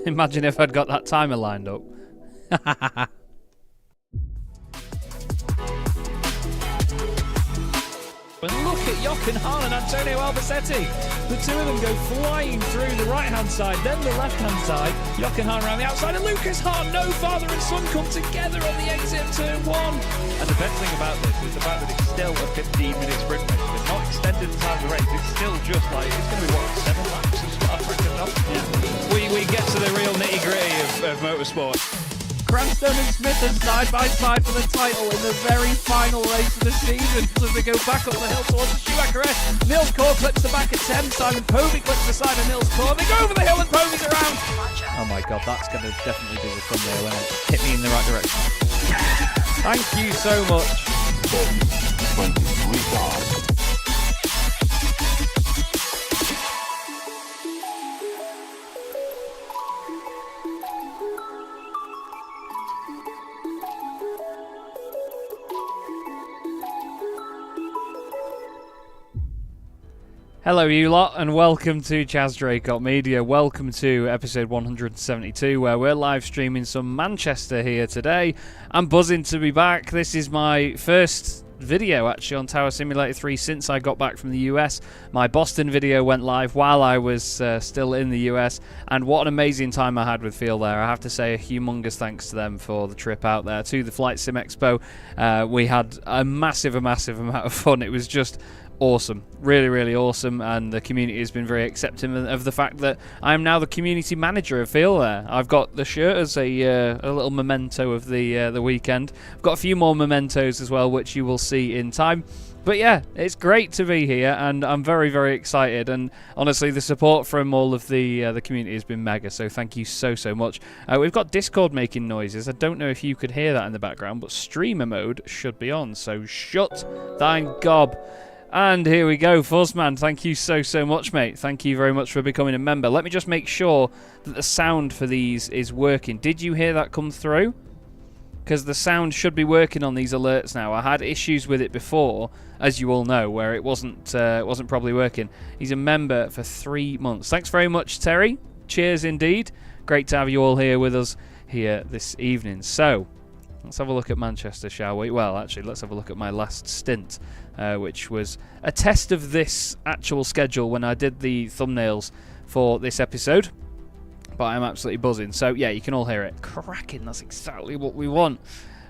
Imagine if I'd got that timer lined up. And look at Jochen Hahn and Antonio Albacete. The two of them go flying through the right-hand side, then the left-hand side. Jochen Hahn around the outside, and Lucas Hahn, no father and son, come together on the exit of turn one. And the best thing about this is the fact that it's still a 15-minute sprint race. They've not extended the time of the race. It's still just like, it's going to be, what, 7 laps of Spa-Francorchamps? Yeah. We get to the real nitty-gritty of motorsport. Cranston and Smith are side by side for the title in the very final race of the season as they go back up the hill towards the Schumacher. Nils Core clips the back at 10, Simon Povey clips the side of Nils Core. They go over the hill and Povey's around. Oh my god, that's going to definitely be the thumbnail when it hit me in the right direction. Thank you so much. 23 cars. Hello you lot and welcome to Chaz Draycott Media. Welcome to episode 172 where we're live streaming some Manchester here today. I'm buzzing to be back. This is my first video actually on Tower Simulator 3 since I got back from the US. My Boston video went live while I was still in the US, and what an amazing time I had with Phil there. I have to say a humongous thanks to them for the trip out there to the Flight Sim Expo. We had a massive amount of fun. It was just awesome, really awesome, and the community has been very accepting of the fact that I am now the community manager of Phil there. I've got the shirt as a little memento of the weekend. I've got a few more mementos as well, which you will see in time. But yeah, it's great to be here, and I'm very excited. And honestly, the support from all of the community has been mega. So thank you so much. We've got Discord making noises. I don't know if you could hear that in the background, but streamer mode should be on. So shut thine gob. And here we go, Fuzzman, thank you so much, mate. Thank you very much for becoming a member. Let me just make sure that the sound for these is working. Did you hear that come through? Because the sound should be working on these alerts now. I had issues with it before, as you all know, where it wasn't probably working. He's a member for 3 months. Thanks very much, Terry. Cheers indeed. Great to have you all here with us here this evening. So, let's have a look at Manchester, shall we? Well, actually, let's have a look at my last stint, which was a test of this actual schedule when I did the thumbnails for this episode. But I'm absolutely buzzing. So, yeah, you can all hear it. Cracking, that's exactly what we want.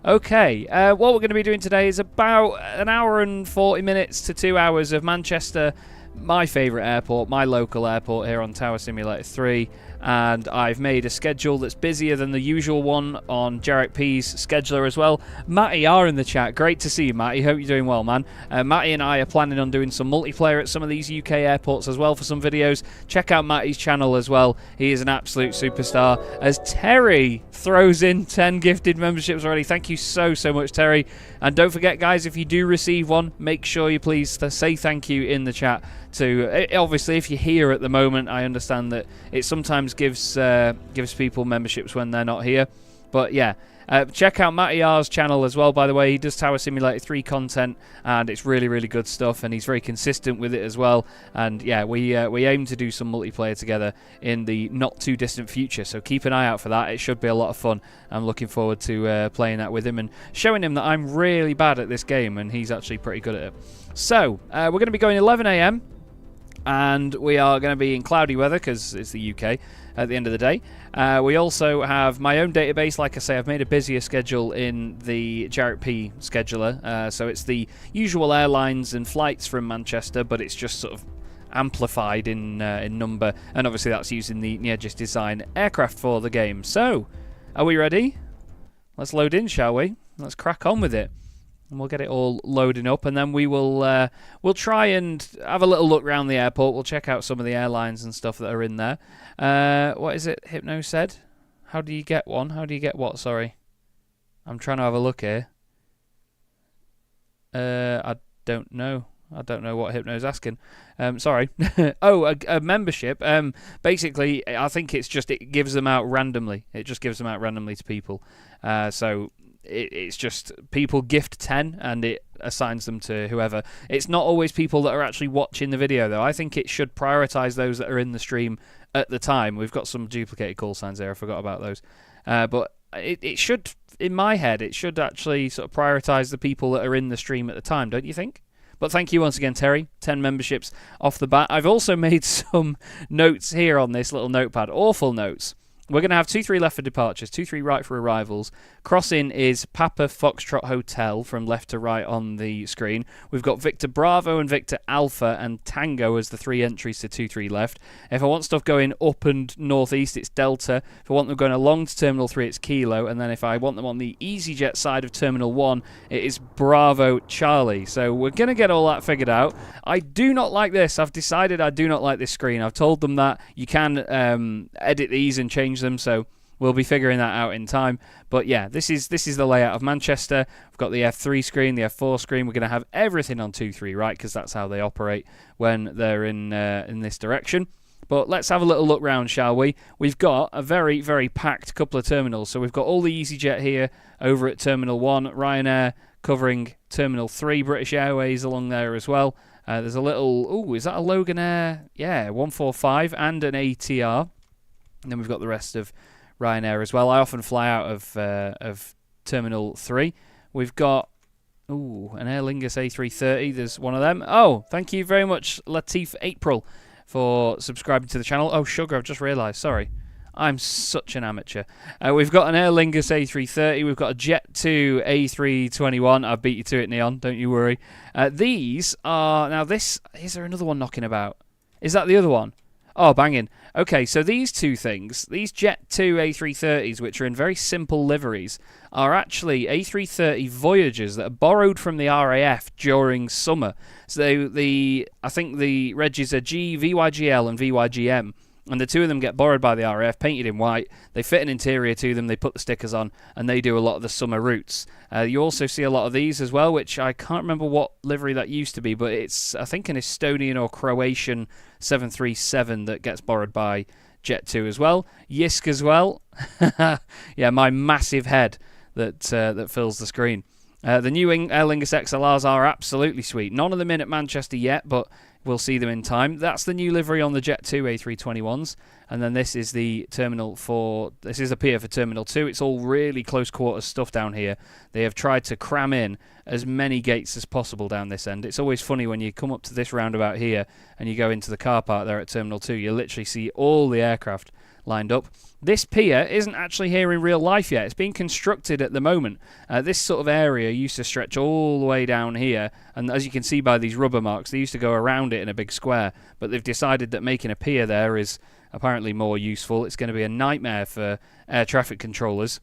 Okay, what we're going to be doing today is about an hour and 40 minutes to 2 hours of Manchester, my favourite airport, my local airport here on Tower Simulator 3. And I've made a schedule that's busier than the usual one on Jarek P's scheduler as well. Matty are in the chat. Great to see you, Matty. Hope you're doing well, man. Matty and I are planning on doing some multiplayer at some of these UK airports as well for some videos. Check out Matty's channel as well. He is an absolute superstar. As Terry throws in 10 gifted memberships already. Thank you so much, Terry. And don't forget, guys, if you do receive one, make sure you please say thank you in the chat. Obviously, if you're here at the moment, I understand that it sometimes gives people memberships when they're not here. But yeah, check out Matty R's channel as well, by the way. He does Tower Simulator 3 content, and it's really good stuff, and he's very consistent with it as well. And yeah, we aim to do some multiplayer together in the not too distant future, so keep an eye out for that. It should be a lot of fun. I'm looking forward to playing that with him and showing him that I'm really bad at this game, and he's actually pretty good at it. So, we're going to be going 11 AM. And we are going to be in cloudy weather because it's the UK at the end of the day. We also have my own database. Like I say, I've made a busier schedule in the Jarek P scheduler. So it's the usual airlines and flights from Manchester, but it's just sort of amplified in number. And obviously that's using the Niegis design aircraft for the game. So, are we ready? Let's load in, shall we? Let's crack on with it. And we'll get it all loading up, and then we'll try and have a little look around the airport. We'll check out some of the airlines and stuff that are in there. What is it Hypno said? How do you get one? How do you get what? Sorry. I'm trying to have a look here. I don't know. I don't know what Hypno's asking. Sorry. Oh, a membership. Basically, I think it gives them out randomly. It just gives them out randomly to people. So it's just people gift 10 and it assigns them to whoever. It's not always people that are actually watching the video, though. I think it should prioritise those that are in the stream at the time. We've got some duplicated call signs there. I forgot about those. But it should, in my head, it should actually sort of prioritise the people that are in the stream at the time, don't you think? But thank you once again, Terry. 10 memberships off the bat. I've also made some notes here on this little notepad. Awful notes. We're going to have 2-3 left for departures, 2-3 right for arrivals. Crossing is Papa Foxtrot Hotel from left to right on the screen. We've got Victor Bravo and Victor Alpha and Tango as the 3 entries to 2-3 left. If I want stuff going up and northeast, it's Delta. If I want them going along to Terminal 3, it's Kilo. And then if I want them on the EasyJet side of Terminal 1, it is Bravo Charlie. So we're going to get all that figured out. I do not like this. I've decided I do not like this screen. I've told them that you can edit these and change them, so we'll be figuring that out in time. But yeah, this is the layout of Manchester. We've got the F3 screen, the F4 screen. We're going to have everything on 2-3 right, because that's how they operate when they're in this direction. But let's have a little look round, shall we? We've got a very, very packed couple of terminals. So we've got all the EasyJet here over at Terminal 1, Ryanair covering Terminal 3, British Airways along there as well. There's a little, is that a Logan Air? Yeah, 145 and an ATR. And then we've got the rest of Ryanair as well. I often fly out of Terminal 3. We've got an Aer Lingus A330. There's one of them. Oh, thank you very much, Latif April, for subscribing to the channel. Oh, sugar, I've just realised. Sorry. I'm such an amateur. We've got an Aer Lingus A330. We've got a Jet2 A321. I beat you to it, Neon. Don't you worry. These are... Now, this... Is there another one knocking about? Is that the other one? Oh, banging. Okay, so these two things, these Jet2 A330s, which are in very simple liveries, are actually A330 Voyagers that are borrowed from the RAF during summer. So I think the regs are VYGL and VYGM, and the two of them get borrowed by the RAF, painted in white. They fit an interior to them, they put the stickers on, and they do a lot of the summer routes. You also see a lot of these as well, which I can't remember what livery that used to be, but it's, I think, an Estonian or Croatian 737 that gets borrowed by Jet2 as well. Yisk as well. Yeah, my massive head that fills the screen. The new Aer Lingus XLRs are absolutely sweet. None of them in at Manchester yet, but we'll see them in time. That's the new livery on the Jet2 A321s. And then this is the Terminal 4. This is a pier for Terminal 2. It's all really close quarters stuff down here. They have tried to cram in as many gates as possible down this end. It's always funny when you come up to this roundabout here and you go into the car park there at Terminal 2. You literally see all the aircraft lined up. This pier isn't actually here in real life yet. It's being constructed at the moment. This sort of area used to stretch all the way down here, and as you can see by these rubber marks, they used to go around it in a big square, but they've decided that making a pier there is apparently more useful. It's going to be a nightmare for air traffic controllers,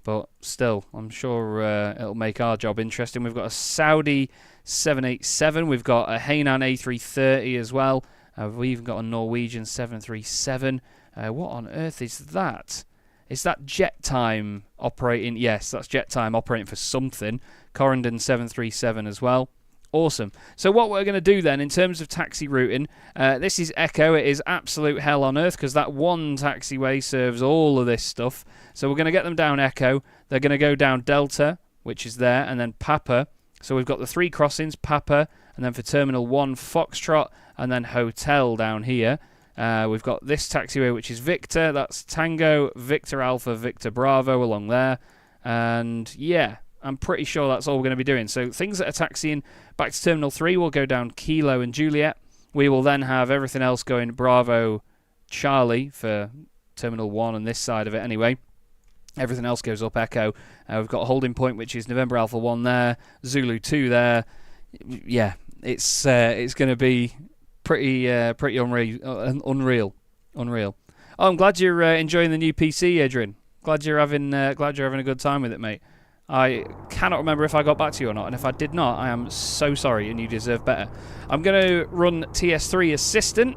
but still, I'm sure it'll make our job interesting. We've got a Saudi 787. We've got a Hainan A330 as well. We've even got a Norwegian 737. What on earth is that? Is that Jet Time operating? Yes, that's Jet Time operating for something. Corendon 737 as well. Awesome. So what we're going to do then in terms of taxi routing, this is Echo. It is absolute hell on earth because that one taxiway serves all of this stuff. So we're going to get them down Echo. They're going to go down Delta, which is there, and then Papa. So we've got the 3 crossings, Papa, and then for Terminal 1, Foxtrot, and then Hotel down here. We've got this taxiway, which is Victor. That's Tango, Victor Alpha, Victor Bravo along there. And yeah, I'm pretty sure that's all we're going to be doing. So things that are taxiing back to Terminal 3 will go down Kilo and Juliet. We will then have everything else going Bravo, Charlie for Terminal 1 and this side of it anyway. Everything else goes up Echo. We've got a holding point, which is November Alpha 1 there, Zulu 2 there. Yeah, it's going to be pretty unreal. Oh, I'm glad you're enjoying the new PC, Adrian. Glad you're having a good time with it, mate. I cannot remember if I got back to you or not, and if I did not, I am so sorry, and you deserve better. I'm going to run TS3 Assistant.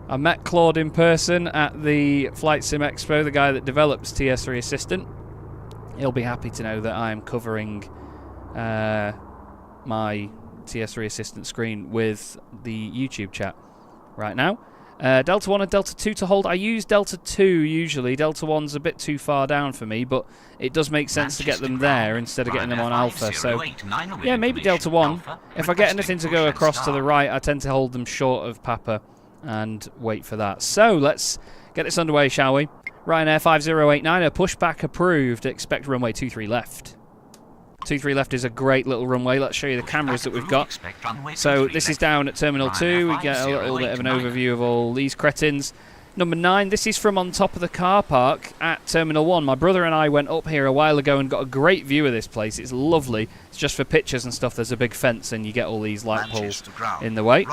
I met Claude in person at the Flight Sim Expo, the guy that develops TS3 Assistant. He'll be happy to know that I am covering my TS3 Assistant screen with the YouTube chat right now. Delta 1 and Delta 2 to hold. I use Delta 2 usually. Delta 1's a bit too far down for me, but it does make sense to get them there instead of getting them on Alpha. So, yeah, maybe Delta 1. If I get anything to go across to the right, I tend to hold them short of Papa and wait for that. So, let's get this underway, shall we? Ryanair 5089, pushback approved. Expect runway 23 left. 23 left is a great little runway. Let's show you the cameras that we've got. So this is down at Terminal 2. We get a little bit of an overview of all these cretins. Number 9, this is from on top of the car park at Terminal 1. My brother and I went up here a while ago and got a great view of this place. It's lovely. It's just for pictures and stuff. There's a big fence and you get all these light poles in the way.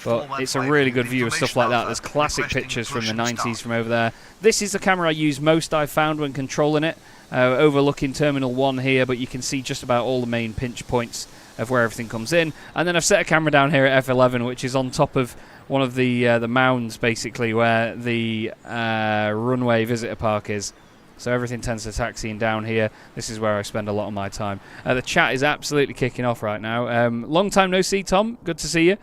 But it's a really good view of stuff like that. There's classic pictures from the 90s from over there. This is the camera I use most, I've found, when controlling it. Overlooking Terminal 1 here, but you can see just about all the main pinch points of where everything comes in. And then I've set a camera down here at F11, which is on top of one of the mounds, basically, where the runway visitor park is. So everything tends to taxi in down here. This is where I spend a lot of my time. The chat is absolutely kicking off right now. Long time no see, Tom. Good to see you.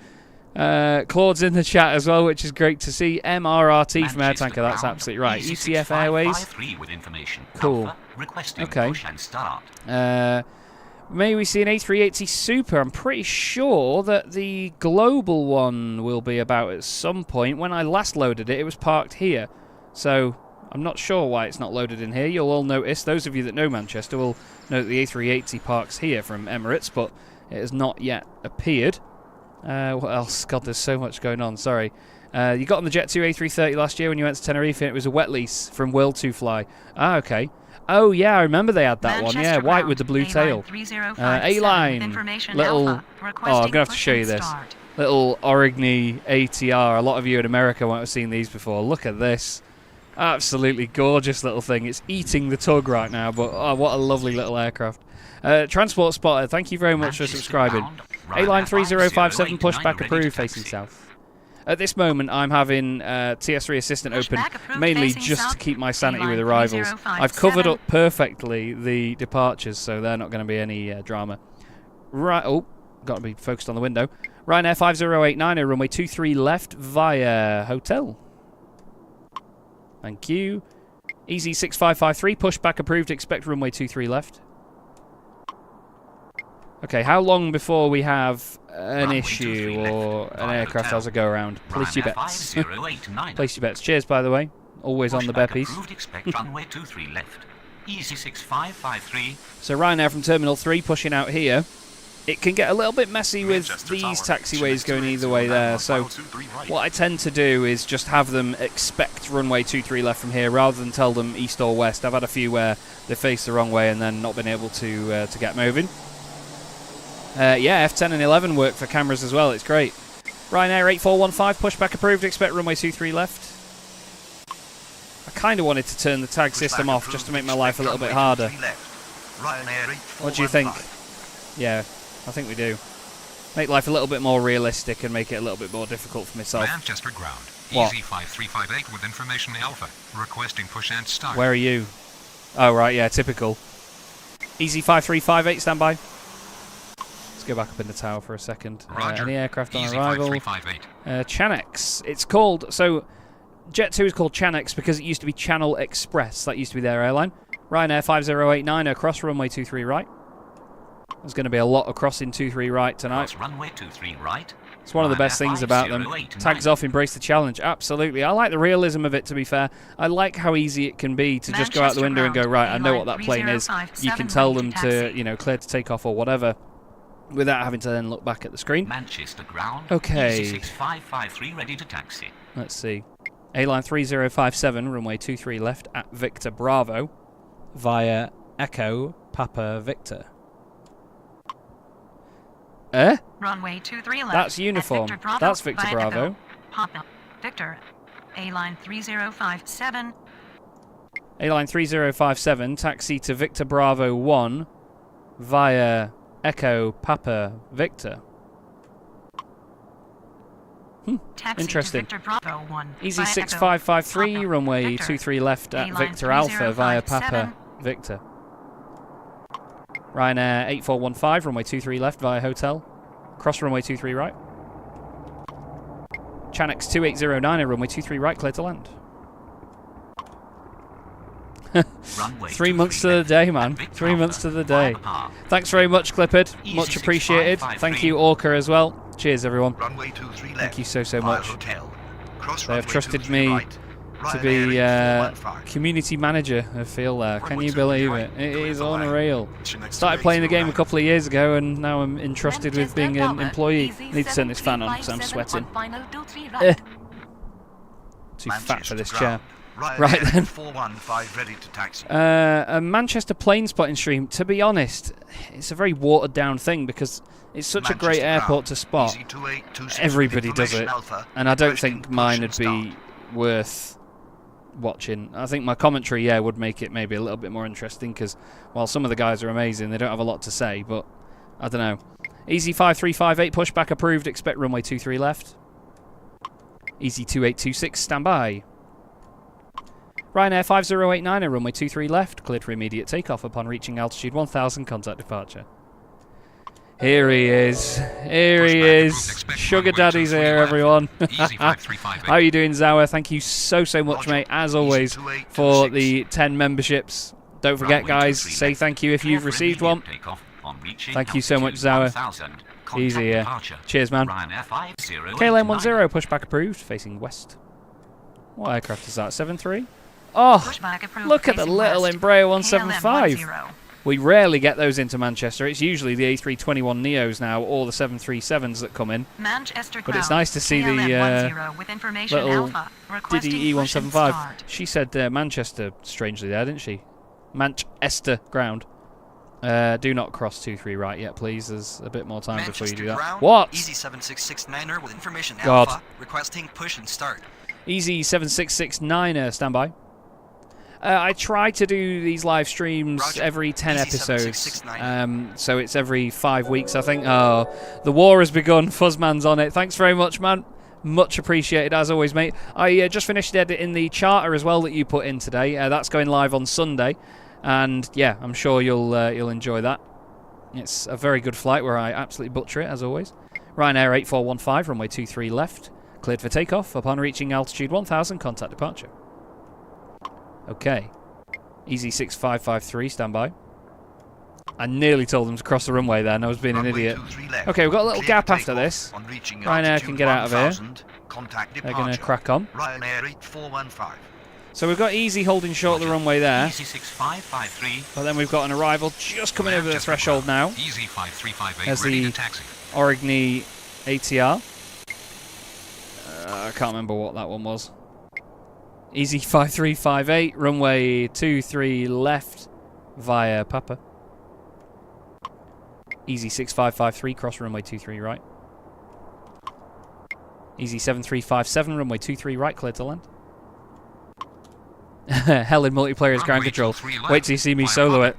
Claude's in the chat as well, which is great to see. MRRT from Air Tanker, that's absolutely right. ECF Airways. Cool. Okay. May we see an A380 Super? I'm pretty sure that the global one will be about at some point. When I last loaded it, it was parked here. So I'm not sure why it's not loaded in here. You'll all notice, those of you that know Manchester will know that the A380 parks here from Emirates, but it has not yet appeared. What else? God, there's so much going on. Sorry. You got on the Jet 2 A330 last year when you went to Tenerife, and it was a wet lease from World 2 Fly. Ah, okay. Oh, yeah, I remember they had that one. Yeah, white with the blue tail. A-Line. Little... Oh, I'm going to have to show you this. Little Origny ATR. A lot of you in America won't have seen these before. Look at this. Absolutely gorgeous little thing. It's eating the tug right now, but oh, what a lovely little aircraft. Transport Spotter, thank you very much for subscribing. A-Line 3057, pushback approved, facing south. At this moment, I'm having TS3 Assistant open, mainly just to keep my sanity with arrivals. I've covered up perfectly the departures, so they're not going to be any drama. Right, oh, got to be focused on the window. Ryanair 5089, runway 23 left via hotel. Thank you. Easy 6553, pushback approved, expect runway 23 left. Okay, how long before we have an issue or an aircraft has a go around? Place your bets. Place your bets. Cheers, by the way. Always on the Beppies. So Ryanair from Terminal 3 pushing out here. It can get a little bit messy with these taxiways going either way there. So what I tend to do is just have them expect runway 23 left from here rather than tell them east or west. I've had a few where they face the wrong way and then not been able to get moving. Yeah, F10 and 11 work for cameras as well. It's great. Ryanair 8415, pushback approved. Expect runway 23 left. I kind of wanted to turn the tag system off just to make my life a little bit harder. What do you think? Yeah, I think we do. Make life a little bit more realistic and make it a little bit more difficult for myself. Manchester ground. What? Easy 5358 with information Alpha. Requesting push and start. Where are you? Oh, right, yeah, typical. Easy 5358, stand by. Go back up in the tower for a second. Any aircraft on arrival? Chanex. It's called... So, Jet 2 is called Chanex because it used to be Channel Express. That used to be their airline. Ryanair 5089 across runway 23 right. There's going to be a lot of crossing 23 right tonight. Runway 23 right. It's one of the best things about them. Tags off, embrace the challenge. Absolutely. I like the realism of it, to be fair. I like how easy it can be to just go out the window and go, right, I know what that plane is. You can tell them to, you know, clear to take off or whatever, without having to then look back at the screen. Manchester ground. Okay. 6553 ready to taxi. Let's see. A-Line 3057, runway 23 left at Victor Bravo via Echo Papa Victor. Runway 23 left. That's uniform. That's Victor Bravo. Echo, Papa Victor. A-Line 3057. A-Line 3057, taxi to Victor Bravo 1 via Echo Papa Victor. Interesting. Easy 6553, runway 23 left at Victor Alpha via Papa Victor. Ryanair 8415, runway 23 left via hotel. Cross runway 23 right. Chanex 2809, runway 23 right, clear to land. Runway 3 months to the day, man. 3 months to the day. Thanks very much, Clippard. Much appreciated. Thank you, Orca, as well. Cheers, everyone. Runway 23 left. Thank you so much. Hotel. Cross They have runway trusted 23 me right. to Ryanair be 8415. community manager of Feel There. Can Runway you 23 believe right, it? It clear is the line. unreal. Chanex Started playing the game a 2809. couple of years ago, and now I'm entrusted with being an employee. Need to turn this fan on because I'm sweating. Too fat for this chair. Right then. 415 ready to taxi. A Manchester plane spotting stream. To be honest, it's a very watered down thing because it's such a great Manchester airport ground. to spot. Easy 2826 Everybody does information it, Alpha, and I don't requesting think mine would push be and worth watching. I think my commentary, yeah, would make it maybe a little bit more interesting because while some of the guys are amazing, they don't have a lot to say. But I don't know. Easy 5358 pushback approved. Expect runway 23 left. Easy 2826 standby. Ryanair 5089 runway 23 left, cleared for immediate takeoff upon reaching altitude 1000, contact departure. Here he is. Here he is. Sugar Daddy's here, everyone. How are you doing, Zawa? Thank you so much, mate, as always, for the 10 memberships. Don't forget, guys, say thank you if you've received one. Thank you so much, Zawa. Easy here. Cheers, man. KLM 10, pushback approved, facing west. What aircraft is that? 73? Oh, look at the little Embraer 175. We rarely get those into Manchester. It's usually the A321 Neos now, or the 737s that come in. But it's nice to see the little Diddy E175. She said Manchester, strangely there, didn't she? Manchester ground. Do not cross 23 right yet, please. There's a bit more time before you do that. Ground, What? Easy 7669er with information God. Alpha, requesting push and start. Easy 7669, standby. I try to do these live streams Roger. every 10 Easy episodes. 7669. So it's every 5 weeks, I think. Oh, the war has begun. Fuzzman's on it. Thanks very much, man. Much appreciated, as always, mate. I just finished editing the charter as well that you put in today. That's going live on Sunday. And, yeah, I'm sure you'll enjoy that. It's a very good flight where I absolutely butcher it, as always. Ryanair 8415, runway 23 left. Cleared for takeoff. Upon reaching altitude 1000, contact departure. Okay. Easy 6553, standby. I nearly told them to cross the runway there, and I was being an idiot. Okay, we've got a little gap after this. Ryanair can get out of here. They're going to crack on. Ryanair 8415. So we've got Easy holding short the runway there. Easy 6553. But then we've got an arrival just coming over the threshold now. Easy 5358 As ready the to taxi. Origny ATR. I can't remember what that one was. Easy 5358, runway 23 left via Papa. Easy 6553, cross runway 23 right. Easy 7357, runway 23 right, clear to land. Hell in multiplayer is ground control. Wait till you see me solo it.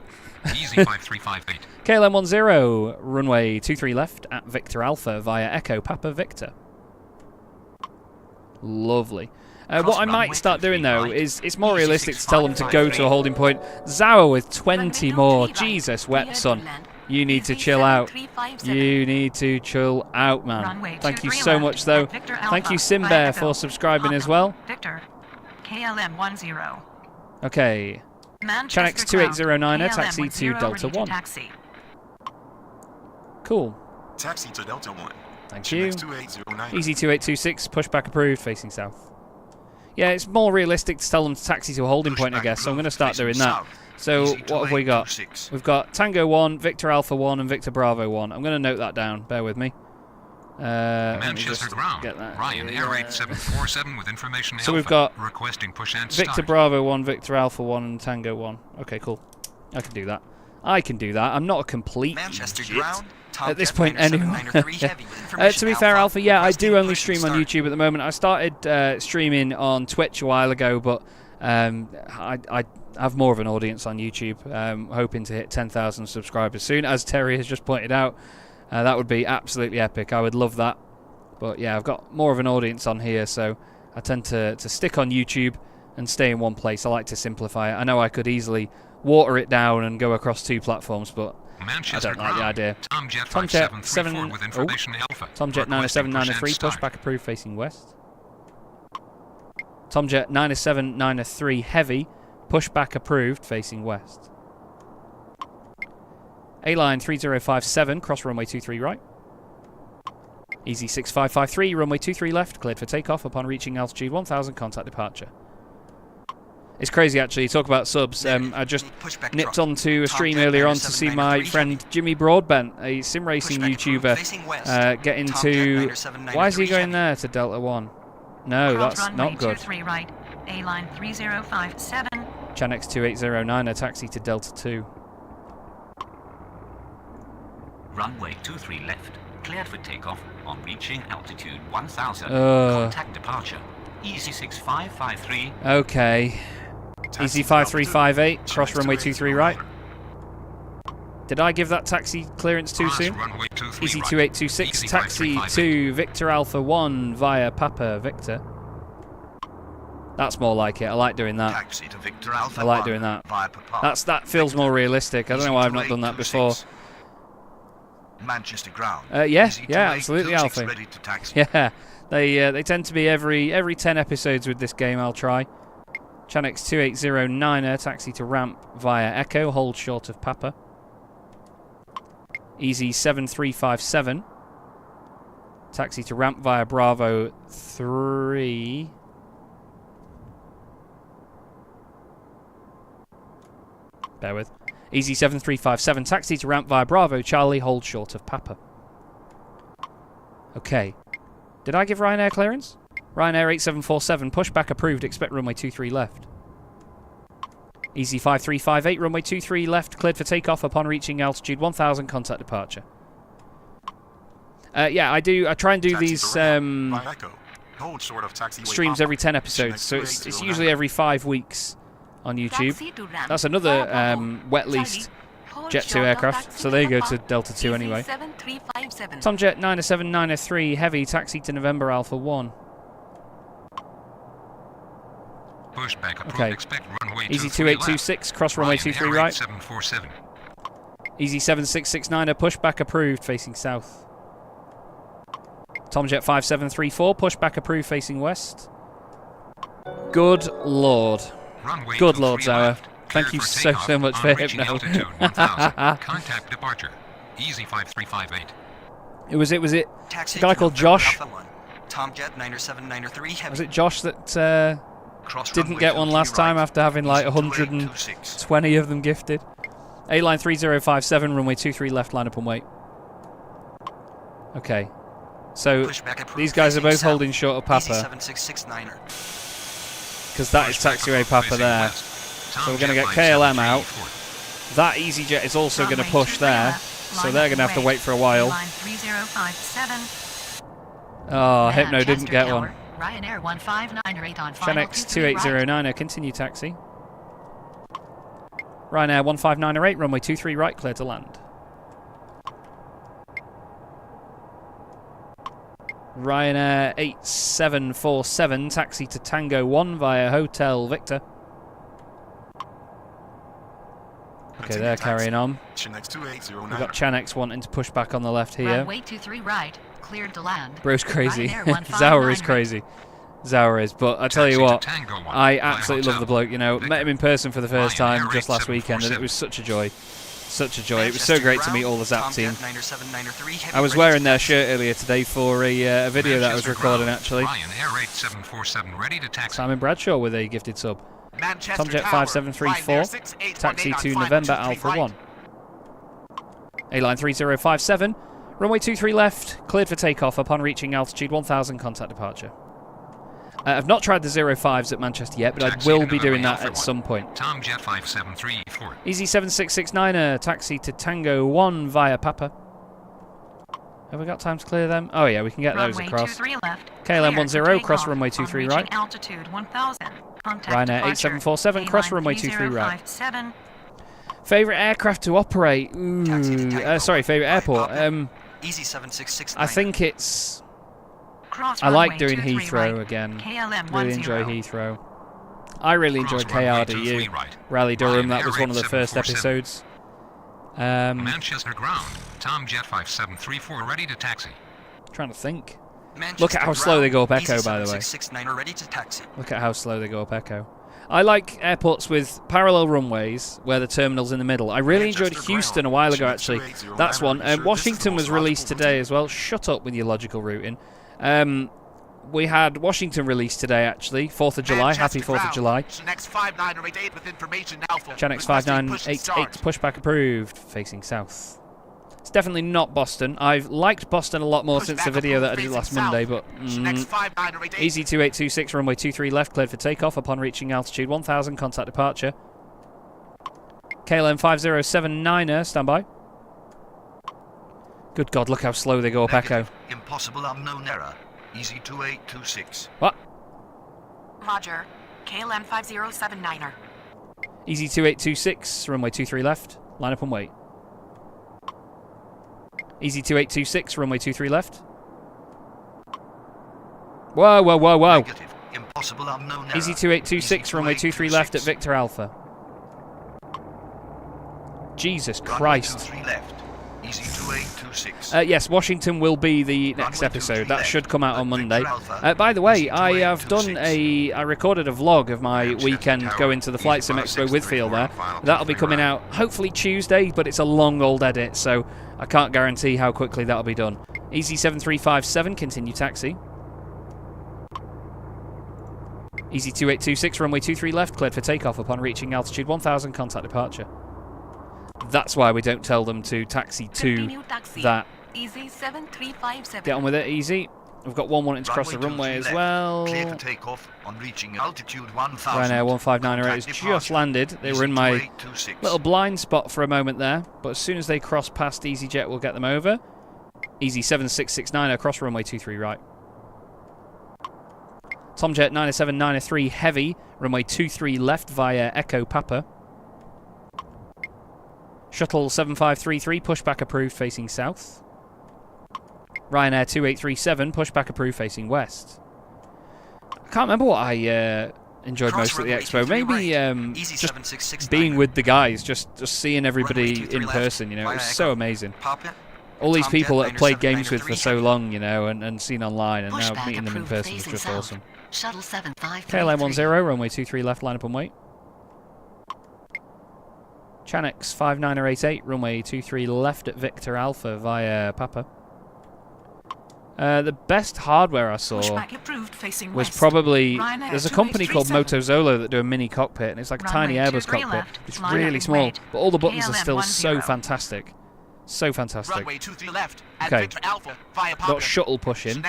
Easy 5358. KLM 10, runway 23 left at Victor Alpha via Echo Papa Victor. Lovely. What I might start doing, though, is it's more realistic to tell them to go to a holding point. Zawa with 20 more. Jesus, wet son. You need to chill out. You need to chill out, man. Thank you so much, though. Thank you, Simbear, for subscribing as well. Victor, KLM 10. Okay. Chanex 2809, taxi to Delta 1. Cool. Taxi to Delta 1. Thank you. Chanex 2809. Easy 2826, pushback approved, facing south. Yeah, it's more realistic to tell them to taxi to a holding point, I guess, so I'm going to start doing that. So, what have we got? We've got Tango 1, Victor Alpha 1, and Victor Bravo 1. I'm going to note that down, bear with me. Manchester ground. Get that. Ryanair 8747 with information So Alpha. we've got requesting push and Victor start. Bravo 1, Victor Alpha 1, and Tango 1. Okay, cool. I can do that. I can do that. I'm not a complete Manchester idiot. ground. At this point, anyway. To be fair, Alpha, yeah, I do only stream on YouTube at the moment. I started streaming on Twitch a while ago, but I have more of an audience on YouTube. Hoping to hit 10,000 subscribers soon, as Terry has just pointed out. That would be absolutely epic. I would love that. But yeah, I've got more of an audience on here, so I tend to stick on YouTube and stay in one place. I like to simplify it. I know I could easily water it down and go across 2 platforms, but Manchester I don't like the idea. Tomjet Tomjet 5734 with information Alpha. Tomjet 90793, pushback approved, facing west. Tomjet 97993 Heavy, pushback approved, facing west. A-line 3057, cross runway 23 right. Easy 6553, runway 23 left, cleared for takeoff upon reaching altitude 1000, contact departure. It's crazy actually, talk about subs. I just nipped onto a stream earlier on to see my friend Jimmy Broadbent, a sim racing YouTuber, get into... Why is he going there to Delta 1? No, that's not good. Right. A-line 3057. Chanex 2809, a taxi to Delta 2. Runway 23 left. Cleared for takeoff on reaching altitude 1000. Contact departure. Easy 6553. Okay. Easy 5358, cross runway 23 right. Did I give that taxi clearance too soon? Easy 2826, taxi to Victor Alpha 1 via Papa Victor. That's more like it. I like doing that. Taxi to Victor Alpha I like doing that. That feels more realistic. I don't know why I've not done that before. Manchester ground. Yeah, absolutely, Alfie. Ready to taxi. Yeah, they tend to be every 10 episodes with this game. I'll try. Chanex 2809er, taxi to ramp via Echo, hold short of Papa. Easy 7357, taxi to ramp via Bravo 3. Bear with. Easy 7357, taxi to ramp via Bravo Charlie, hold short of Papa. Okay. Did I give Ryanair clearance? Ryanair 8747, pushback approved, expect runway 23 left. Easy 5358, runway 23 left, cleared for takeoff upon reaching altitude 1000, contact departure. Yeah, I try and do these streams every 10 episodes, so it's usually every 5 weeks on YouTube. That's another wet leased Jet 2 aircraft, so there you go to Delta 2 anyway. Tomjet 97903 Heavy, taxi to November Alpha 1. Pushback approved. Okay. Expect runway Easy 2826, 2826, cross runway 23 right. 747. Easy 7669er, pushback approved, facing south. Tomjet 5734, pushback approved, facing west. Good lord. Runway Good lord, 23 Zara. left. Thank Cleared you for so takeoff much on for reaching Hypno. altitude 1000. Contact departure. Easy 5358. Was it Taxi a guy to called November Josh? Alpha 1. Tomjet 97903 Heavy. Was it Josh that Cross didn't runway get one 23 last time right. after having like Easy 2826. 120 of them gifted? A-line 3057, runway 23 left, line up and wait. Okay. So Pushback approved, these guys are facing both south. holding short of Papa, Easy 7669er. because that is taxiway Papa there. So we're going to get KLM out. That EasyJet is also going to push there, so they're going to have to wait for a while. Line 3057. Oh, Hypno didn't get one. Ryanair 1598 on final Chanex 2809er, continue taxi. Ryanair 15908, runway 23 right, clear to land. Ryanair 8747, taxi to Tango 1 via Hotel Victor. Okay, they're carrying on. Chanex 2809. We've got Chanex wanting to push back on the left here. Runway 23 right, cleared to land. Bro's crazy. Ryanair 159. Zauer is crazy. Zauer is. But I tell you what, Taxi to Tango 1 I via absolutely love Hotel the bloke. You know, Victor. met him in person for the first time Ryanair just last weekend, and it 8747. was such a joy. Such a joy. It was so great to meet all the Zap team. Tomjet 97903 Heavy I was ready wearing to their taxi. shirt earlier today for a video that I was Manchester recording ground. actually. Ryanair 8747 ready to taxi. Simon Bradshaw with a gifted sub. Manchester Tomjet Tower, 5734, Ryanair 6818 taxi on to final November 23 Alpha right. 1. A-line 3057, runway 23 left, cleared for takeoff upon reaching altitude 1000, contact departure. I've not tried the 05s at Manchester yet, but I Taxi will to be November doing that Alpha at 1. some point. Tomjet 5734. Easy 7669er, taxi to Tango 1 via Papa. Have we got time to clear them? Oh yeah, we can get those Runway across. 23 left. KLM cleared for 10, cross takeoff runway on 23 reaching right. altitude 1000. Contact Ryanair departure. 8747, cross A-line runway 23 right. 3057. Favourite aircraft to operate? Taxi to Tango Sorry, favourite via airport. Papa. Easy 7669. I think it's... Cross I like runway doing 23 Heathrow right. again. KLM Really 10. enjoy Heathrow. I really enjoyed Cross runway 23 KRDU. right. Rally Durham, that Ryanair was one of the first 8747. episodes. Manchester ground. Tomjet 5734 ready to taxi. Trying to think. Look at how slow they go up Echo, by the way. 7669 ready to taxi. Look at how slow they go up Echo. I like airports with parallel runways where the terminal's in the middle. I really enjoyed Houston a while ago, actually. That's one. Washington was released today as well. Shut up with your logical routing. We had Washington released today, actually. 4th of July. Happy 4th of July. Chanex 5988 pushback approved. Facing south. It's definitely not Boston. I've liked Boston a lot more since the video that I did last Monday, but easy 2826, runway 23 left, cleared for takeoff upon reaching altitude 1000, contact departure. KLM 5079er, standby. Good God, look how slow they go up Echo. Impossible unknown error. Easy 2826. What? Roger. KLM 5079er. Easy 2826, runway 23 left, line up and wait. Easy 2826, runway 23 left. Whoa, whoa, whoa, whoa. Negative. Impossible unknown error. Easy 2826, runway 23 left at Victor Alpha. Jesus Christ. Runway 23 left. Easy 2826. Yes, Washington will be the next episode. That should come out on Monday. By the way, I have done I recorded a vlog of my weekend going to the Flight Sim Expo Withfield there. That'll be coming out hopefully Tuesday, but it's a long old edit, so I can't guarantee how quickly that'll be done. Easy 7357, continue taxi. Easy 2826, runway 23 left, cleared for takeoff upon reaching altitude 1000, contact departure. That's why we don't tell them to taxi to that. Easy 7357. Get on with it, easy. We've got one wanting to cross the runway as well. Clear for takeoff on reaching altitude 1000. Ryanair 1598 has just landed. They were in my little blind spot for a moment there, but as soon as they cross past EasyJet, we'll get them over. Easy 7669 across runway 23 right. Tomjet 97993 heavy, runway 23 left via Echo Papa. Shuttle 7533, pushback approved facing south. Ryanair 2837, pushback approved facing west. I can't remember what I enjoyed most at the expo. Maybe just being with the guys, just seeing everybody in person, you know, it was so amazing. All these people that I've played games with for so long, you know, and seen online, and now meeting them in person was just awesome. Shuttle 7533. KLM 10, runway 23 left, line up and wait. Chanex 5988, runway 23 left at Victor Alpha via Papa. The best hardware I saw was probably... There's a company called Motozolo that do a mini cockpit, and it's like a tiny Airbus cockpit. It's really small, but all the buttons are still so fantastic. So fantastic. Okay, got shuttle pushing.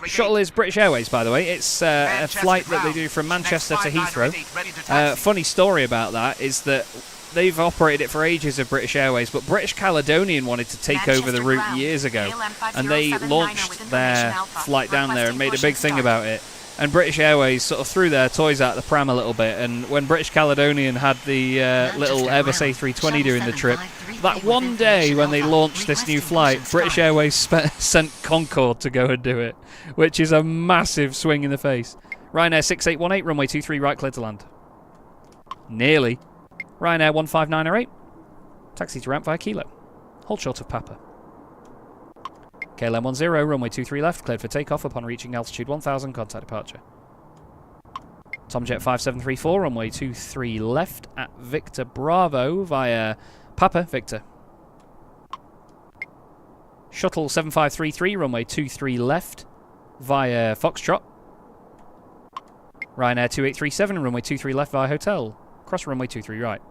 Shuttle is British Airways, by the way. It's a flight that they do from Manchester to Heathrow. Funny story about that is that they've operated it for ages of British Airways, but British Caledonian wanted to take over the route years ago, and they launched their flight down there and made a big thing about it. And British Airways sort of threw their toys out the pram a little bit, and when British Caledonian had the little Airbus A320 doing the trip, that one day when they launched this new flight, British Airways sent Concorde to go and do it, which is a massive swing in the face. Ryanair 6818, runway 23 right, clear to land. Nearly. Ryanair 15908, taxi to ramp via Kilo. Hold short of Papa. KLM 10, runway 23 left, cleared for takeoff upon reaching altitude 1000, contact departure. Tomjet 5734, runway 23 left at Victor Bravo via Papa Victor. Shuttle 7533, runway 23 left via Foxtrot. Ryanair 2837, runway 23 left via Hotel. Cross runway 23 right.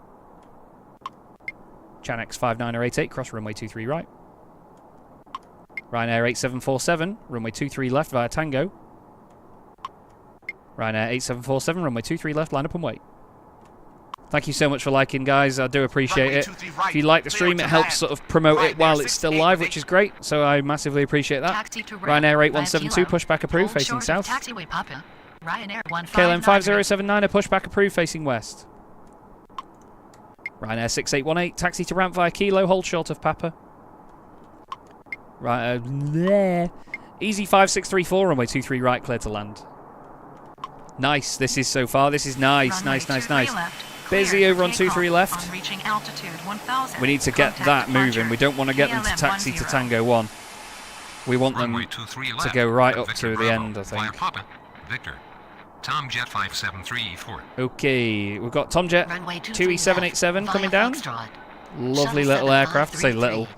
Chanex 5988, cross runway 23 right. Ryanair 8747, runway 23 left via Tango. Ryanair 8747, runway 23 left, line up and wait. Thank you so much for liking, guys. I do appreciate it. If you like the stream, it helps sort of promote it while it's still live, which is great, so I massively appreciate that. Ryanair 8172, pushback approved, facing south. KLM 5079, a pushback approved, facing west. Ryanair 6818, taxi to ramp via Kilo, hold short of Papa. Right, Easy 5634, runway 23 right, clear to land. Nice, this is so far, this is nice, nice. Busy over on 23 left. We need to get that moving, we don't want to get them to taxi to Tango 1. We want them Runway 23 left. to go right up Victor to the Bravo, end, I via think. Papa, Victor. Tomjet 573E4. Okay, we've got Tomjet Runway 23 2E787 left, coming via down. Foxtrot. Lovely Shuttle little aircraft. I say 7533. little.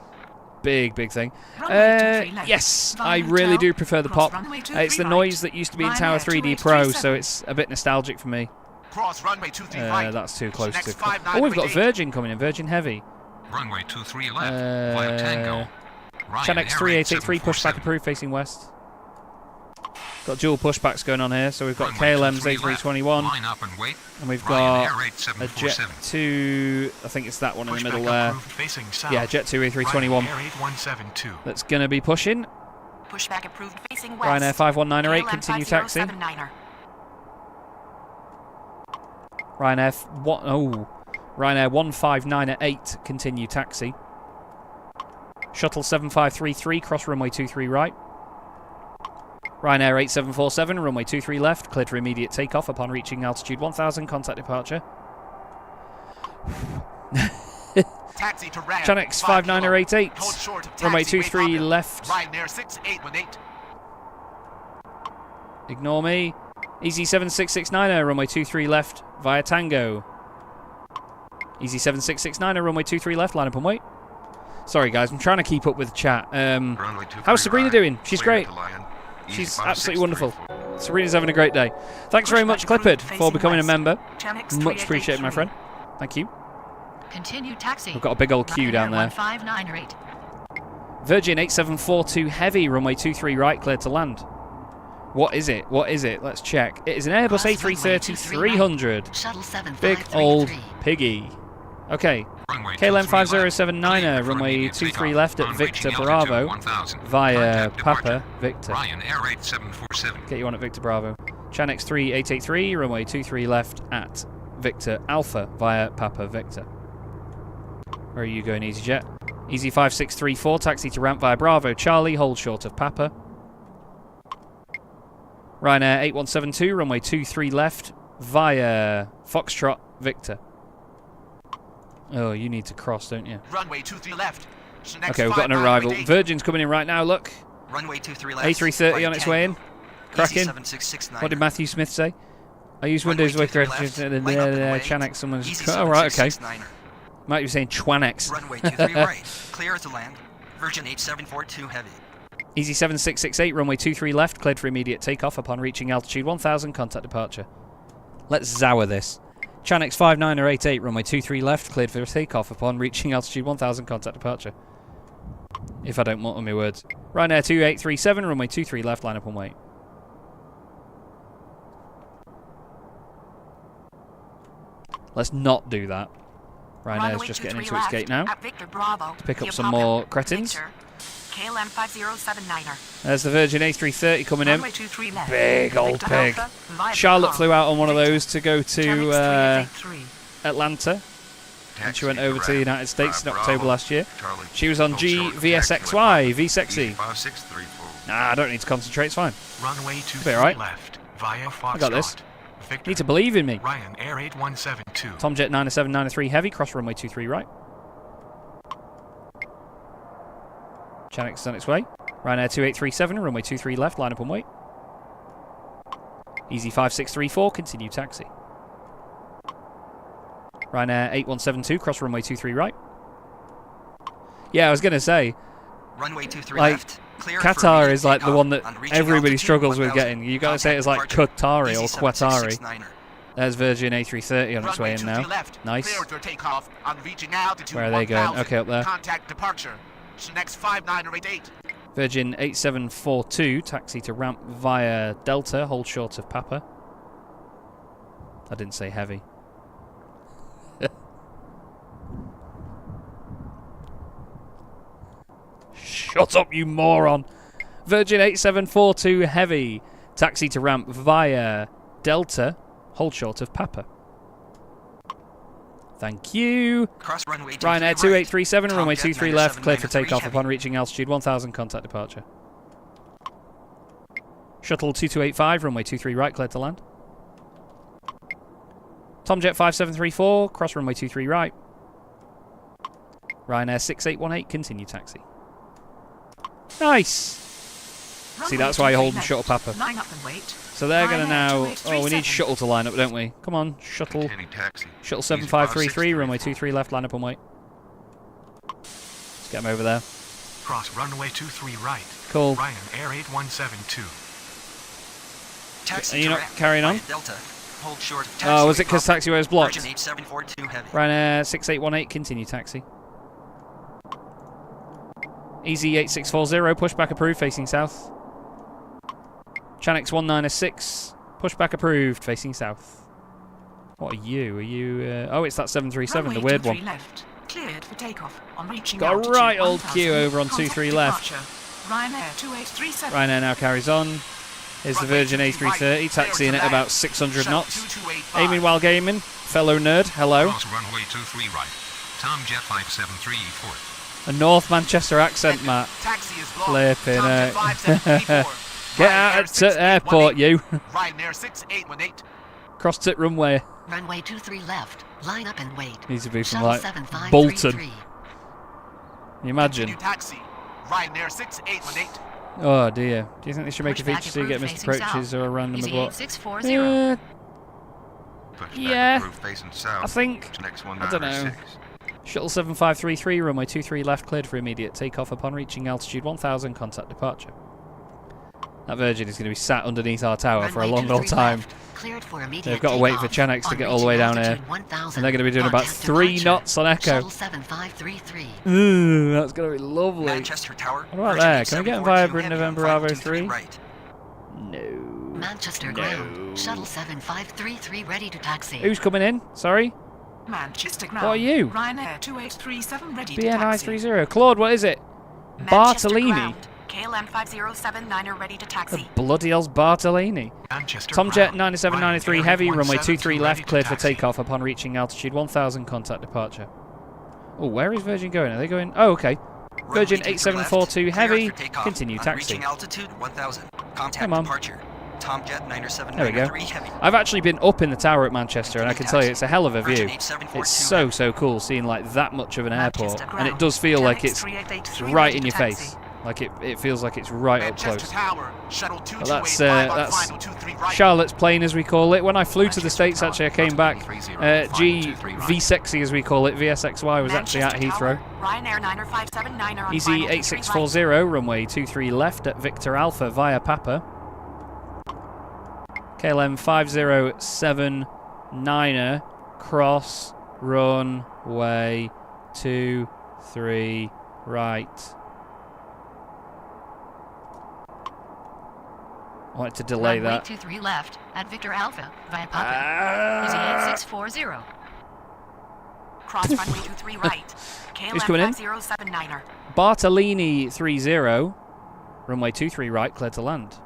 Big thing. Runway 23 left, Yes, via I really Hotel. do prefer the Cross pop. runway It's the 23 noise right. that used to be in Ryanair Tower 3D Pro, 2837. so it's a bit nostalgic for me. Cross runway 23 right. That's too close Next to... 59 Oh, we've got with Virgin coming in. Virgin Heavy. Runway 23 left. Via Tango. Channel 3883 pushback approved facing west. Got dual pushbacks going on here, so we've got KLM's 8321, Line up and wait. and we've got Ryanair a Jet 8747. 2, I think it's that one in the middle Pushback there. approved facing south. Yeah, Jet 2 A321. Ryanair 8172. That's going to be pushing. Pushback approved facing west. Ryanair 5198, KLM continue taxi. 5079er. Ryanair 159 continue taxi. Shuttle 7533, cross runway 23 right. Ryanair 8747, runway 23 left, cleared for immediate takeoff upon reaching altitude 1000, contact departure. Taxi to Ram. Chanex 5 5988, Hold short of runway taxi, 23 wait left. Ryanair 6818. Ignore me. Easy 7669er, runway 23 left via Tango. Easy 7669er, runway 23 left, line up and wait. Sorry guys, I'm trying to keep up with the chat. How's Sabrina doing? She's great. She's absolutely wonderful. Sabrina's having a great day. Thanks very much, Clippard, for becoming a member. Chanex Much appreciated, my 3883. friend. Thank you. Continue taxi. We've got a big old queue down there. 15908. Virgin 8742 Heavy, runway 23 right, cleared to land. What is it? What is it? Let's check. It is an Airbus Cross runway A330 23 right. 300. Shuttle Big old 7533. piggy. Okay. Runway KLM 23 left. 5079er, Cleared for runway immediate 23 takeoff left at on Victor reaching Bravo altitude 1000. via Contact Papa departure. Victor. Ryanair 8747. Get you on at Victor Bravo. Chanex 3883, runway 23 left at Victor Alpha via Papa Victor. Where are you going, EasyJet? Easy 5634, taxi to ramp via Bravo Charlie, hold short of Papa. Ryanair 8172, runway 23 left via Foxtrot Victor. Oh, you need to cross, don't you? Runway 23 left. Next Okay, we've got an 59 arrival. with 8. Virgin's coming in right now, look. Runway 23 left. A330 via on its Tango. way in. Cracking. Easy 7669er. What did Matthew Smith say? I use Runway Windows with 23 left, line up and wait. Chanex. Someone's. Easy Oh, right, okay. 7669er. Might be saying Chwanex. Runway 23 right. Clear to land. Virgin 8742 heavy. Easy 7668, runway 23 left, cleared for immediate takeoff upon reaching altitude 1000, contact departure. Let's zower this. Chanex 5988, runway 23 left, cleared for takeoff upon reaching altitude 1000, contact departure. If I don't mutter my words. Ryanair 2837, runway 23 left, line up and wait. Let's not do that. Ryanair's Runway just getting 23 into its left gate now. at Victor Bravo. To pick up via some Papa more cretins. Victor. KLM 5079er. There's the Virgin A330 coming in. Runway 23 left. Big old Victor pig. Alpha, via Charlotte Papa flew out on one of Victor. those to go to Chanex 3883. Atlanta. And she went over to the United States in Bravo, October last year. Charlie. She was on Hold short of GVSXY, taxi V60. 5634. Nah, I don't need to concentrate, it's fine. Runway Be 23 alright. left via Foxtrot. I got this. Victor. Need to believe in me. Ryanair 8172. Tomjet 9793 heavy, cross runway 23 right. Chanex is on its way. Ryanair 2837, runway 23 left, line up and wait. Easy 5634, continue taxi. Ryanair 8172, cross runway 23 right. Yeah, I was going to say, Runway 23 like, left. Clear Qatar for is like the takeoff one that on reaching everybody altitude struggles with 1000. getting. You got to say it as like Contact Qatari departure. or Easy Qatari. 7669er. There's Virgin A330 on its way in now. Left. Nice. Clear for takeoff on reaching altitude Where are they going? 1000. Okay, up there. Contact departure. Next 5988. Virgin 8742, taxi to ramp via Delta, hold short of Papa. I didn't say heavy. Shut up, you moron! Virgin 8742 heavy, taxi to ramp via Delta, hold short of Papa. Thank you. Cross runway 23 Ryanair right. 2837, runway Tomjet 23 left, cleared for 9793 takeoff heavy. upon reaching altitude 1000, contact departure. Shuttle 2285, runway 23 right, cleared to land. Tomjet 5734, cross runway 23 right. Ryanair 6818, continue taxi. Nice! See, that's why you hold them shuttle papa. Line up and wait. So they're going to now... Oh, we need shuttle to line up, don't we? Come on, shuttle. Maintaining taxi. Shuttle 7533, runway 23 left, line up and wait. Let's get him over there. Cross runway 23 right. Cool. Ryan Air 8172. Taxi Are you not direct carrying on? via Delta. Hold short of Oh, was it because taxiway taxiway was blocked? Virgin 8742 heavy. Ryanair 6818, continue taxi. Easy 8640, pushback approved, facing south. Chanix 1906, pushback approved, facing south. What are you? Are you... oh, it's that 737, the weird one. Left. Cleared for takeoff on reaching Got a altitude right old 1000. queue over on Contact 23 left. departure. Ryanair 2837. Ryanair now carries on. Here's the Virgin A330, taxiing at about 600 knots. Aiming while gaming, fellow nerd, hello. Cross runway 23 right. Tomjet 573 port. A North Manchester accent, Matt. Taxi is Flipping it. Get out at the airport, you. Ryanair 6818. Cross tit runway. Runway 23 left. Line up and wait. Needs to be from Shuttle like 7533. Bolton. Can you imagine? Taxi. Ryanair 6818. Oh dear. Do you think they should make a Pushback feature so you get approved missed facing approaches south. or a random Easy abort? 8640. Pushback Yeah. approved facing south. I think... To next I don't know. 1906. Shuttle 7533, runway 23 left, cleared for immediate takeoff upon reaching altitude 1000, contact departure. That Virgin is going to be sat underneath our tower for a long old time. Cleared for immediate They've got to wait for takeoff Chanix to on get all the way reaching down here. altitude 1000. And they're going to be doing about Contact 3 departure. knots on Echo. Shuttle 7533. Ooh, that's going to be lovely. Manchester Tower. What about Virgin there? Can we get him via 8742 Britain heavy on November Bravo 523 3? right. No. Manchester ground. Shuttle 7533 ready to taxi. Who's coming in? Sorry? Manchester ground. What are you? Ryanair 2837 ready to taxi. BNI30. Claude, what is it? Manchester Bartolini. ground. KLM 5079er ready to The taxi. bloody hell's Bartolini? Manchester Tomjet ground. 9793 Ryanair heavy, runway 172 23 ready left, to cleared for taxi. takeoff upon reaching altitude 1000, contact departure. Oh, where is Virgin going? Are they going... Oh, okay. Runway Virgin 23 8742 left, heavy, cleared for takeoff continue on taxi. Reaching altitude 1000. Contact Come on. departure. Tomjet 9793 There we go. heavy. I've actually been up in the tower at Manchester, and I can tell you it's a hell of a view. Virgin 8742 It's so, so cool seeing like that much of an airport, Manchester and it ground. does feel like it's 3883 right ready in to your taxi. face. Like it feels like it's right up Manchester close. Tower. Shuttle Well, that's 2285 on that's final 23 right. Charlotte's plane, as we call it. When I flew to the Manchester States, Tower, actually, I came back. G V-Sexy, as we call it, VSXY, was actually at Manchester Heathrow. Tower, Ryanair 9579er on Easy final 23 8640, runway 23 left at Victor Alpha via Papa. KLM 5079er, cross, runway 23 right. I wanted to delay Runway that. 23 left at Victor Alpha via Papa. Easy 8640. Cross runway 23 right. Who's coming in? KLM 5079er. Bartolini 30, runway 23 right, clear to land.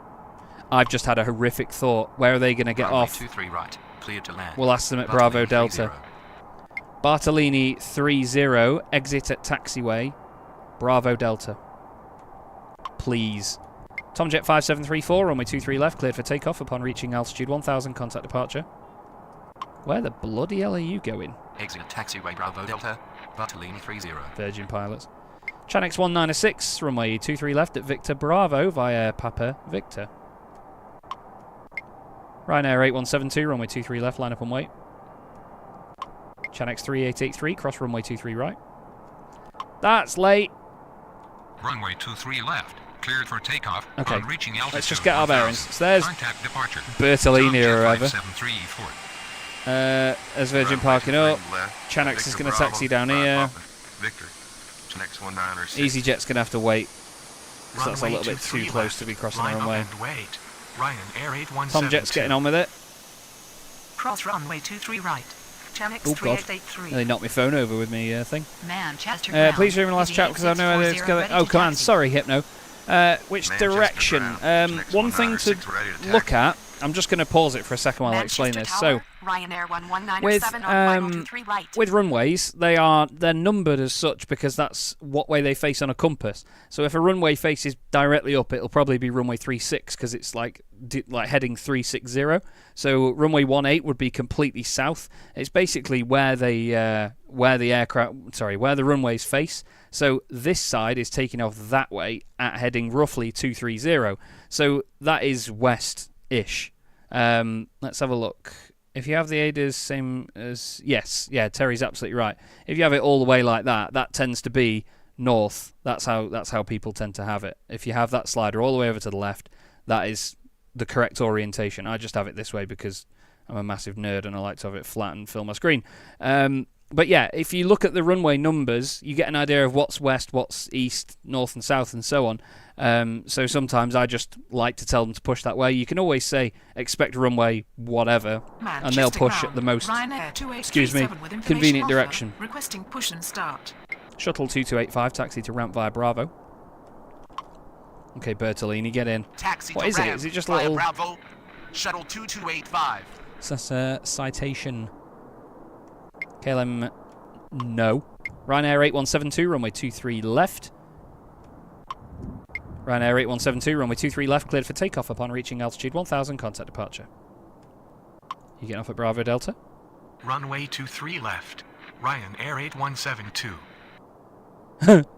I've just had a horrific thought. Where are they going to get Runway off? 23 right. Cleared to land. We'll ask them at Bravo Bartolini Delta. 30. Bartolini 30, exit at taxiway, Bravo Delta. Please. Tomjet 5734, runway 23 left, cleared for takeoff upon reaching altitude 1000, contact departure. Where the bloody hell are you going? Exit taxiway Bravo Delta. Bartolini 30. Virgin pilots. Chanix 1906, runway 23 left at Victor Bravo via Papa Victor. Ryanair 8172, runway 23 left, line up and wait. Chanix 3883, cross runway 23 right. That's late. Runway 23 left. Cleared for takeoff. Okay, On reaching altitude let's just get our 1000. bearings. So there's Contact departure. Bertolini or whatever. 573 port. As Virgin Runway parking up. 23 left. Chanix is Victor going to Bravo, taxi down via here. Papa. Victor. To next 1906. EasyJet's going to have to wait. 'Cause that's a Runway little bit too 23 close left. to be crossing the Line up runway. and wait. Ryanair 8172. Tomjet's getting on with it. Cross runway 23 right. Chanix Oh god, 3883. nearly knocked my phone over with me thing. Manchester ground. Please remember the last Easy chat because I know where it's 8640 going. ready Oh, to command. taxi. Sorry, Hypno. Which Manchester direction? ground. Next One thing to 1906 ready to look taxi. at, I'm just going to pause it for a second while I explain this. So, Ryanair 1197 on final 23 right. with runways, they're numbered as such because that's what way they face on a compass. So if a runway faces directly up, it'll probably be runway 36 because it's like heading 360. So runway 18 would be completely south. It's basically where the runways face. So this side is taking off that way at heading roughly 230. So that is west-ish. Let's have a look. If you have the ADAs same as... Yes, yeah, Terry's absolutely right. If you have it all the way like that, that tends to be north. That's how people tend to have it. If you have that slider all the way over to the left, that is the correct orientation. I just have it this way because I'm a massive nerd and I like to have it flat and fill my screen. But yeah, if you look at the runway numbers, you get an idea of what's west, what's east, north and south and so on. So sometimes I just like to tell them to push that way. You can always say, expect runway whatever, and they'll push at the most, convenient direction. Requesting push and start. Shuttle 2285, taxi to ramp via Bravo. Okay, Bertolini, get in. Taxi What to is it? ramp Is it just a via little... Bravo, shuttle 2285. That's a citation. KLM, no. Ryanair 8172, runway 23 left. Ryanair 8172, runway 23 left, cleared for takeoff upon reaching altitude 1000, contact departure. You getting off at Bravo Delta? Runway 23 left. Ryanair 8172.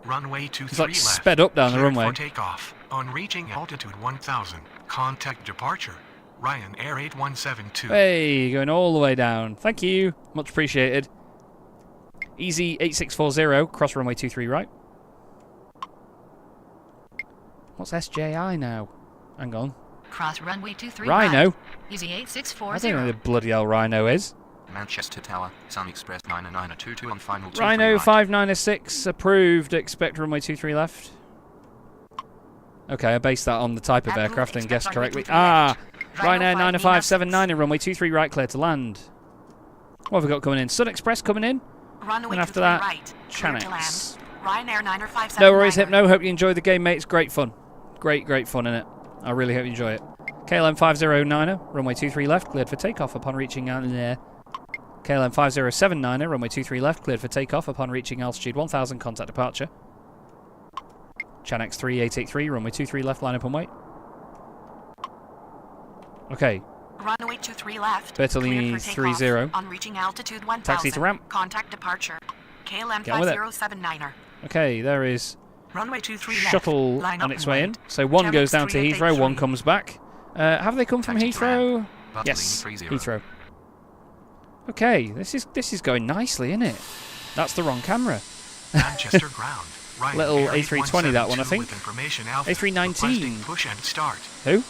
Runway 23 It's like left. sped up down the Cleared runway. for takeoff. On reaching altitude 1000, contact departure. Ryanair 8172. Hey, going all the way down. Thank you. Much appreciated. Easy 8640, cross runway 23 right. What's SJI now? Hang on. Cross runway 23 Rhino? right. Easy I 8640. don't know who the bloody hell Rhino is. Manchester Tower, Sun Express 99922 on final 23 Rhino right. 596, approved. Expect runway 23 left. Okay, I based that on the type of aircraft and guessed correctly. Ah! Ryanair 9579 and runway 23 right, clear to land. What have we got coming in? Sun Express coming in. Runway And after 23 that, right. Clear to Chanex. land. Ryanair 9579. No worries, Hypno. Hope you enjoy the game, mate. It's great fun. Great fun in it. I really hope you enjoy it. KLM 509er, runway 23 left, cleared for takeoff upon reaching KLM 5079er, runway 23 left, cleared for takeoff upon reaching altitude 1000, contact departure. Chanex 3883, runway 23 left, line up and wait. Okay. Runway 23 left. Bertolini 30. On reaching altitude 1000. Taxi to ramp. Contact departure. KLM Get with it. 5079er. Okay, there is Runway 23 shuttle left. on its way in. So one goes down to Heathrow, one comes back. Have they come from Taxi to Heathrow? ramp. Yes, Bertolini 30. Heathrow. Okay, this is going nicely, isn't it? That's the wrong camera. Manchester ground. Ryanair Little A320 that one, I 8172 think. with information alpha. A319. Requesting push and start. Who?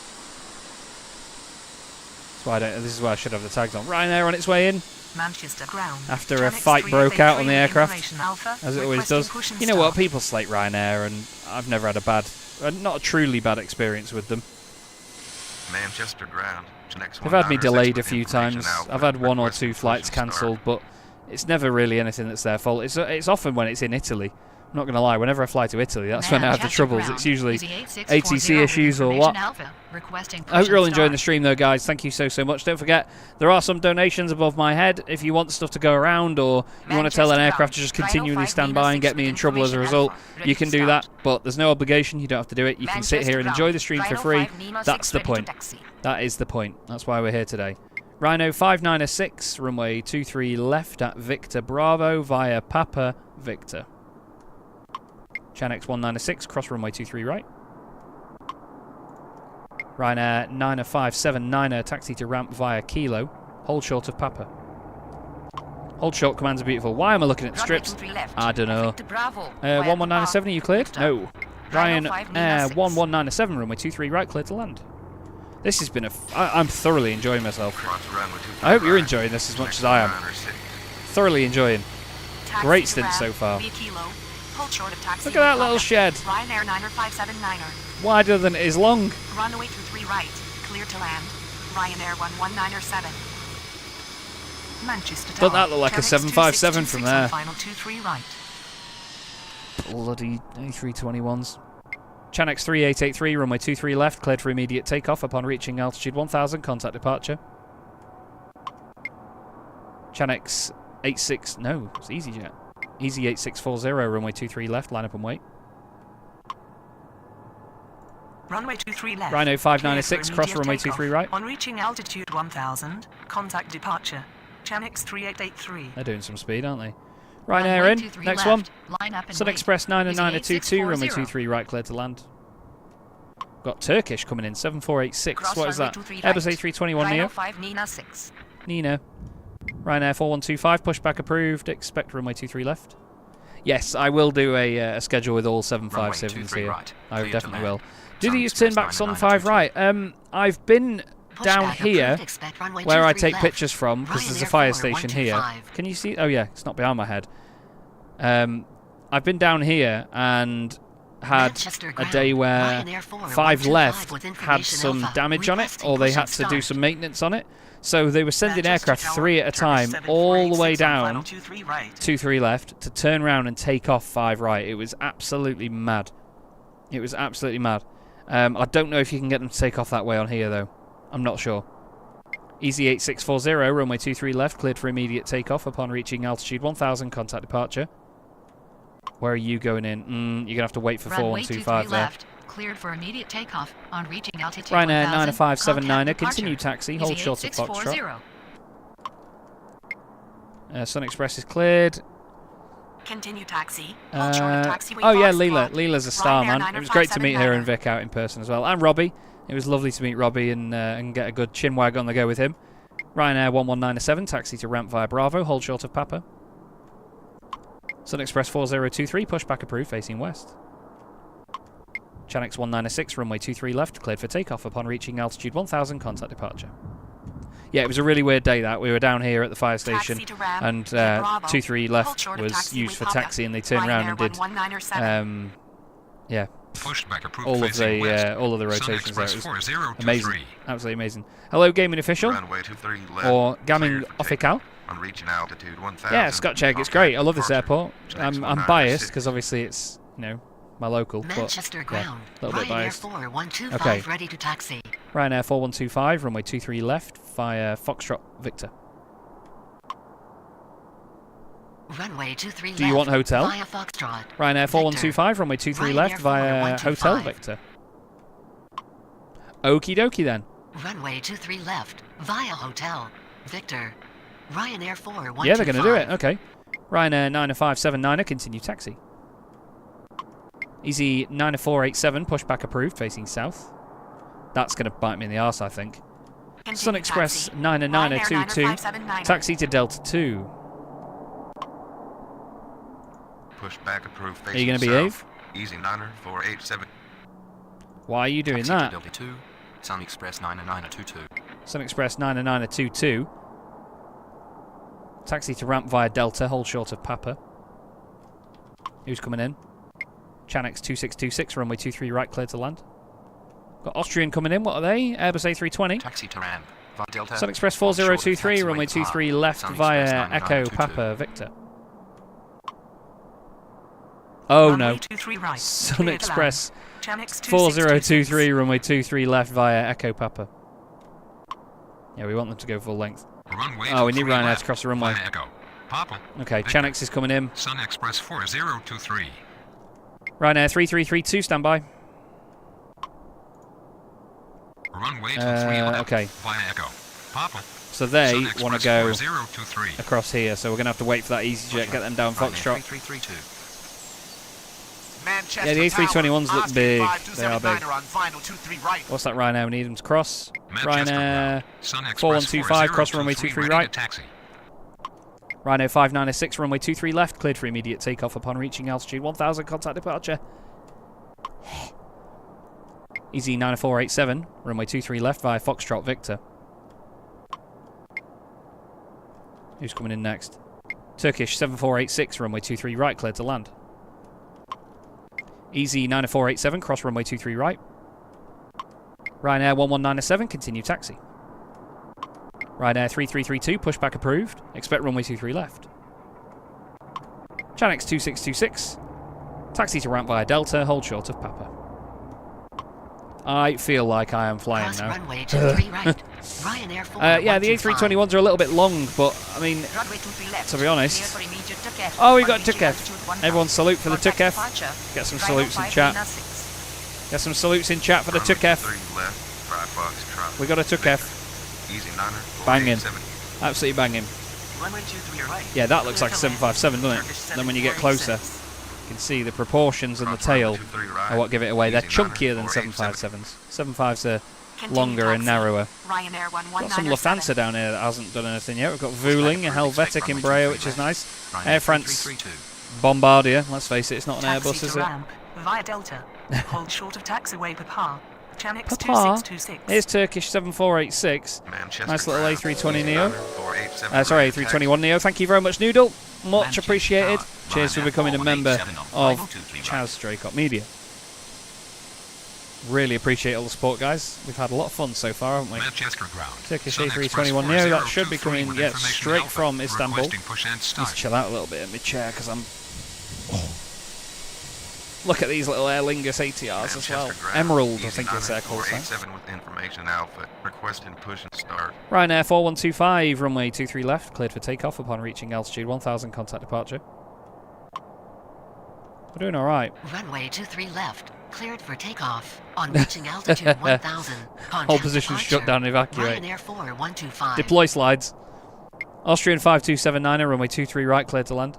This is why I should have the tags on. Ryanair on its way in. Manchester ground. After a Chanex fight broke out on the 383 aircraft, information alpha. as it always Requesting does. push and You know what? start. People slate Ryanair, and I've never had not a truly bad experience with them. Manchester ground. They've had me delayed a few times. I've had one or two flights cancelled, but it's never really anything that's their fault. It's often when it's in Italy. I'm not going to lie, whenever I fly to Italy, that's when I have the troubles. It's usually ATC issues or what. I hope you're all enjoying the stream though, guys. Thank you so much. Don't forget, there are some donations above my head. If you want stuff to go around, or you want to tell an aircraft to just continually stand by and get me in trouble as a result, you can do that. But there's no obligation. You don't have to do it. You can sit here and enjoy the stream for free. That's the point. That is the point. That's why we're here today. Rhino 596, runway 23 left at Victor Bravo via Papa Victor. Chanex 196, cross runway 23 right. Ryanair 9579er, taxi to ramp via Kilo. Hold short of Papa. Hold short, commands are beautiful. Why am I looking at the strips? I don't know. 1197, are you cleared? No. Ryanair 1197, runway 23 right, cleared to land. This has been I'm thoroughly enjoying myself. I hope you're enjoying this as much as I am. Thoroughly enjoying. Great stint so far. Look at that little shed. Ryanair 9579er. Wider than it is long. Runway 23 right. Clear to land. Ryanair 11907. Manchester Tower. Doesn't that look like a 757 from there? Final 23 right. Bloody A321s. Chanex 3883, runway 23 left, cleared for immediate takeoff upon reaching altitude 1000, contact departure. Chanex 86, no, it's EasyJet. Easy 8640, runway 23 left, line up and wait. Runway 23 left. Rhino 596, cross runway 23 right. On reaching altitude 1000, contact departure. Chanex 3883. They're doing some speed, aren't they? Ryanair in. Next one. Sun Express 99922, runway 23 right, cleared to land. Got Turkish coming in, 7486. What is that? Airbus A321 Neo. 5 Nina 6. Nina. Ryanair 4125, pushback approved. Expect runway 23 left. Yes, I will do a schedule with all 757s here. Right. I definitely will. Do they use turnbacks on 5 right? I've been down here where I take pictures from because there's a fire station here. Can you see? Oh yeah, it's not behind my head. I've been down here and had a day where 5 left had some damage on it, or they had to do some maintenance on it. So they were sending aircraft 3 at a time all the way down 23 left to turn around and take off 5 right. It was absolutely mad. It was absolutely mad. I don't know if you can get them to take off that way on here though. I'm not sure. Easy 8640, runway 23 left, cleared for immediate takeoff upon reaching altitude 1000, contact departure. Where are you going in? You're going to have to wait for 4125 there. Left, cleared for immediate takeoff on reaching altitude Ryanair 1000, 9579er, continue taxi, hold short of Foxtrot. Sun Express is cleared. Continue taxi. Hold short of taxiway oh yeah, Foxtrot. Leela's a star, man. It was great to meet her and Vic out in person as well. And Robbie. It was lovely to meet Robbie and get a good chinwag on the go with him. Ryanair 1197, taxi to ramp via Bravo, hold short of Papa. Sun Express 4023, pushback approved, facing west. Chanex 196, runway 23 left, cleared for takeoff upon reaching altitude 1000, contact departure. Yeah, it was a really weird day that. We were down here at the fire station and 23 left was used for taxi and they turned around and did yeah, all of the rotations there. It was amazing. Absolutely amazing. Hello, Gaming Official. Or Gaming Official. On reaching altitude 1000. Yeah, Scotch Egg, it's great. I love this airport. I'm biased because obviously it's, you know, my local, Manchester but ground. yeah, a little bit biased. 4125 okay. ready to taxi. Ryanair 4125, runway 23 left via Foxtrot Victor. Runway 23 left. Do you want hotel? Via Foxtrot. Ryanair 4125, runway 23 left via Hotel Victor. Okie dokie then. Runway 23 left via Hotel Victor. Ryanair 4125. Yeah, they're going to do it. Okay. Ryanair 9579er, continue taxi. Easy 9487, pushback approved, facing south. That's going to bite me in the arse, I think. Continue Sun Express 99922, taxi to Delta 2. Pushback approved, facing Are you going to behave? Easy 9487. Why are you doing that? Delta 2, Sun Express 99922. Sun Express 99922. Taxi to ramp via Delta, hold short of Papa. Who's coming in? Chanex 2626, runway 23 right, clear to land. Got Austrian coming in, what are they? Airbus A320. Taxi to ramp via Delta. Sun Express 4023, runway 23 left via Echo Papa Victor. Oh no. Right. Sun Express 4023, runway 23 left via Echo Papa. Yeah, we want them to go full length. Oh, we need Ryanair to cross the runway. Okay, Chanex is coming in. Sun Express 4023. Ryanair 3332, standby. Runway 23 left okay. via Echo. Papa. So they want to go 4023. across here, so we're going to have to wait for that EasyJet, get them down Foxtrot. Yeah, the A321s look big. They are big. What's that Ryanair? We need them to cross. Ryanair 4125, cross runway 23 right. Ryanair 596, runway 23 left, cleared for immediate takeoff upon reaching altitude 1000, contact departure. Easy 9487, runway 23 left via Foxtrot Victor. Who's coming in next? Turkish 7486, runway 23 right, cleared to land. Easy 9487, cross runway 23 right. Ryanair 1197, continue taxi. Ryanair 3332, pushback approved. Expect runway 23 left. Chanex 2626, taxi to ramp via Delta, hold short of Papa. I feel like I am flying Cross now. runway 23 right. Ryanair 4 Yeah, the A321s are a little bit long, but I mean, Runway 23 left. to be honest. Cleared for immediate Took F. Oh, we got Reaching Took F. altitude 1000. Everyone salute for the Took Contact F. departure. Get some Rhino salutes in 5 chat. Lima 6. Get some salutes in chat for the Took F. 3 left, 5 Foxtrot. We got a Took F. Easy 9er. Banging. 4870. Absolutely banging. Runway 23 right. Yeah, that looks like a 757, doesn't it? Then when you get closer, you can see the proportions and the tail are what give it away. They're chunkier than 757s. 75s are longer and narrower. Ryanair 119. Got some Lufthansa down here that hasn't done anything yet. We've got Vueling, a Helvetic Embraer, which is nice. Air France Bombardier. Let's face it, it's not an Airbus, is it? Ramp via Delta. Hold short of taxiway Papa. Chanix Papa. 2626. Here's Turkish 7486. Manchester Nice little ground, A320 Neo. 4870. Sorry, A321 Neo. Thank you very much, Noodle. Much appreciated. Cheers for becoming a member of Chaz Draycott Media. Really appreciate all the support, guys. We've had a lot of fun so far, haven't we? Manchester ground. Turkish Sun Express A321 Neo. That should be 4023 coming with straight information from alpha. Istanbul. Requesting push and Need to start. chill out a little bit in my chair because I'm... Look at these little Aer Lingus ATRs as well. Manchester ground, Emerald, I easy think it's 9er, their call sign. 487 with information alpha. Requesting push and start. Ryanair 4125, runway 23 left, cleared for takeoff upon reaching altitude 1000, contact departure. We're doing alright. Runway 23 left. Cleared for takeoff. On reaching altitude 1000. Whole position shut down and evacuate. Ryanair 4125. Deploy slides. Austrian 5279, runway 23 right, cleared to land.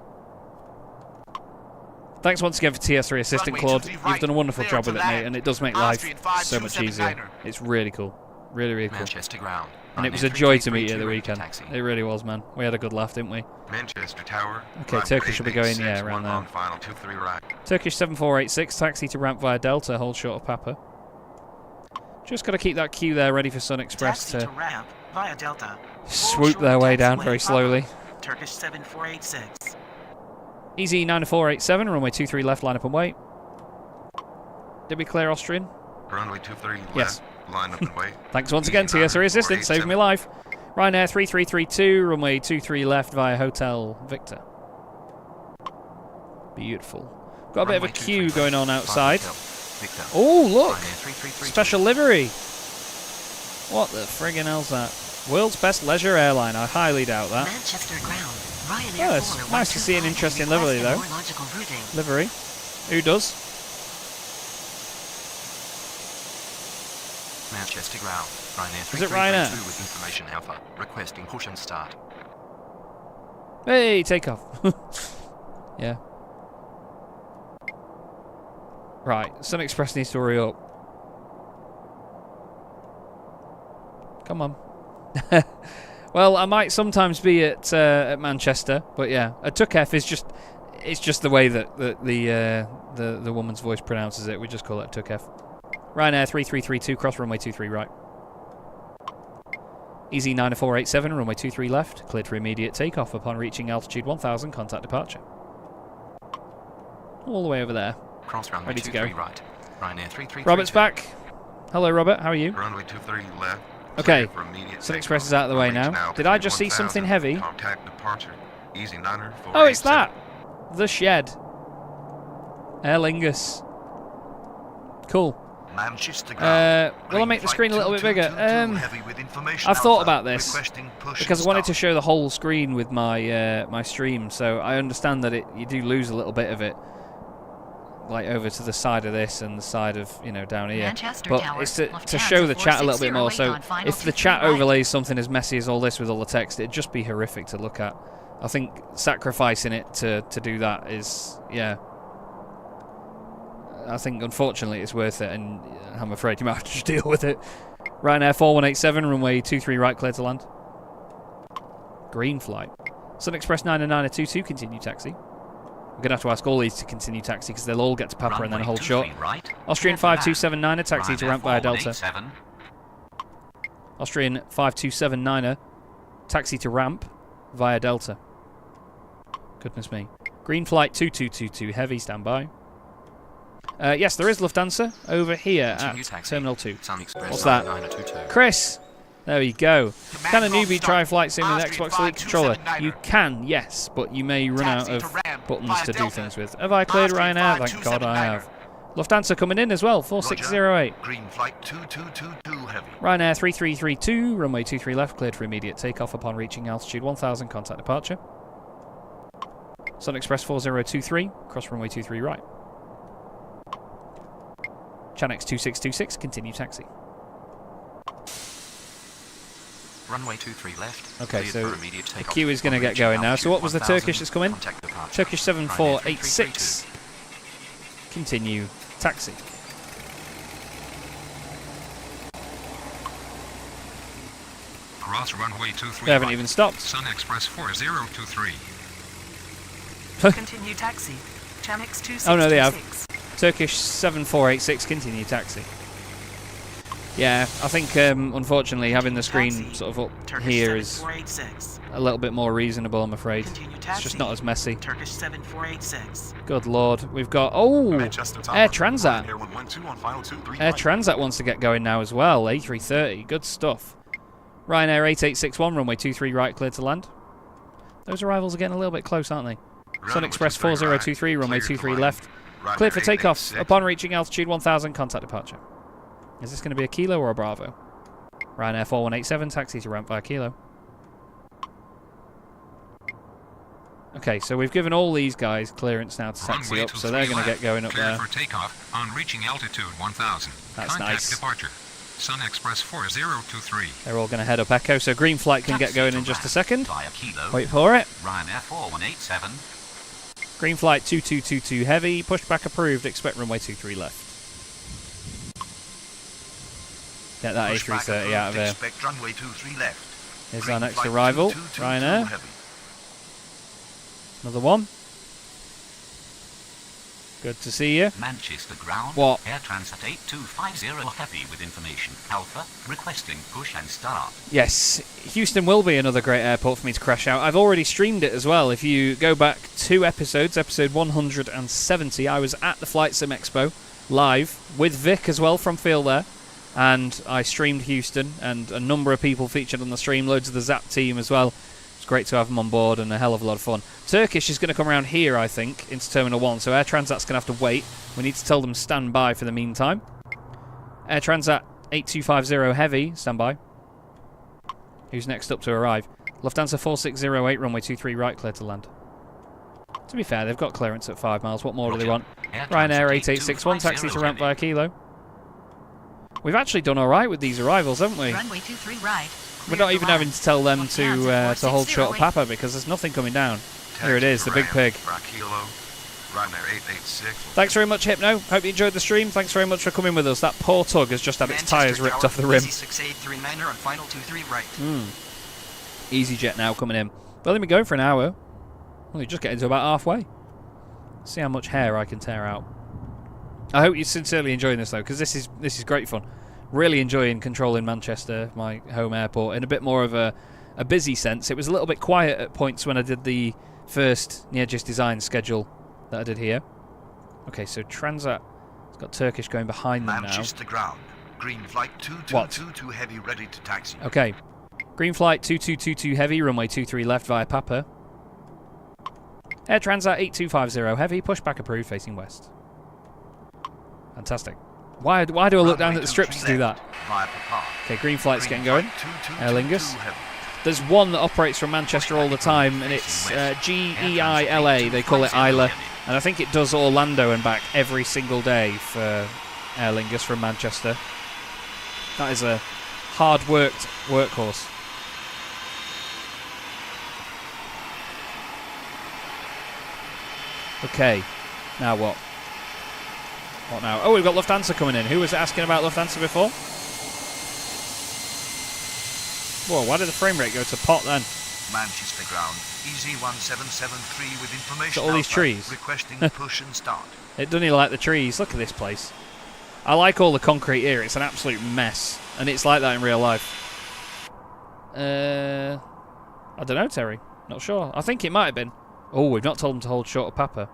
Thanks once again for TS3 Assistant, Claude. You've done a wonderful job with it, mate, and it does make life so much easier. It's really cool. Really, really cool. Manchester ground. And it was a joy to meet you at the weekend. It really was, man. We had a good laugh, didn't we? Manchester Tower. Okay, Turkish will be going, yeah, around there. On final 23 right. Turkish 7486, taxi to ramp via Delta, hold short of Papa. Just got to keep that queue there ready for Sun Express to ramp via Delta. swoop their way down very slowly. Turkish 7486. Easy 9487, runway 23 left, line up and wait. Did we clear Austrian? Runway 23 left. Yes. Line up and wait. Thanks once again, TS3 Assistant, saved me life. Ryanair 3332, runway 23 left via Hotel Victor. Beautiful. Got a bit of a queue going on outside. Oh, look! Special livery. What the friggin' hell's that? World's best leisure airline. I highly doubt that. Manchester ground. Ryanair Oh, it's nice to see an interesting livery, though. Livery. Who does? Manchester ground. Ryanair Is it Ryanair? 3332 with information alpha. Requesting push and start. Hey, take off. Yeah. Right, Sun Express needs to hurry up. Come on. Well, I might sometimes be at Manchester, but yeah, a Took F is just—it's just the way that the woman's voice pronounces it. We just call it Took F. Ryanair 3332, cross runway 23 right. Easy 9487, runway 23 left, cleared for immediate takeoff upon reaching altitude 1000, contact departure. All the way over there. Cross runway Ready to go. 23 right. Ryanair 3332. Robert's back. Hello, Robert. How are you? Runway 23 left. Okay. For immediate Sun takeoff. Express is out of the way Reaching now. altitude Did I just see 1000, something heavy? Contact departure. Easy 9er. Oh, it's that! The shed. Aer Lingus. Cool. Manchester ground. Will I make the screen a little bit bigger? Heavy with information I've thought alpha. about this Requesting push because I and wanted to start. show the whole screen with my my stream, so I understand that you do lose a little bit of it, like over to the side of this and the side of down here. Manchester But Tower, it's to Lufthansa show the chat a little 460 bit more. So on final if the 23 chat right. overlays something as messy as all this with all the text, it'd just be horrific to look at. I think sacrificing it to do that is I think unfortunately it's worth it, and I'm afraid you might have to just deal with it. Ryanair 4187, runway 23 right, clear to land. Green flight. Sun Express 90922, continue taxi. We're going to have to ask all these to continue taxi because they'll all get to Papa and then hold short. Right. Austrian 5279, taxi to ramp via Delta. Austrian 5279, taxi to ramp via Delta. Goodness me. Green flight 2222, heavy, standby. Yes, there is Lufthansa over here at Terminal 2. What's that? Chris! There you go. Can a newbie try flight sim with Xbox Elite controller? You can, yes, but you may run out of buttons to do things with. Have I cleared Ryanair? Thank God I have. Lufthansa coming in as well, 4608. Green flight 2222 heavy. Ryanair 3332, runway 23 left, cleared for immediate takeoff upon reaching altitude 1000, contact departure. Sun Express 4023, cross runway 23 right. Chanex 2626, continue taxi. Runway 23 left. Okay, cleared so for immediate the takeoff queue is going to upon get reaching going now. So what altitude was the 1000, Turkish that's come in? contact departure. Turkish Ryanair 7486. Continue taxi. Cross runway 23 They haven't right. even stopped. Sun Express 4023. Continue taxi. Chanex 2626. Oh no, they have. Turkish 7486, continue taxi. Yeah, I think unfortunately having the screen sort of up Turkish here is 7486. a little bit more reasonable, I'm afraid. Continue It's taxi. just not as messy. Turkish 7486. Good lord, we've got Air Transat. Air 112 on final 23 Air right. Transat wants to get going now as well. A330, good stuff. Ryanair 8861, runway 23 right, clear to land. Those arrivals are getting a little bit close, aren't they? Sun Express 4023, runway 23 left, cleared for takeoff upon reaching altitude 1000, contact departure. Is this going to be a Kilo or a Bravo? Ryanair 4187, taxi to ramp via Kilo. Okay, so we've given all these guys clearance now to taxi Runway up, so they're going to get going up cleared there. for takeoff on reaching altitude 1000. That's Contact nice. departure. Sun Express 4023. They're all going to head up Echo, so green flight can get going in just a second. Via Kilo. Wait for it. Ryanair 4187. Green flight 2222 heavy, pushback approved, expect runway 23 left. Get that A330 out of here. Expect runway 23 left. Here's Green our next flight arrival, 2222 Ryanair. heavy. Another one. Good to see you. Manchester ground. What? Air Transat 8250 heavy with information. Alpha requesting push and start. Yes, Houston will be another great airport for me to crash out. I've already streamed it as well. If you go back 2 episodes, episode 170, I was at the Flight Sim Expo live with Vic as well from Field there. And I streamed Houston, and a number of people featured on the stream, loads of the Zap team as well. It's great to have them on board and a hell of a lot of fun. Turkish is going to come around here, I think, into Terminal 1, so Air Transat's going to have to wait. We need to tell them stand by for the meantime. Air Transat 8250 heavy, stand by. Who's next up to arrive? Lufthansa 4608, runway 23 right, clear to land. To be fair, they've got clearance at 5 miles. What more do they want? Ryanair 8861, taxi to ramp via Kilo. We've actually done alright with these arrivals, haven't we? Runway 23 right. We're not even having to tell them to hold short of Papa because there's nothing coming down. Here it is, the big pig. Ryanair 886. Thanks very much, Hypno. Hope you enjoyed the stream. Thanks very much for coming with us. That poor tug has just had its tyres ripped off the rim. EasyJet on final 23 right. EasyJet now coming in. Well, let me go for an hour. Well, you're just getting to about halfway. See how much hair I can tear out. I hope you're sincerely enjoying this though, because this is great fun. Really enjoying controlling Manchester, my home airport, in a bit more of a busy sense. It was a little bit quiet at points when I did the first Near-Gis design schedule that I did here. Okay, so Transat has got Turkish going behind them now. Manchester ground. Green flight 2222 heavy ready to taxi. Okay, green flight 2222 heavy, runway 23 left via Papa. Air Transat 8250 heavy, pushback approved, facing west. Fantastic. Why do I look down at the strips to do that? Okay, green flight's getting going. Aer Lingus. There's one that operates from Manchester all the time, and it's GEILA. They call it Isla, and I think it does Orlando and back every single day for Aer Lingus from Manchester. That is a hard-worked workhorse. Okay, now what? What now? Oh, we've got Lufthansa coming in. Who was asking about Lufthansa before? Whoa, why did the frame rate go to pot then? Manchester ground. Easy 1773 with information. So all these Alpha, trees. Requesting push and start. It doesn't even like the trees. Look at this place. I like all the concrete here. It's an absolute mess. And it's like that in real life. I don't know, Terry. Not sure. I think it might have been. Oh, we've not told them to hold short of Papa.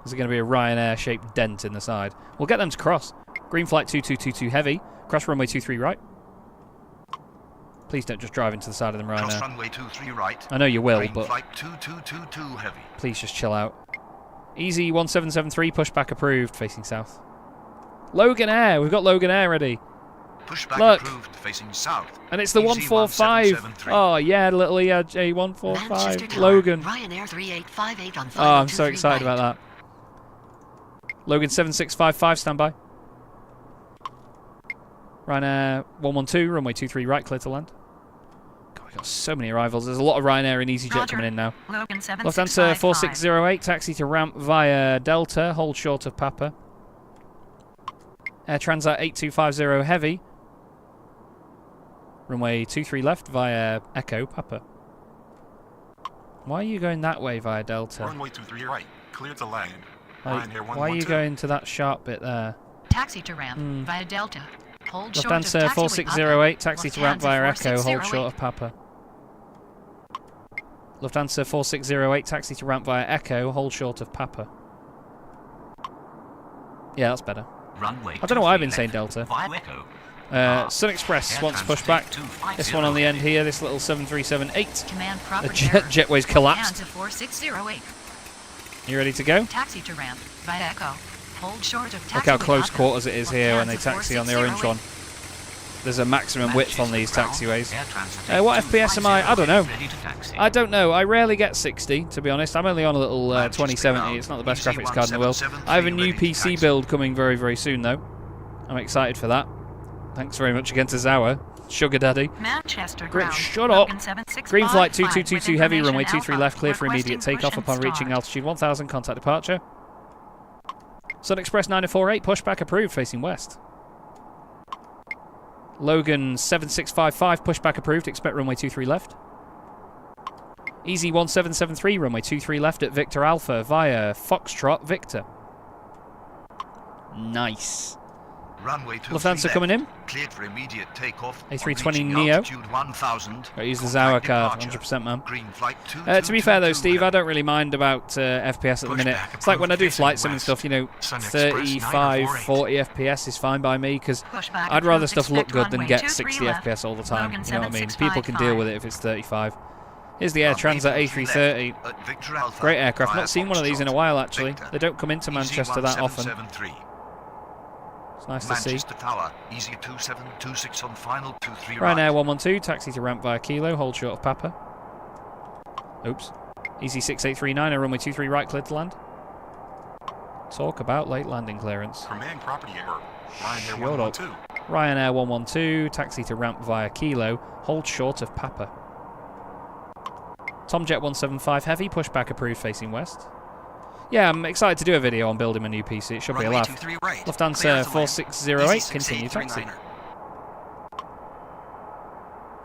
There's going to be a Ryanair-shaped dent in the side. We'll get them to cross. Green flight 2222 heavy. Cross runway 23 right. Please don't just drive into the side of them, Ryanair. Cross runway 23 right. I know you will, Green but flight 2222 heavy. please just chill out. Easy 1773, pushback approved, facing south. Logan Air. We've got Logan Air ready. Pushback Look. approved, facing south. And it's the Easy 145. 1773. Oh, yeah, little ERJ 145. Logan. Ryanair 3858 on Oh, I'm 523 so excited right. about that. Logan 7655, standby. Ryanair 112, runway 23 right, clear to land. God, we've got so many arrivals. There's a lot of Ryanair and EasyJet Roger. coming in now. Logan Lufthansa 7655. 4608, taxi to ramp via Delta, hold short of Papa. Air Transat 8250 heavy. Runway 23 left via Echo, Papa. Why are you going that way via Delta? Runway 23 right. Clear to land. Like, Ryanair why are you 112. going to that sharp bit there? Taxi to ramp via Delta. Hold short of Lufthansa taxiway 4608, Papa. taxi to ramp via Lufthansa Echo, hold 4608. short of Papa. Lufthansa 4608, taxi to ramp via Echo, hold short of Papa. Yeah, that's better. Runway I don't know why I've been 23 saying left, Delta. via Echo. Sun Express Air wants Transit pushback. 250 This one on the end heavy. here, this little 7378. Command property Jetway's collapsed. Lufthansa 4608. You ready to go? Taxi to ramp via Echo. Hold short of taxiway Look how close Papa. quarters it is here when they Lufthansa taxi on the orange 4608. one. There's a maximum width on these taxiways. Air Transit What FPS am I? I don't know. ready to taxi. I don't know. I rarely get 60, to be honest. I'm only on a little 2070. It's not the best Easy graphics card in the world. 1773 I have a new ready to PC taxi. build coming very, very soon, though. I'm excited for that. Thanks very much again to Zawa, Sugar Daddy. Manchester Great, ground. shut up. Logan 7655 Green flight with 2222 heavy, runway information 23 Alpha. left, clear for immediate Requesting takeoff push upon and reaching start. altitude 1000, contact departure. Sun Express 9048, pushback approved, facing west. Logan 7655, pushback approved, expect runway 23 left. Easy 1773, runway 23 left at Victor Alpha via Foxtrot Victor. Nice. Runway 23 Lufthansa left. coming in. Cleared for immediate takeoff. on A320 reaching Neo. altitude 1000. Gotta use the Contact Zawa card, departure. 100% man. Green flight To be fair though, 2222 Steve, I don't really mind about FPS at the minute. Pushback It's like when I do approved, flight facing sim and west. stuff, you know, Sun Express 35, 948. 40 FPS is fine by me, because Pushback I'd rather approved, stuff look expect good than runway get 23 60 left. FPS all the time, Logan you know what I mean? People can 7655. deal with it if it's 35. Here's the Air Runway Transat 23 A330. left at Victor Alpha Great aircraft, via not seen one of these in a Foxtrot. while actually. Victor. They don't come into Manchester that often. 1773. It's nice to see. Manchester Tower, easy 2726 on final 23 Ryanair right. 112, taxi to ramp via Kilo, hold short of Papa. Oops. Easy 6839, runway 23 right, clear to land. Talk about late landing clearance. Command property error. Ryanair Shut 112. Ryanair 112, taxi to ramp via Kilo, hold short of Papa. Tomjet 175 heavy, pushback approved, facing west. Yeah, I'm excited to do a video on building my new PC. It should be a Runway laugh. 23 right. Clear Lufthansa to land. 4608, Easy continue 6839er. taxi.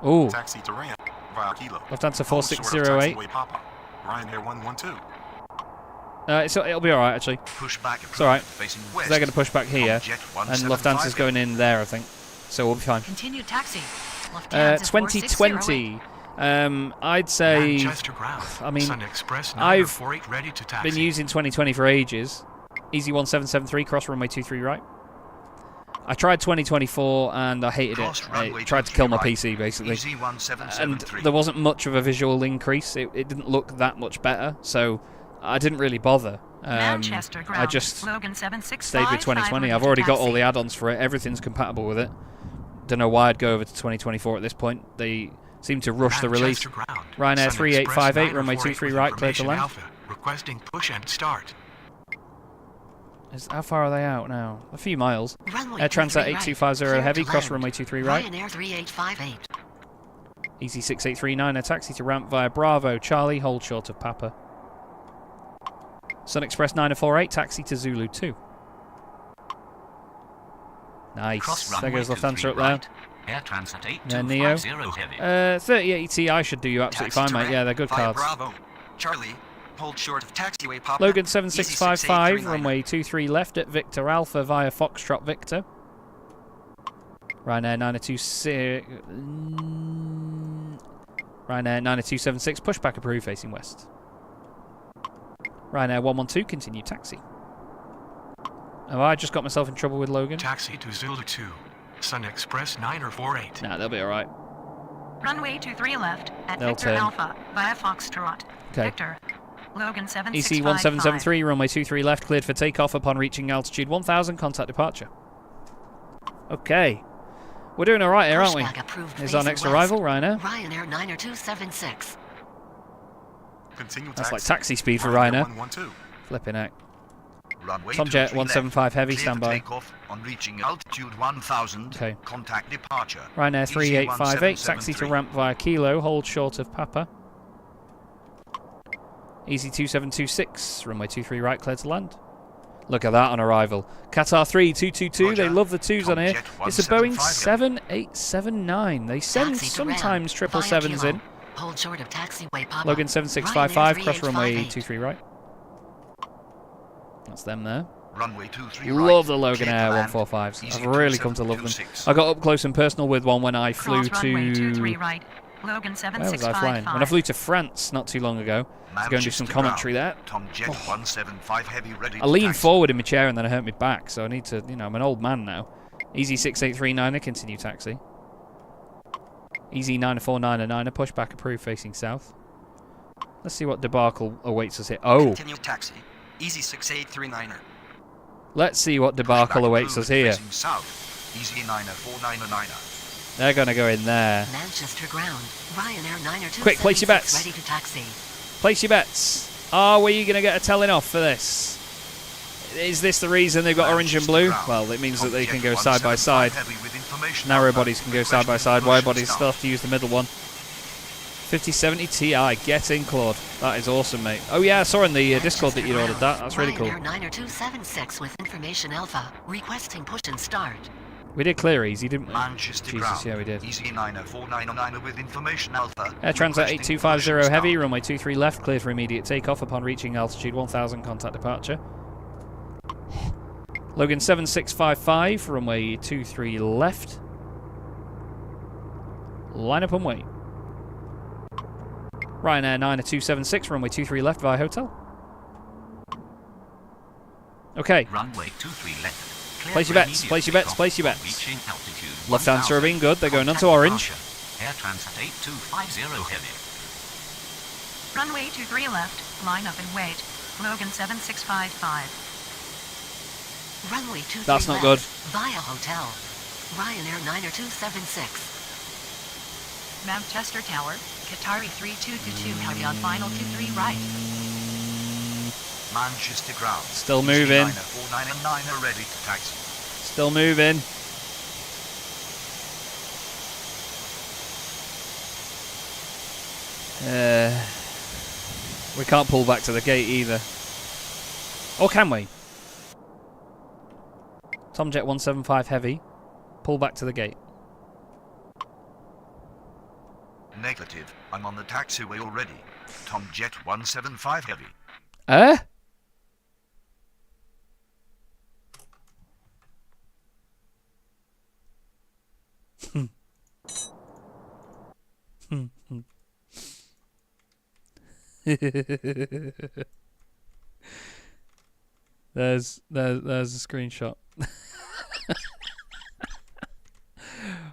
Ooh, Taxi to ramp via Kilo. Lufthansa Hold short of 4608. taxiway Papa. Ryanair 112. It'll be alright actually. Pushback approved, alright. facing 'Cause west. they're going to push back here, Jet and 175. Lufthansa's going in there, I think. So we'll be fine. Continue taxi. Lufthansa 2020. I'd say Manchester ground. I mean, Sun Express I've 948 ready to taxi. been using 2020 for ages. Easy 1773, cross runway 23 right. I tried 2024 and I hated Cross it. runway It tried to kill my 23 PC basically. Easy And 1773. there wasn't much of a visual increase. It didn't look that much better, so I didn't really bother. Manchester ground. I just Logan stayed 7655 with 2020. ready I've to already got all taxi. the add-ons for it. Everything's compatible with it. Don't know why I'd go over to 2024 at this point. They seem to rush the release. Manchester ground. Ryanair Sun 3858, Express runway 948 23 with right, clear to information land. Alpha, requesting push and start. How far are they out now? A few miles. Runway Air Transat 23 right. 8250 Clear heavy, to cross land. runway 23 right. Ryanair 3858. Easy 6839, a taxi to ramp via Bravo, Charlie, hold short of Papa. Sun Express 9048, taxi to Zulu 2. Nice. Cross There runway goes Lufthansa 23 up there. right. Air Transit Yeah, Neo. 8250 heavy. 3080 Ti should do you absolutely Taxi fine, to mate. ramp Yeah, they're good via cards. Bravo. Charlie, hold short of taxiway Papa. Logan Easy 7655, 6839er. runway 23 left at Victor Alpha via Foxtrot Victor. Ryanair 926. Ryanair 9276, pushback approved, facing west. Ryanair 112, continue taxi. Have I just got myself in trouble with Logan? Taxi to Zulu 2. Sun Express 9048. Nah, they'll be alright. Runway 23 left at They'll Victor turn. Alpha via Foxtrot. Okay. Victor. Logan EC 7655. 1773, runway 23 left, cleared for takeoff upon reaching altitude 1000, contact departure. Okay. We're doing alright here, aren't we? Pushback approved Is our facing next west. arrival, Ryanair? Ryanair 90276. Continue That's like taxi. taxi speed for Ryanair Ryanair. 112. Flipping heck. Runway Tomjet 23 175 heavy, left. Clear standby. for takeoff on reaching altitude 1000. Okay. Contact departure. Ryanair 3858, taxi to 1773. ramp via Kilo, hold short of Papa. Easy 2726, runway 23 right, clear to land. Look at that on arrival. Qatar 3222, they Roger. love the twos on here. Tomjet It's a Boeing 175. 7879. They send Taxi to ramp sometimes via 777s Kilo. in. Hold short of taxiway Papa. Logan 7655, Ryanair cross runway 3858. 23 right. That's them there. Runway 23 Love right. the Logan Clear to Air land. 145s. Easy I've really come to love them. 2726. I got up close and personal with one when I flew Cross runway to... 23 right. Logan Where was I flying? 7655. When I flew to France not too long ago. To go and do some Manchester commentary there. ground. Tomjet 175 heavy ready I to leaned taxi. forward in my chair and then I hurt my back, so I need to, you know, I'm an old man now. Easy 6839er, continue taxi. Easy 9499er, pushback approved facing south. Let's see what debacle awaits us here. Oh, Continue taxi. Easy 6839er. let's see what debacle Pushback awaits us approved here. facing south. Easy 9499er. They're going to go in there. Manchester ground. Ryanair 90276. Quick, place your bets. Ready to taxi. Place your bets. Are we going to get a telling off for this? Is this the reason they've got orange and blue? Well, it means that they can go side by side. Narrow bodies can go side by side. Wide bodies still have to use the middle one. 5070 Ti. Get in, Claude. That is awesome, mate. Oh, yeah, I saw in the Discord that you'd ordered that. That's really cool. Ryanair 90276 with information alpha. Requesting push and start. We did clear easy, didn't we? Manchester Jesus, ground. yeah, we did. Easy 9499 with information alpha. Air Transat Requesting 8250 push and heavy, start. runway 23 left, cleared for immediate takeoff upon reaching altitude 1000, contact departure. Logan 7655, runway 23 left. Line up and wait. Ryanair 90276, runway 23 left via hotel. Okay. Runway 23 left. Clear Place your for bets, immediate place your bets, takeoff place your on bets. Reaching altitude Left answer are 1000, being good, they're going onto contact orange. departure. Air Transat 8250 heavy. Runway 23 left. Line up and wait. Logan 7655. Runway 23 That's not left. good. Via hotel. Ryanair 90276. Manchester Tower. Qatari 3222 heavy on final 23 right. Manchester ground. Still moving. 9499 are ready to taxi. Still moving. We can't pull back to the gate either. Or can we? Tomjet 175 heavy. Pull back to the gate. Negative. I'm on the taxiway already. Tomjet 175 heavy. Eh? There's a screenshot.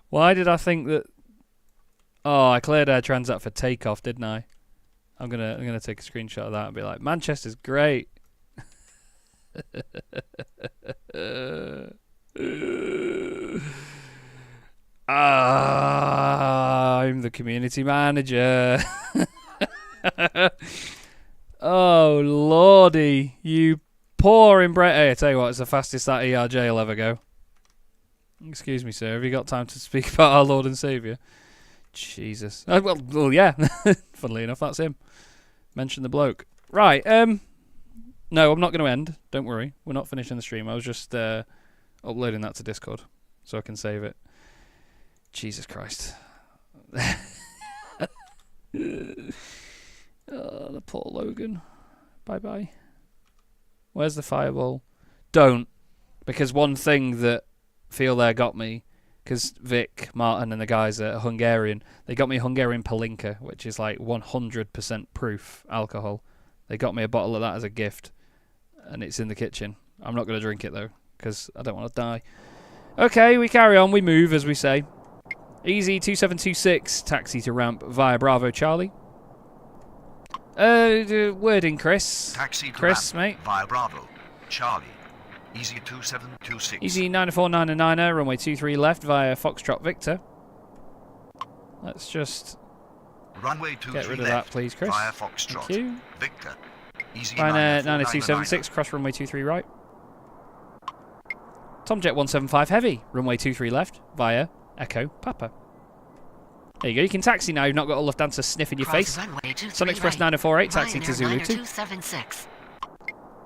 Why did I think that? Oh, I cleared Air Transat for takeoff, didn't I? I'm gonna take a screenshot of that and be like, Manchester's great. I'm the community manager. Oh lordy, you poor inbred. Hey, I tell you what, it's the fastest that ERJ will ever go. Excuse me, sir. Have you got time to speak about our Lord and Saviour? Jesus. Well, yeah. Funnily enough, that's him. Mention the bloke. Right. No, I'm not going to end. Don't worry. We're not finishing the stream. I was just uploading that to Discord so I can save it. Jesus Christ. Oh, the poor Logan. Bye-bye. Where's the fireball? Don't. Because one thing that Feel There got me, because Vic, Martin and the guys are Hungarian, they got me Hungarian Palinka, which is like 100% proof alcohol. They got me a bottle of that as a gift, and it's in the kitchen. I'm not going to drink it, though, because I don't want to die. Okay, we carry on. We move, as we say. Easy 2726, taxi to ramp via Bravo Charlie. Wording, Chris. Taxi to Chris, ramp mate. via Bravo. Charlie. Easy 2726. Easy 949er, runway 23 left via Foxtrot Victor. Let's just Runway 23 get rid of left that, please, Chris. via Foxtrot. Thank you. Victor. Easy Ryanair 949er. 90276, cross runway 23 right. Tomjet 175 heavy, runway 23 left via Echo Papa. There you go, you can taxi now, you've not got all Lufthansa sniffing your face. Sun Express 9048, taxi to Zulu 2.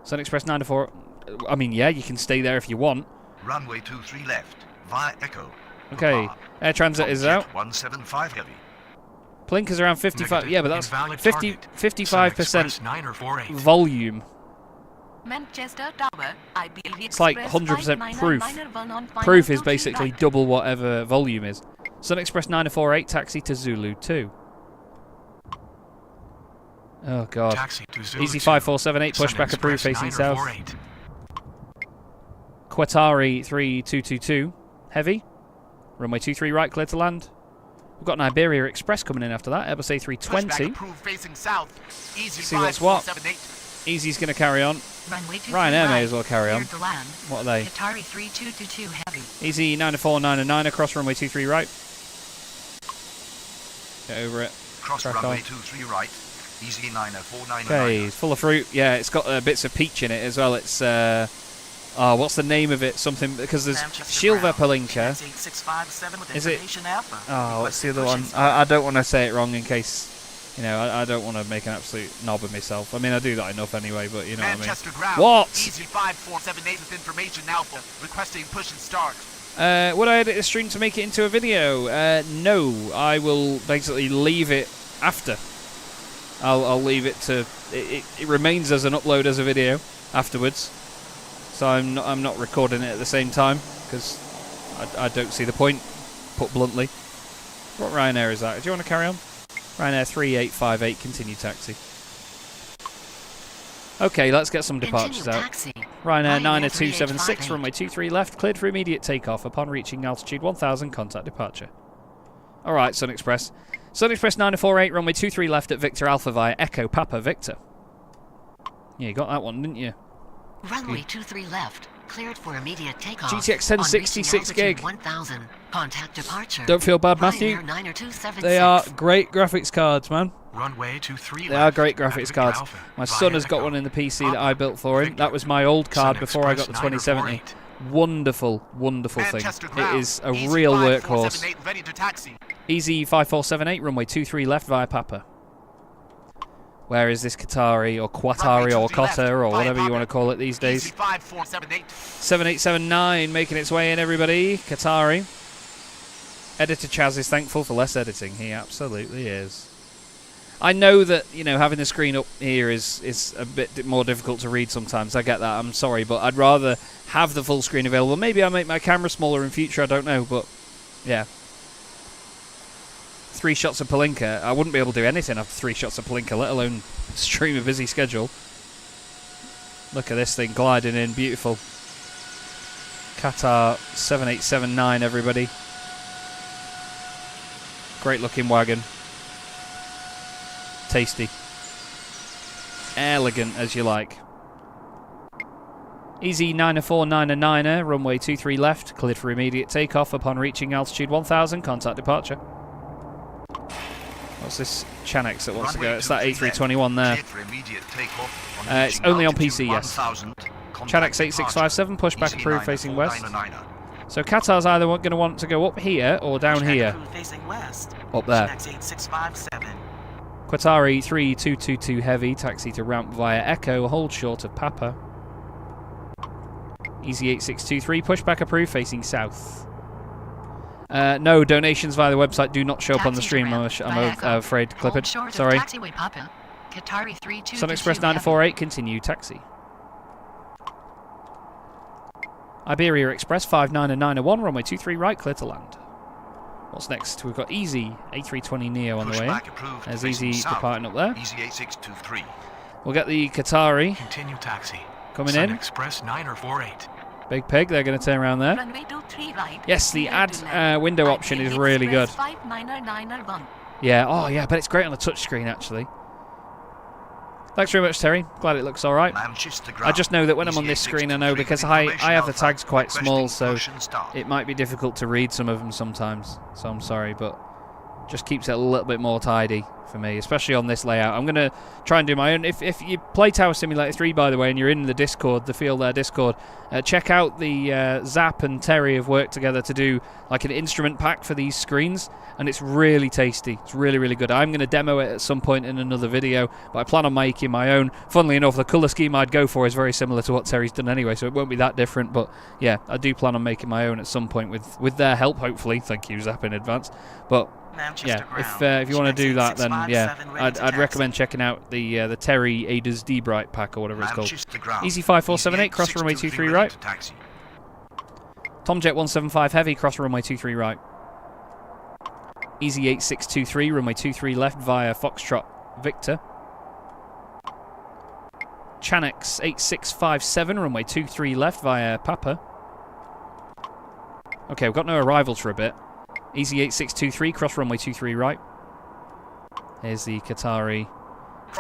Sun Express 904, I mean, yeah, you can stay there if you want. Runway 23 left via Echo. Okay, Air Transit is out. 175 heavy. Blinker's around 55, yeah, but that's Invalid 55% volume. Manchester Tower, It's like 100% proof. Proof is basically double whatever volume is. Sun Express 948, taxi to Zulu 2. Oh god. Taxi to Zulu Easy 2. 5478, pushback Sun approved, Express facing south. 948. Qatari 3222, heavy. Runway 23 right, clear to land. We've got an Iberia Express coming in after that, Airbus A320. Facing south. Easy See what's what. Easy's going to carry on. Ryanair may as well carry on. What are they? Qatari 3222 heavy. Easy 949 across runway 23 right. Get over it. Cross Crack runway on. 23 right. Easy 90499. Okay, full of fruit. Yeah, it's got bits of peach in it as well. It's what's the name of it? Something, because there's Shilva Palinka. Is it? Oh, what's the other one? I don't want to say it wrong in case, you know, I don't want to make an absolute knob of myself. I mean, I do that enough anyway, but you know what I mean. What? Easy 5478 with information alpha. Requesting push and start. Would I edit the stream to make it into a video? No, I will basically leave it after. I'll leave it to it remains as an upload as a video afterwards. So I'm not recording it at the same time because I don't see the point, put bluntly. What Ryanair is that? Do you want to carry on? Ryanair 3858, continue taxi. Okay, let's get some departures out. Ryanair 90276, runway 23 left, cleared for immediate takeoff upon reaching altitude 1000, contact departure. Alright, Sun Express. Sun Express 948, runway 23 left at Victor Alpha via Echo Papa Victor. Yeah, you got that one, didn't you? Runway 23 left, cleared for immediate takeoff. GTX 1066 gig. 1000, contact departure. Don't feel bad, Matthew. They are great graphics cards, man. Runway 23 They are left. great graphics cards. Alpha, My via son has got Echo. one in the PC that I built for him. Victor. That was my old card Sun before I got the Express 2070. 948. Wonderful, wonderful thing. Manchester It ground. is a Easy real workhorse. 5478 ready to taxi. Easy 5478, runway 23 left via Papa. Where is this Qatari or Qatari or Qatar or whatever you want to call it these days? Easy 5478. 7879 making its way in, everybody. Qatari. Editor Chaz is thankful for less editing. He absolutely is. I know that, you know, having the screen up here is a bit more difficult to read sometimes. I get that. I'm sorry, but I'd rather have the full screen available. Maybe I'll make my camera smaller in future. I don't know, but yeah. 3 shots of Palinka. I wouldn't be able to do anything after 3 shots of Palinka, let alone stream a busy schedule. Look at this thing gliding in. Beautiful. Qatar 7879, everybody. Great looking wagon. Tasty. Elegant, as you like. Easy 949er, runway 23 left, cleared for immediate takeoff upon reaching altitude 1000, contact departure. What's this Chanex that wants to go? It's that A321 there. Cleared for immediate takeoff on It's reaching only on altitude PC, yes. 1000, Chanex contact 8657, pushback Easy approved, facing west. 90499. So Qatar's either going to want to go up here or down here. Facing west. Up there. Next 8657. Qatari 3222 heavy, taxi to ramp via Echo, hold short of Papa. Easy 8623, pushback approved, facing south. No, donations via the website do not show up on the stream, I'm afraid, Clippard. Sorry. Sun Express 948, continue taxi. Iberia Express 59901, runway 23 right, clear to land. What's next? We've got Easy A320 Neo on the way. Pushback approved, There's facing Easy south. departing up there. Easy 8623. We'll get the Qatari Continue taxi. coming Sun in. Express 948. Big Pig, they're going to turn around there. Runway 23 right. Yes, the add window option is really good. Yeah, oh yeah, but it's great on the touchscreen actually. Thanks very much, Terry. Glad it looks all right. I just know that when I'm on this screen, I know because I have the tags quite small, so it might be difficult to read some of them sometimes. So I'm sorry, but just keeps it a little bit more tidy for me, especially on this layout. I'm going to try and do my own. If you play Tower Simulator 3, by the way, and you're in the Discord, the Field Air Discord, check out the Zap and Terry have worked together to do like an instrument pack for these screens, and it's really tasty. It's really, really good. I'm going to demo it at some point in another video, but I plan on making my own. Funnily enough, the colour scheme I'd go for is very similar to what Terry's done anyway, so it won't be that different, but yeah, I do plan on making my own at some point with their help, hopefully. Thank you, Zap, in advance. But yeah, if you want to do that, then yeah, I'd recommend checking out the Terry Ada's D-Bright pack or whatever it's called. Easy 5478, cross runway 23 right. Tomjet 175 heavy, cross runway 23 right. Easy 8623, runway 23 left via Foxtrot Victor. Chanex 8657, runway 23 left via Papa. Okay, we've got no arrivals for a bit. Easy 8623, cross runway 23 right. Here's the Qatari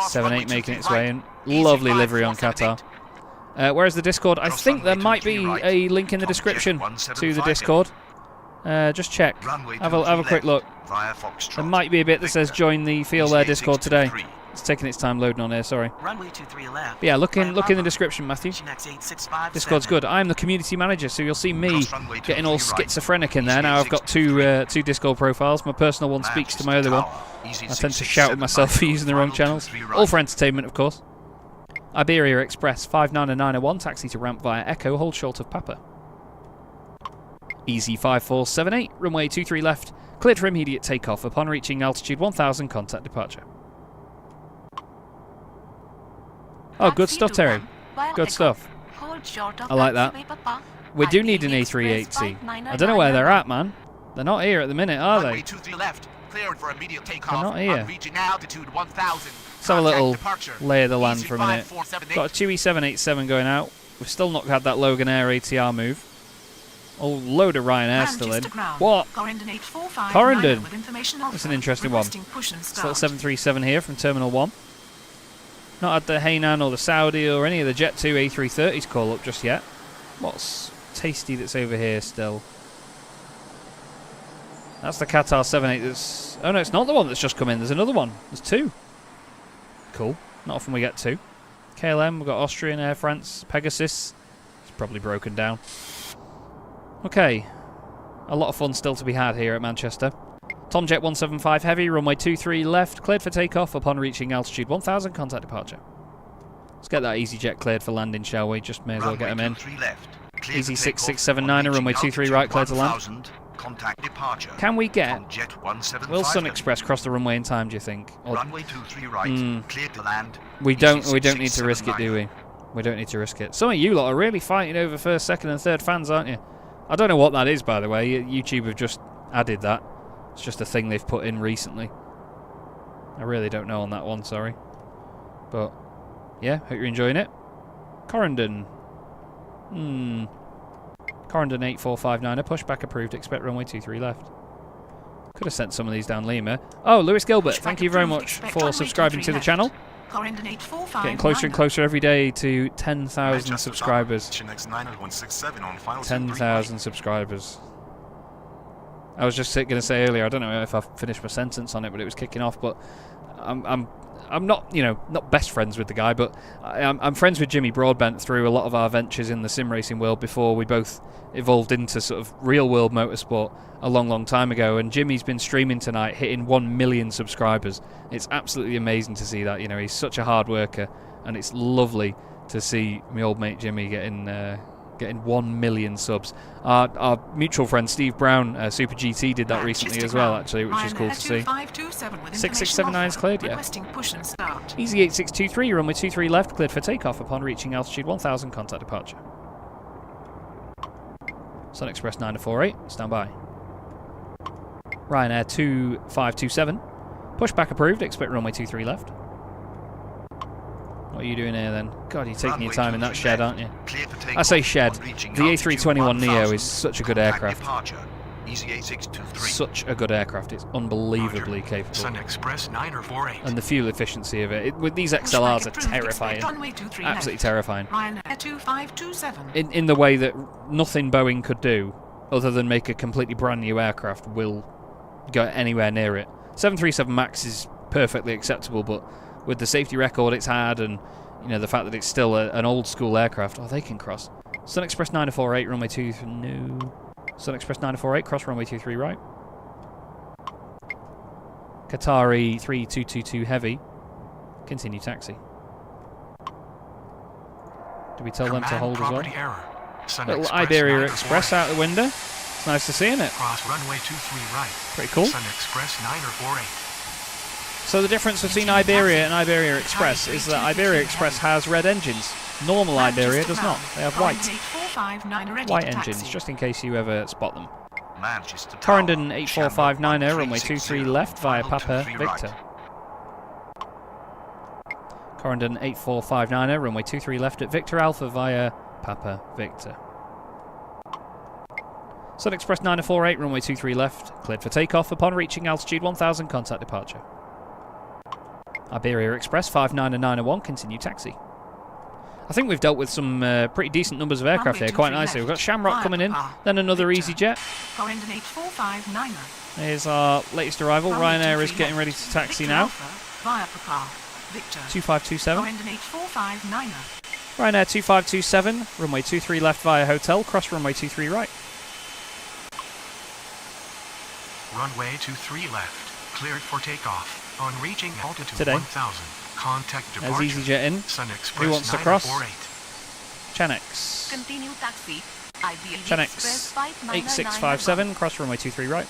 78 making its way in. Lovely livery on Qatar. Where's the Discord? I think there might be a link in the description to the Discord. Just check. Have a quick look. There might be a bit that says join the Field Air Discord today. It's taking its time loading on here, sorry. But yeah, look in the description, Matthew. Discord's good. I'm the community manager, so you'll see me getting all schizophrenic in there. Now I've got two Discord profiles. My personal one speaks to my other one. I tend to shout at myself for using the wrong channels. All for entertainment, of course. Iberia Express 59901, taxi to ramp via Echo, hold short of Papa. Easy 5478, runway 23 left, cleared for immediate takeoff upon reaching altitude 1000, contact departure. Oh, good stuff, Terry. Good stuff. I like that. We do need an A380. I don't know where they're at, man. They're not here at the minute, are they? They're not here. Let's have a little lay of the land for a minute. Got a 2E787 going out. We've still not had that Logan Air ATR move. A load of Ryanair still in. What? Corendon. That's an interesting one. Still 737 here from Terminal 1. Not had the Hainan or the Saudi or any of the Jet 2 A330s call up just yet. What's tasty that's over here still? That's the Qatar 78 that's... Oh no, it's not the one that's just come in. There's another one. There's two. Cool. Not often we get two. KLM, we've got Austrian, Air France, Pegasus. It's probably broken down. Okay. A lot of fun still to be had here at Manchester. Tomjet 175 heavy, runway 23 left, cleared for takeoff upon reaching altitude 1000, contact departure. Let's get that EasyJet cleared for landing, shall we? Just may as well get them in. Easy 6679, runway 23 right, cleared to land. Can we get will Sun Express cross the runway in time, do you think? Or, runway 23 right, cleared to land. We don't need to risk it, do we? We don't need to risk it. Some of you lot are really fighting over first, second and third fans, aren't you? I don't know what that is, by the way. YouTube have just added that. It's just a thing they've put in recently. I really don't know on that one, sorry. But, yeah, hope you're enjoying it. Corendon. Corendon 8459, a pushback approved, expect runway 23 left. Could have sent some of these down Lima. Oh, Lewis Gilbert, thank you very much for subscribing to the channel. Getting closer and closer every day to 10,000 subscribers. 10,000 subscribers. I was just going to say earlier, I don't know if I finished my sentence on it, but it was kicking off. But I'm not, not best friends with the guy, but I'm friends with Jimmy Broadbent through a lot of our ventures in the sim racing world before we both evolved into sort of real world motorsport a long time ago. And Jimmy's been streaming tonight, hitting 1 million subscribers. It's absolutely amazing to see that. He's such a hard worker, and it's lovely to see my old mate Jimmy getting 1 million subs. Our mutual friend Steve Brown, Super GT, did that recently as well, actually, which is cool to see. 6679 is cleared, yeah. Easy 8623, runway 23 left, cleared for takeoff upon reaching altitude 1000, contact departure. Sun Express 948, stand by. Ryanair 2527, pushback approved, expect runway 23 left. What are you doing here then? God, you're taking your time in that shed, aren't you? I say shed. The A321neo is such a good aircraft. Easy 8623. Such a good aircraft. It's unbelievably capable. Sun Express 948. And the fuel efficiency of it. With these XLRs are terrifying. Absolutely terrifying. Ryanair 2527. In the way that nothing Boeing could do, other than make a completely brand new aircraft, will go anywhere near it. 737 MAX is perfectly acceptable, but with the safety record it's had, and the fact that it's still an old school aircraft, they can cross. Sun Express 948, runway 23, no. Sun Express 948, cross runway 23 right. Qatari 3222 heavy, continue taxi. Do we tell them to hold as well? Little Iberia Express out the window. It's nice to see, isn't it? Cross runway 23 right. Pretty cool. Sun Express 948. So the difference between Iberia and Iberia Express is that Iberia Express has red engines. Normal Iberia does not. They have white engines, just in case you ever spot them. Manchester Corendon Tower, 8459, Shamrock runway 23 130, left via final Papa 23 Victor. right. Corendon 8459, runway 23 left at Victor Alpha via Papa Victor. Sun Express 948, runway 23 left, cleared for takeoff. Upon reaching altitude 1000, contact departure. Iberia Express 59901, continue taxi. I think we've dealt with some pretty decent numbers of aircraft here, quite nicely. We've got Shamrock coming in, then another EasyJet. Here's our latest arrival. Ryanair is getting ready to taxi now. 2527. Ryanair 2527, runway 23 left via hotel, cross runway 23 right. Runway 23 left, cleared for takeoff. On reaching altitude Today. 1000, contact There's departure. EasyJet in. Sun Express Who wants to cross? 948. Chanex. Continue taxi. Chanex 8657, cross runway 23 right.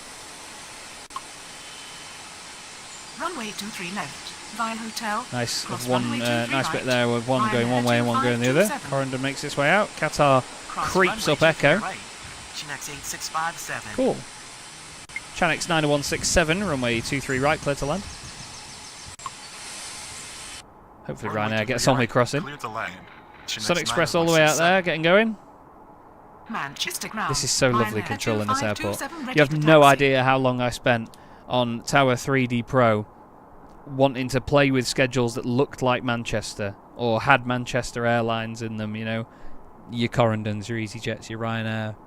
Runway 23 left. Via hotel. Nice, Cross there's one runway 23 nice right. bit there with one going one way and one going the other. 2527. Corendon makes its way out. Qatar Cross creeps runway up Echo. 23 right. Chinex 8657. Cool. Chanex 9167, runway 23 right, clear to land. Hopefully Ryanair gets on with crossing. Clear to land. Sun Express all the way out there, getting going. Manchester ground. This is so lovely Ryanair controlling this airport. 2527 ready You have for no taxi. idea how long I spent on Tower 3D Pro wanting to play with schedules that looked like Manchester or had Manchester Airlines in them, your Corendons, your EasyJets, your Ryanair.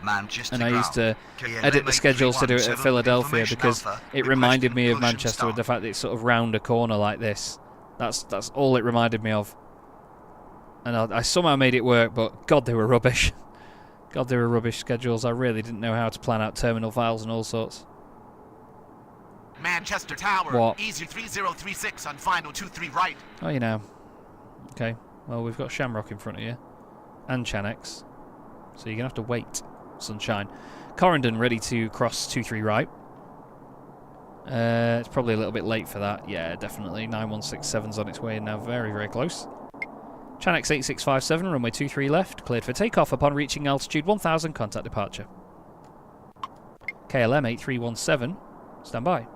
Manchester And I used to KLM edit the schedules to do it at 8317 Philadelphia information because alpha, it reminded me of requesting Manchester with the push and fact that it's sort of round a corner like this. That's all it reminded me of. And I somehow made it work, but God, they were rubbish. God, they were rubbish schedules. I really didn't know how to plan out terminal files and all sorts. Manchester Tower. What? Easy 3036 on final 23 right. Oh, Okay. Well, we've got Shamrock in front of you. And Chanex. So you're going to have to wait, sunshine. Corendon ready to cross 23 right. It's probably a little bit late for that. Yeah, definitely. 9167's on its way in now. Very, very close. Chanex 8657, runway 23 left. Cleared for takeoff upon reaching altitude 1000. Contact departure. KLM 8317. Stand by.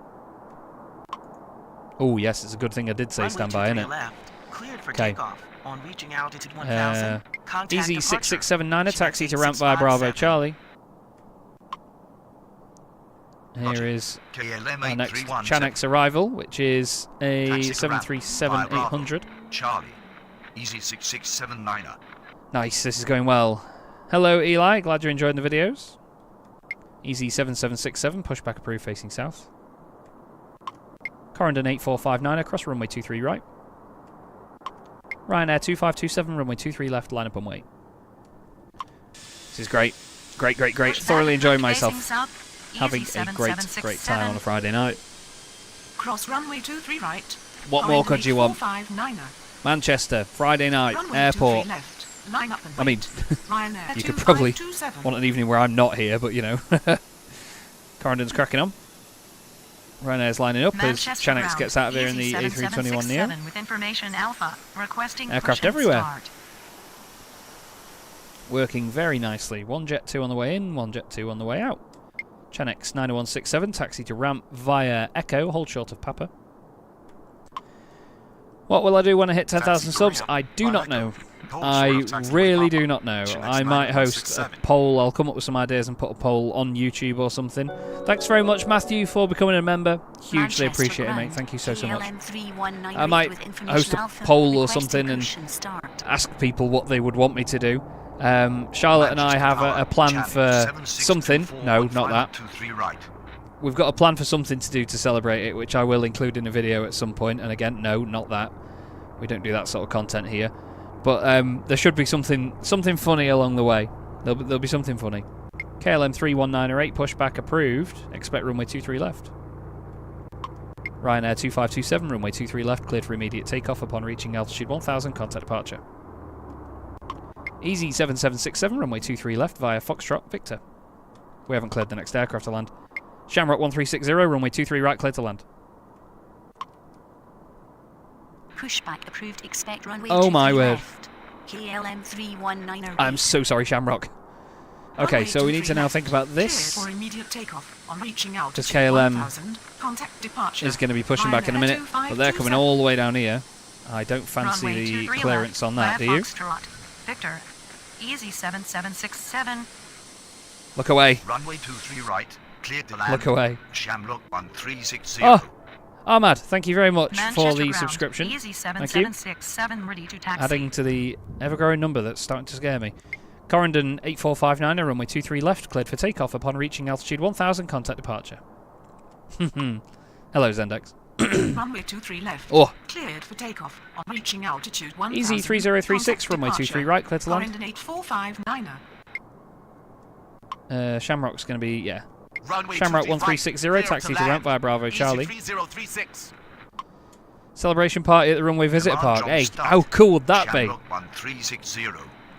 Oh, yes, it's a good thing I did say Runway stand by, 23 innit? left, cleared for Okay. takeoff. On reaching altitude 1000, contact Easy departure. 6679, a taxi to Chinex ramp via Bravo 8657. Charlie. Here Roger. is KLM our next 831 Chanex arrival, which is a Taxi to ramp via 737-800. Charlie. Easy 6679er. Nice, this is going well. Hello, Eli. Glad you're enjoying the videos. Easy 7767, pushback approved facing south. Corendon 8459, across runway 23 right. Ryanair 2527, runway 23 left, line up and wait. This is great. Great. Thoroughly enjoying myself. Having a great time on a Friday night. Cross runway 23 right. What more could you want? 459er. Manchester, Friday night, Runway airport. 23 left. Line up and I mean, wait. Ryanair you could probably 2527. want an evening where I'm not here, but Corendon's cracking on. Ryanair's lining up as Manchester Chanex ground. gets out of here in the Easy A321 Neo. 7767 with information Alpha. Requesting Aircraft push and everywhere. start. Working very nicely. One Jet 2 on the way in, one Jet 2 on the way out. Chanex 90167, taxi to ramp via Echo, hold short of Papa. What will I do when I hit 10,000 subs? I do not know. I really do not know. I might host a poll. I'll come up with some ideas and put a poll on YouTube or something. Thanks very much, Matthew, for becoming a member. Hugely appreciate it, mate. Thank you so much. I might host a poll or something and ask people what they would want me to do. Charlotte and I have a plan for something. No, not that. We've got a plan for something to do to celebrate it, which I will include in a video at some point. And again, no, not that. We don't do that sort of content here. But there should be something funny along the way. There'll be something funny. KLM 31908 pushback approved. Expect runway 23 left. Ryanair 2527 runway 23 left cleared for immediate takeoff upon reaching altitude 1000. Contact departure. Easy 7767 runway 23 left via Foxtrot Victor. We haven't cleared the next aircraft to land. Shamrock 1360 runway 23 right cleared to land. Pushback approved. Expect runway oh my word. Left. KLM 31908. I'm so sorry, Shamrock. Okay, so we need to now think about this. For immediate takeoff on reaching out. Because KLM is going to be pushing back in a minute, but they're coming all the way down here. I don't fancy the clearance on that, do you? Victor, easy 7767. Look away. Runway 23 right, cleared to land. Look away. Shamrock 1360. Oh, Ahmad, thank you very much Manchester for the ground. subscription. Easy Thank you. 7767, ready to taxi. Adding to the ever-growing number that's starting to scare me. Corendon 8459, runway 23 left, cleared for takeoff upon reaching altitude 1000. Contact departure. Hello, Zendex. Runway 23 left. Oh. Cleared for takeoff on reaching altitude 1000. Easy 3036, runway 23 right, cleared to land. Corendon 8459. Shamrock's going to be, yeah. Runway Shamrock 23 1360, right, taxi to land. ramp via Bravo Easy Charlie. 3036. Celebration party at the runway visitor Command park. drop Hey, start. how cool would that be? Shamrock 1360.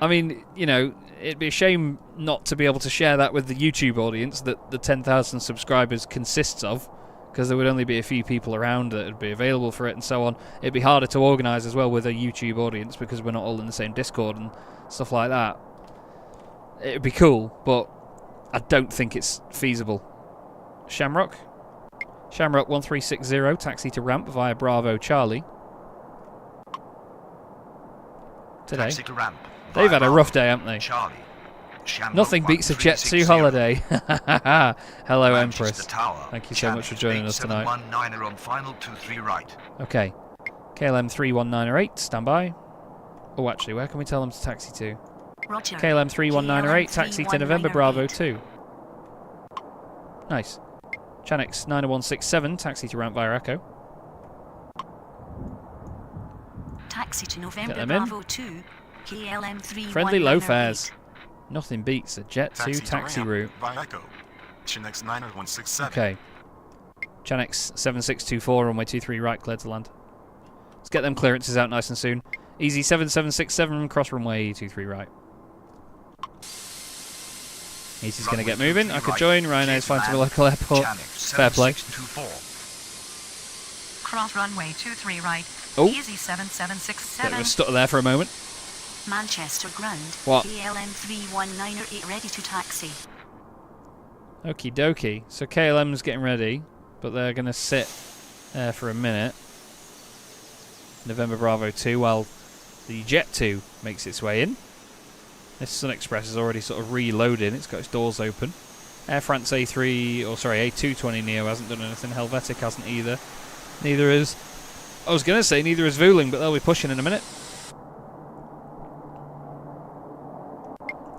I mean, you know, it'd be a shame not to be able to share that with the YouTube audience that the 10,000 subscribers consists of, because there would only be a few people around that would be available for it and so on. It'd be harder to organise as well with a YouTube audience because we're not all in the same Discord and stuff like that. It'd be cool, but I don't think it's feasible. Shamrock 1360, taxi to ramp via Bravo Charlie. Today. Taxi to ramp. They've had a rough day, haven't they? Charlie. Shamrock Nothing beats a Jet 2 holiday. Hello, Empress. Tower. Thank you so much for joining us tonight. 8719 on final 23 right. Okay. KLM 31908, stand by. Oh, actually, where can we tell them to taxi to? Roger. KLM 31908, taxi to November Bravo 2. Nice. Chanix 90167, taxi to ramp via Echo. Taxi to November them in. Bravo 2. KLM 31908. Friendly low fares. Nothing beats a Jet 2 to taxi ramp route. Via Echo. Chanix 9167. Okay. Chanix 7624, runway 23 right, cleared to land. Let's get them clearances out nice and soon. Easy 7767, cross runway 23 right. Easy's going to get moving. I could join. Ryanair's flying to the local airport. Fair play. Cross runway 23 right. Oh. Easy 7767. Bit of a stutter there for a moment. Manchester ground. What? KLM 31908, ready to taxi. Okie dokie. So KLM's getting ready, but they're going to sit there for a minute. November Bravo 2 while the Jet 2 makes its way in. This Sun Express is already sort of reloading. It's got its doors open. Air France A220 Neo hasn't done anything. Helvetic hasn't either. Neither is... I was going to say neither is Vueling, but they'll be pushing in a minute.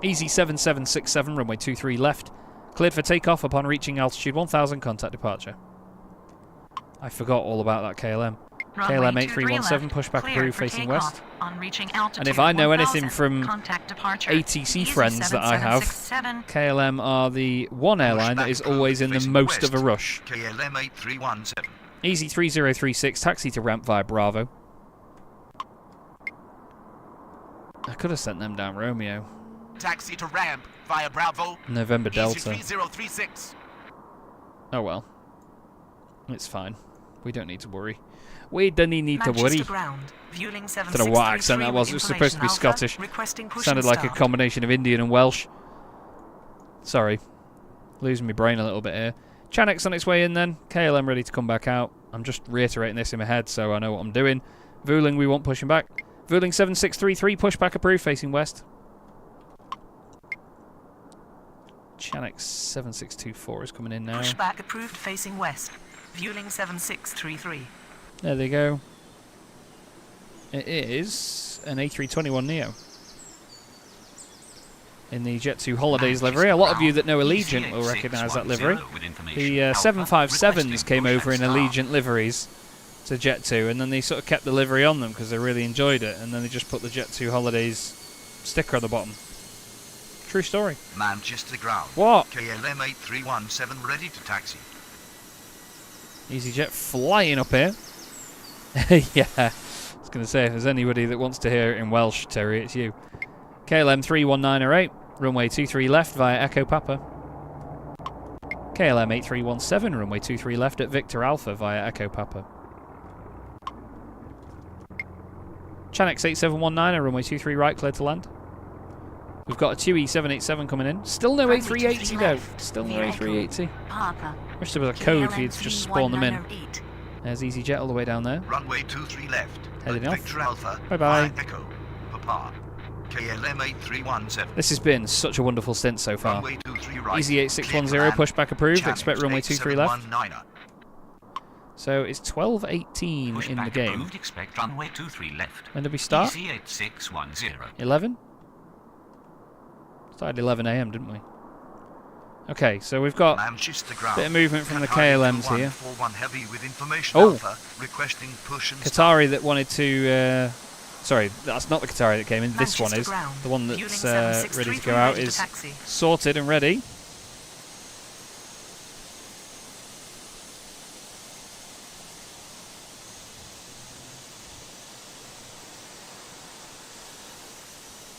Easy 7767, runway 23 left. Cleared for takeoff upon reaching altitude 1000, contact departure. I forgot all about that KLM. KLM 8317, pushback approved facing west. And if I know anything from ATC friends that I have, KLM are the one airline that is always in the most of a rush. KLM 8317. Easy 3036, taxi to ramp via Bravo. I could have sent them down Romeo. Taxi to ramp via Bravo. November Delta. 3036. Oh well. It's fine. We don't need to worry. We don't need to worry. I don't know what accent that was. It was supposed to be Scottish. Sounded like a combination of Indian and Welsh. Sorry. Losing my brain a little bit here. Chanix on its way in then. KLM ready to come back out. I'm just reiterating this in my head so I know what I'm doing. Vueling we want pushing back. Vueling 7633, pushback approved, facing west. Chanex 7624 is coming in now. Pushback approved, facing west. Vueling 7633. There they go. It is an A321neo. In the Jet2 Holidays livery. A lot of you that know Allegiant will recognise that livery. The 757s came over in Allegiant liveries to Jet2, and then they sort of kept the livery on them because they really enjoyed it, and then they just put the Jet2 Holidays sticker on the bottom. True story. Manchester ground. What? KLM 8317 ready to taxi. EasyJet flying up here. Yeah, I was going to say, if there's anybody that wants to hear it in Welsh, Terry, it's you. KLM 31908, runway 23 left via Echo Papa. KLM 8317, runway 23 left at Victor Alpha via Echo Papa. Chanex 8719, runway 23 right, clear to land. We've got a TUI 787 coming in. Still no A380 though. Still no A380. Wish there was a code for you to just spawn them in. There's EasyJet all the way down there. Runway 23 left. Heading off. Victor Alpha. Bye-bye. Echo. Papa. KLM 8317. This has been such a wonderful stint so far. Runway 23 right. Easy 8610, pushback approved. Expect runway 23 left. 8719er. So it's 12:18 in the game. Approved, expect runway 23 left. When did we start? Easy 8610. 11? Started 11 AM, didn't we? Okay, so we've got Manchester ground. a bit of movement from the KLMs here. 4141 heavy with information Oh! Alpha, requesting push and Qatari that wanted to... sorry, that's not the Qatari that came in. This one is. ground. The one that's Vueling ready to 7633 go out ready to is taxi. sorted and ready.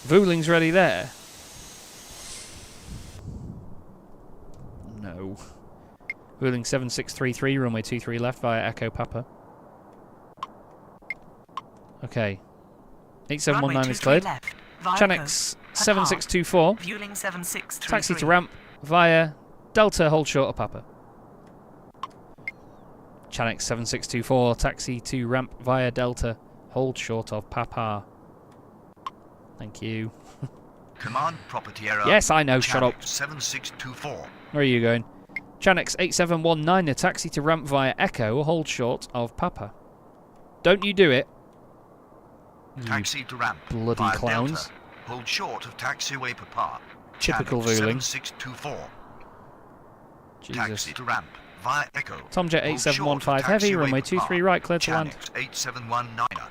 Vueling's ready there. No. Vueling 7633, runway 23 left via Echo Papa. Okay. 8719 is cleared. Chanex 7624. Vueling 7633. Taxi to ramp via Delta, hold short of Papa. Chanex 7624, taxi to ramp via Delta, hold short of Papa. Thank you. command property error. Yes, I know, shut up. 7624. Where are you going? Chanex 8719, a taxi to ramp via Echo, hold short of Papa. Don't you do it. Taxi to ramp. Bloody via clowns. Delta. Hold short of taxiway Papa. Typical Channel Vueling. 7624. Jesus. Taxi to ramp via Echo. Tomjet Hold short 8715 of heavy, taxiway runway Papa. 23 right, clear to land. Chanex 8719er.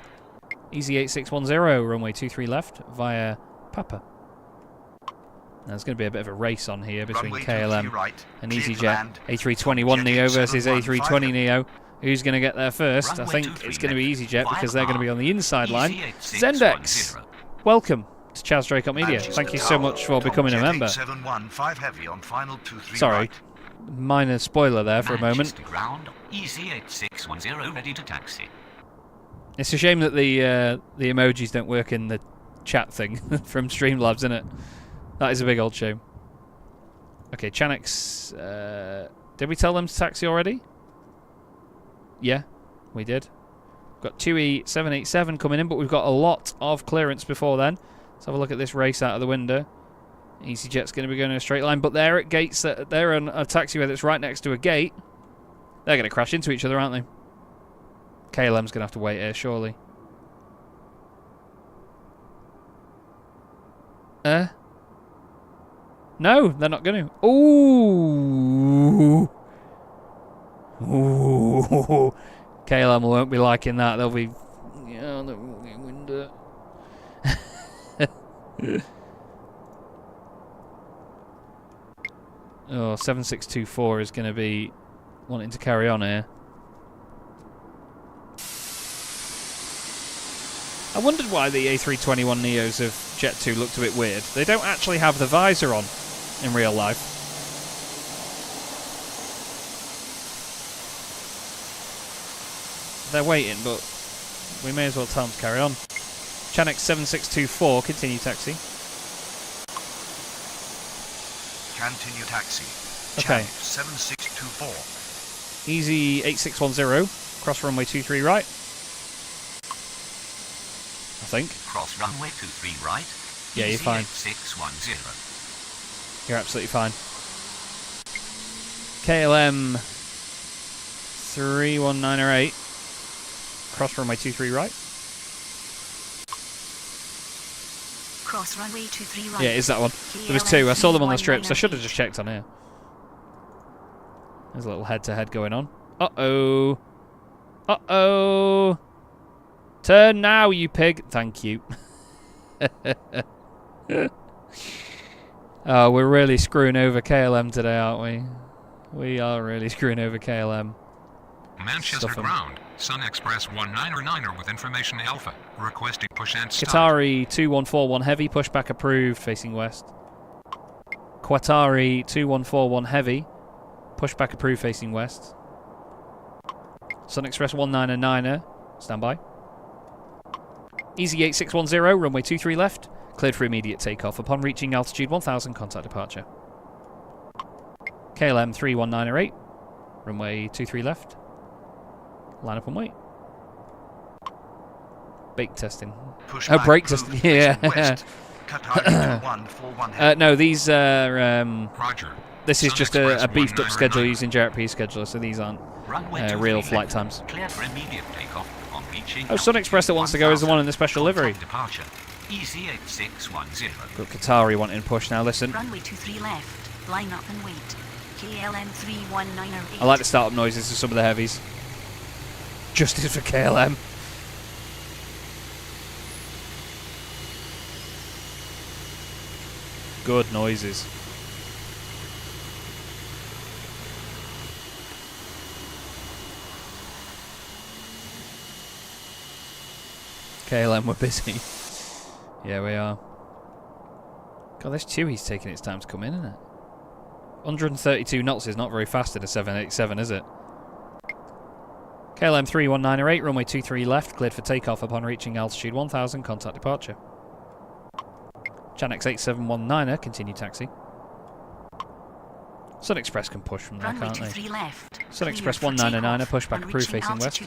Easy 8610, runway 23 left via Papa. Now, there's going to be a bit of a race on here between Runway KLM 23 right, and clear to EasyJet. land. A321 Neo versus A320 715. Neo. Who's going to get there first? I Runway think 23 it's going to be left, EasyJet via because they're going to be on the inside line. Easy 8610. Zendex, welcome to Chaz Draycott Media. Manchester Thank you so Tower, much for becoming a Tomjet member. 8715 heavy on final 23 Sorry, right. minor spoiler there for a moment. Manchester ground, Easy 8610, ready to taxi. It's a shame that the emojis don't work in the chat thing from Streamlabs, isn't it? That is a big old shame. Okay, Chanex, did we tell them to taxi already? Yeah, we did. We've got 2E787 coming in, but we've got a lot of clearance before then. Let's have a look at this race out of the window. EasyJet's going to be going in a straight line, but they're at gates. They're on a taxiway that's right next to a gate. They're going to crash into each other, aren't they? KLM's going to have to wait here, surely. No, they're not going to. Ooh. Ooh. KLM won't be liking that. They'll be... Yeah, the window. Oh, 7624 is going to be wanting to carry on here. I wondered why the A321 Neos of Jet2 looked a bit weird. They don't actually have the visor on in real life. They're waiting, but we may as well tell them to carry on. Chanex 7624, continue taxi. Continue taxi. Okay. Chanex 7624. Easy 8610, cross runway 23 right. I think. Cross runway 23 right. Yeah, you're fine. 610. You're absolutely fine. KLM 31908. Cross runway 23 right. Cross runway 23 right. Yeah, it is that one. There was two. I saw them on the strips. I should have just checked on here. There's a little head-to-head going on. Uh-oh. Uh-oh. Turn now, you pig. Thank you. Oh, we're really screwing over KLM today, aren't we? We are really screwing over KLM. Manchester ground. Sun Express 1909er with information Alpha. Requesting push and stop. Qatari 2141 heavy, pushback approved, facing west. Qatari 2141 heavy, pushback approved, facing west. Sun Express 199er, stand by. Easy 8610, runway 23 left, cleared for immediate takeoff. Upon reaching altitude 1000, contact departure. KLM 31908, runway 23 left. Line up and wait. Brake testing. Oh, brake testing. Yeah. No, these are. Roger. This is just a beefed up schedule using JRP scheduler, so these aren't real flight times. Cleared for immediate takeoff on reaching Oh, Sun Express that wants to go is the one in the special livery. Departure. Easy 8610. Got Qatari wanting push now. Listen. Runway 23 left. Line up and wait. KLM 31908. I like the startup noises of some of the heavies. Justice for KLM. Good noises. KLM, we're busy. Yeah, we are. God, this Chewy's taking its time to come in, isn't it? 132 knots is not very fast in a 787, is it? KLM 31908, runway 23 left, cleared for takeoff upon reaching altitude 1000, contact departure. Chanex 8719er, continue taxi. Sun Express can push from there, can't they? Left. Sun Express 199er, pushback approved, facing west.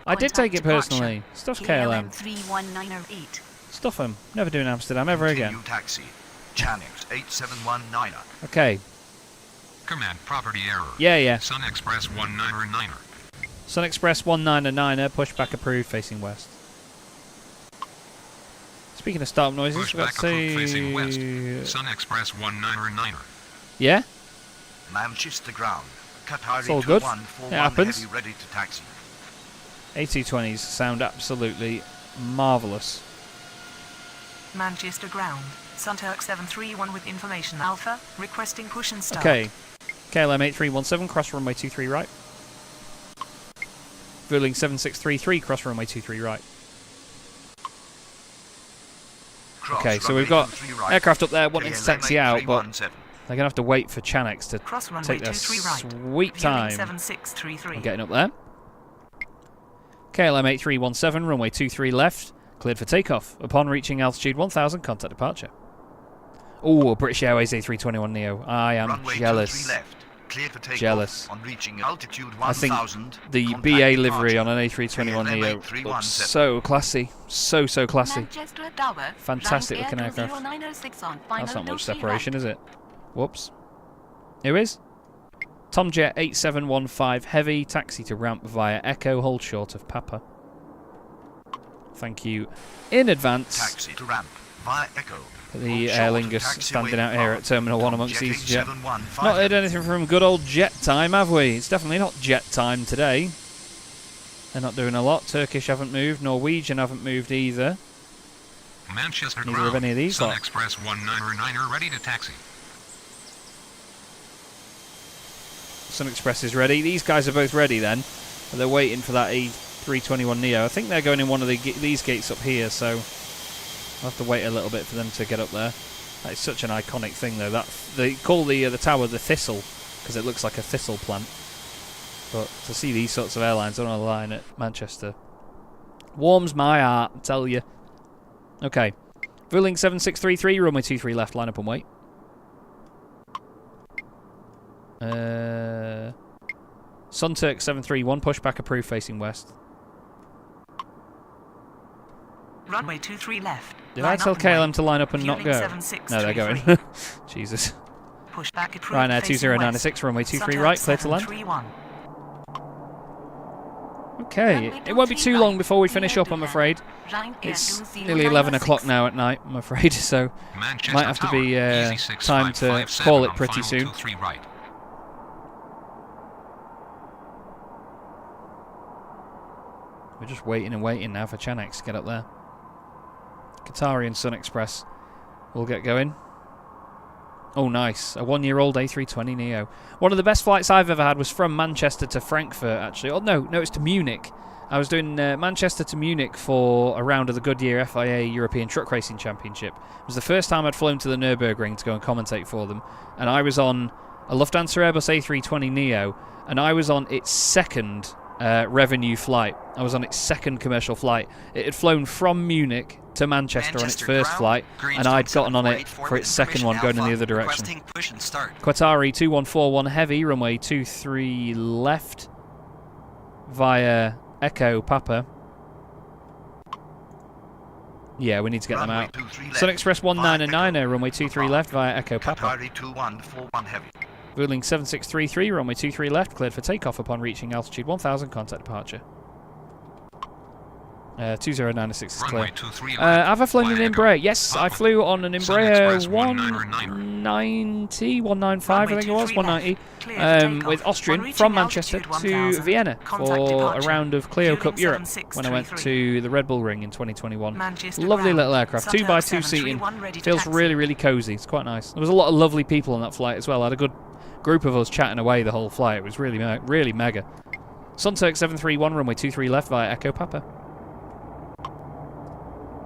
I did take it personally. Stuff KLM. 31908. Stuff them. Never doing Amsterdam ever again. Taxi. Chanex 8719er. Okay. Command property error. Yeah. Sun Express 1909er. Sun Express 199er, pushback approved, facing west. Speaking of startup noises, Pushback approved, facing west. Sun Express 1909er. Yeah? Manchester ground. Qatari It's all good. 2141 It happens. heavy ready to taxi. A220s sound absolutely marvellous. Manchester ground. Sunturk 731 with information Alpha, requesting push and start. Okay. KLM 8317, cross runway 23 right. Vueling 7633, cross runway 23 right. Okay, so we've got aircraft up there wanting to taxi out, but they're going to have to wait for Chanex to take their sweet time on getting up there. KLM 8317, runway 23 left, cleared for takeoff. Upon reaching altitude 1000, contact departure. Oh, British Airways A321neo. I am jealous. Cleared for takeoff Jealous. on reaching altitude I 1000. think the BA livery on an A321neo looks so classy. So classy. Fantastic looking aircraft. That's not much separation, is it? Whoops. Who is? Tomjet 8715 heavy, taxi to ramp via Echo, hold short of Papa. Thank you in advance. Taxi to ramp via Echo. The Aer Lingus standing out here at Terminal 1 amongst EasyJet. Not heard anything from good old jet time, have we? It's definitely not jet time today. They're not doing a lot. Turkish haven't moved. Norwegian haven't moved either. Manchester Neither of any of these Sun lot. Express 199er ready to taxi. Sun Express is ready. These guys are both ready then. But they're waiting for that A321neo. I think they're going in one of these gates up here, so I'll have to wait a little bit for them to get up there. That is such an iconic thing, though. That they call the tower the Thistle because it looks like a thistle plant. But to see these sorts of airlines on a line at Manchester warms my heart, I tell you. Okay, Vueling 7633, runway 23 left, line up and wait. Sunturk 731, pushback approved, facing west. Runway 23 left. Did I tell KLM to line up and not go? No, they're going. Jesus. Push back approved. Ryanair 2096, runway 23 right, clear to land. Okay, it won't be too long before we finish up, I'm afraid. It's nearly 11 o'clock now at night, I'm afraid, so might have to be time to call it pretty soon. We're just waiting and waiting now for Chanex to get up there. Qatari and Sun Express will get going. Oh, nice. A 1-year-old A320neo. One of the best flights I've ever had was from Manchester to Frankfurt, actually. Oh, no, it's to Munich. I was doing Manchester to Munich for a round of the Goodyear FIA European Truck Racing Championship. It was the first time I'd flown to the Nürburgring to go and commentate for them. And I was on a Lufthansa Airbus A320neo, and I was on its second revenue flight. I was on its second commercial flight. It had flown from Munich to Manchester on its first flight, and I'd gotten on it for its second one going in the other direction. Qatari 2141 heavy, runway 23 left via Echo Papa. Yeah, we need to get them out. Sun Express 1999, runway 23 left via Echo Papa. Qatari 2141 heavy. Vueling 7633, runway 23 left, cleared for takeoff upon reaching altitude 1000, contact departure. 2096 is clear. Have I flown an Embraer? Yes, I flew on an Embraer 190, 195 I think it was, 190, with Austrian from Manchester to Vienna for a round of Clio Cup Europe when I went to the Red Bull Ring in 2021. Lovely little aircraft, 2x2 seating, feels really, really cosy, it's quite nice. There was a lot of lovely people on that flight as well. I had a good group of us chatting away the whole flight. It was really, really mega. Sunturk 731, runway 23 left via Echo Papa.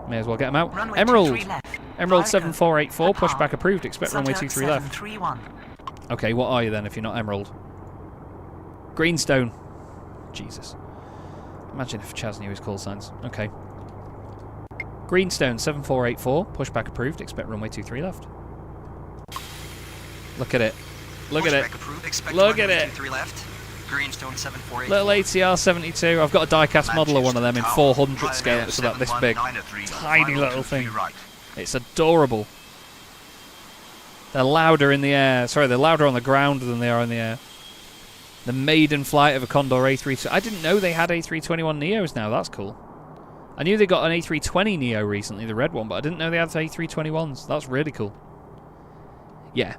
May as well get them out. Emerald 7484, pushback approved, expect runway 23 left. Okay, what are you then if you're not Emerald? Greenstone. Jesus. Imagine if Chaz knew his call signs. Okay. Greenstone 7484, pushback approved, expect runway 23 left. Look at it. Look at it. Look at it. Greenstone 748. Little ATR 72. I've got a die-cast model of one of them in 400 scale. It's about this big. Tiny little thing. It's adorable. They're louder in the air. Sorry, they're louder on the ground than they are in the air. The maiden flight of a Condor A320. I didn't know they had A321neos now. That's cool. I knew they got an A320neo recently, the red one, but I didn't know they had A321s. That's really cool. Yeah.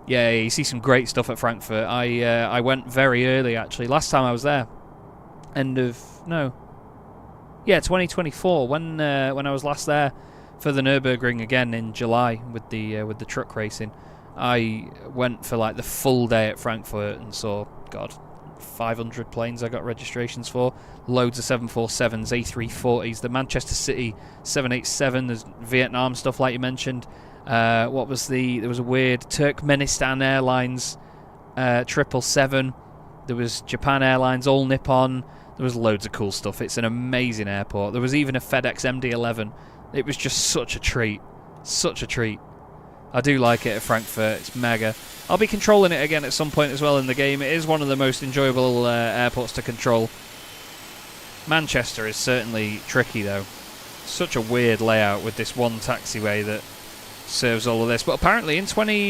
Yeah, you see some great stuff at Frankfurt. I went very early, actually. Last time I was there. 2024, when I was last there for the Nürburgring again in July with the truck racing. I went for like the full day at Frankfurt and saw, God, 500 planes I got registrations for. Loads of 747s, A340s, the Manchester City 787, there's Vietnam stuff like you mentioned. There was a weird Turkmenistan Airlines 777. There was Japan Airlines, All Nippon. There was loads of cool stuff. It's an amazing airport. There was even a FedEx MD-11. It was just such a treat. Such a treat. I do like it at Frankfurt. It's mega. I'll be controlling it again at some point as well in the game. It is one of the most enjoyable airports to control. Manchester is certainly tricky though. Such a weird layout with this one taxiway that serves all of this, but apparently in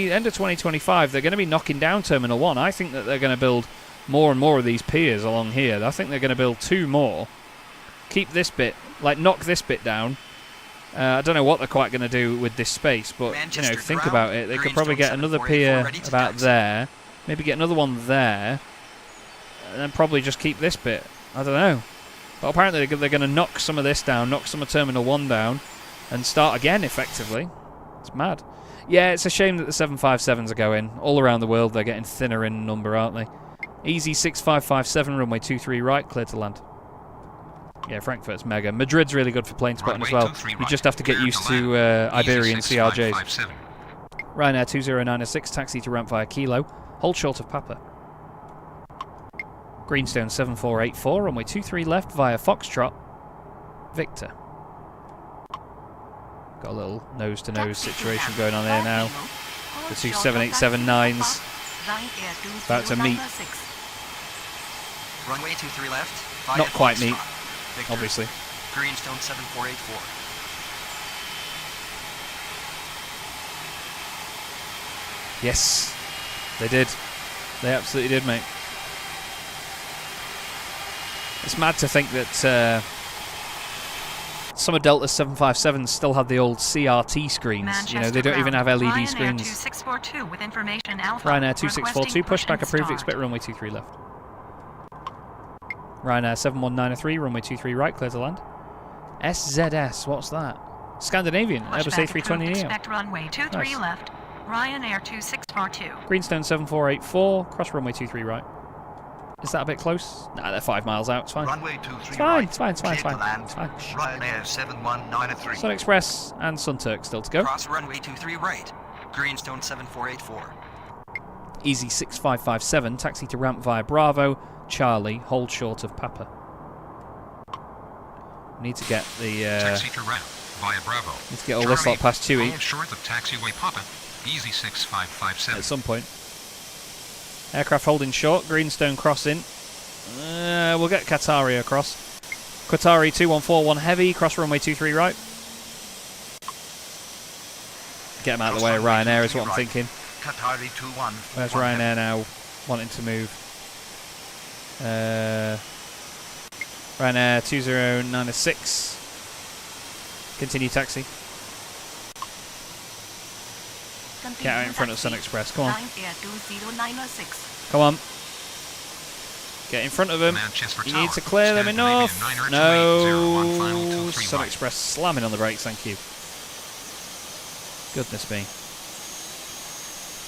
end of 2025 they're going to be knocking down Terminal 1. I think that they're going to build more and more of these piers along here. I think they're going to build 2 more, keep this bit, like knock this bit down. I don't know what they're quite going to do with this space, but you know, think about it. They could probably get another pier about there, maybe get another one there, and then probably just keep this bit. I don't know, but apparently they're going to knock some of this down, knock some of Terminal 1 down, and start again effectively. It's mad. Yeah, it's a shame that the 757s are going. All around the world, they're getting thinner in number, aren't they? Easy 6557, runway 23 right, clear to land. Yeah, Frankfurt's mega. Madrid's really good for plane spotting as well. You just have to get used to Iberian CRJs. Ryanair 2096, taxi to ramp via Kilo. Hold short of Papa. Greenstone 7484, runway 23 left via Foxtrot. Victor. Got a little nose-to-nose situation going on there now. The two 787-9s about to meet. Runway 23 left. Not quite meet, obviously. Greenstone 7484. Yes, they did. They absolutely did, mate. It's mad to think that some of Delta's 757s still have the old CRT screens. Manchester You know, they don't even have LED Ryanair screens. 2642 with information Alpha. Ryanair 2642, pushback approved, start. expect runway 23 left. Ryanair 71903, runway 23 right, clear to land. SZS, what's that? Scandinavian, Airbus Pushback A320 approved, Neo. expect runway 23 Nice. left. Ryanair 2642. Greenstone 7484, cross runway 23 right. Is that a bit close? Nah, they're 5 miles out, it's fine. Runway 23 It's fine, right. it's fine, it's fine, it's Clear fine. to land. It's fine. Ryanair 71903. Sun Express and Sun Turk still to go. Cross runway 23 right. Greenstone 7484. Easy 6557, taxi to ramp via Bravo, Charlie, hold short of Papa. We need to get the Taxi to ramp via Bravo. need to get all this lot past Chewy Hold short of taxiway Papa. Easy 6557. at some point. Aircraft holding short, Greenstone crossing. We'll get Qatari across. Qatari 2141 heavy, cross runway 23 right. Get them out of the way of Ryanair is what I'm thinking. Qatari 2141. Where's Ryanair now wanting to move? Ryanair 2096. Continue taxi. Get out in front of Sun Express. Come on. Come on. Get in front of them. Manchester You Tower. need to clear them Scandinavian enough. 90280, one final No. 23 Sun right. Express slamming on the brakes. Thank you. Goodness me.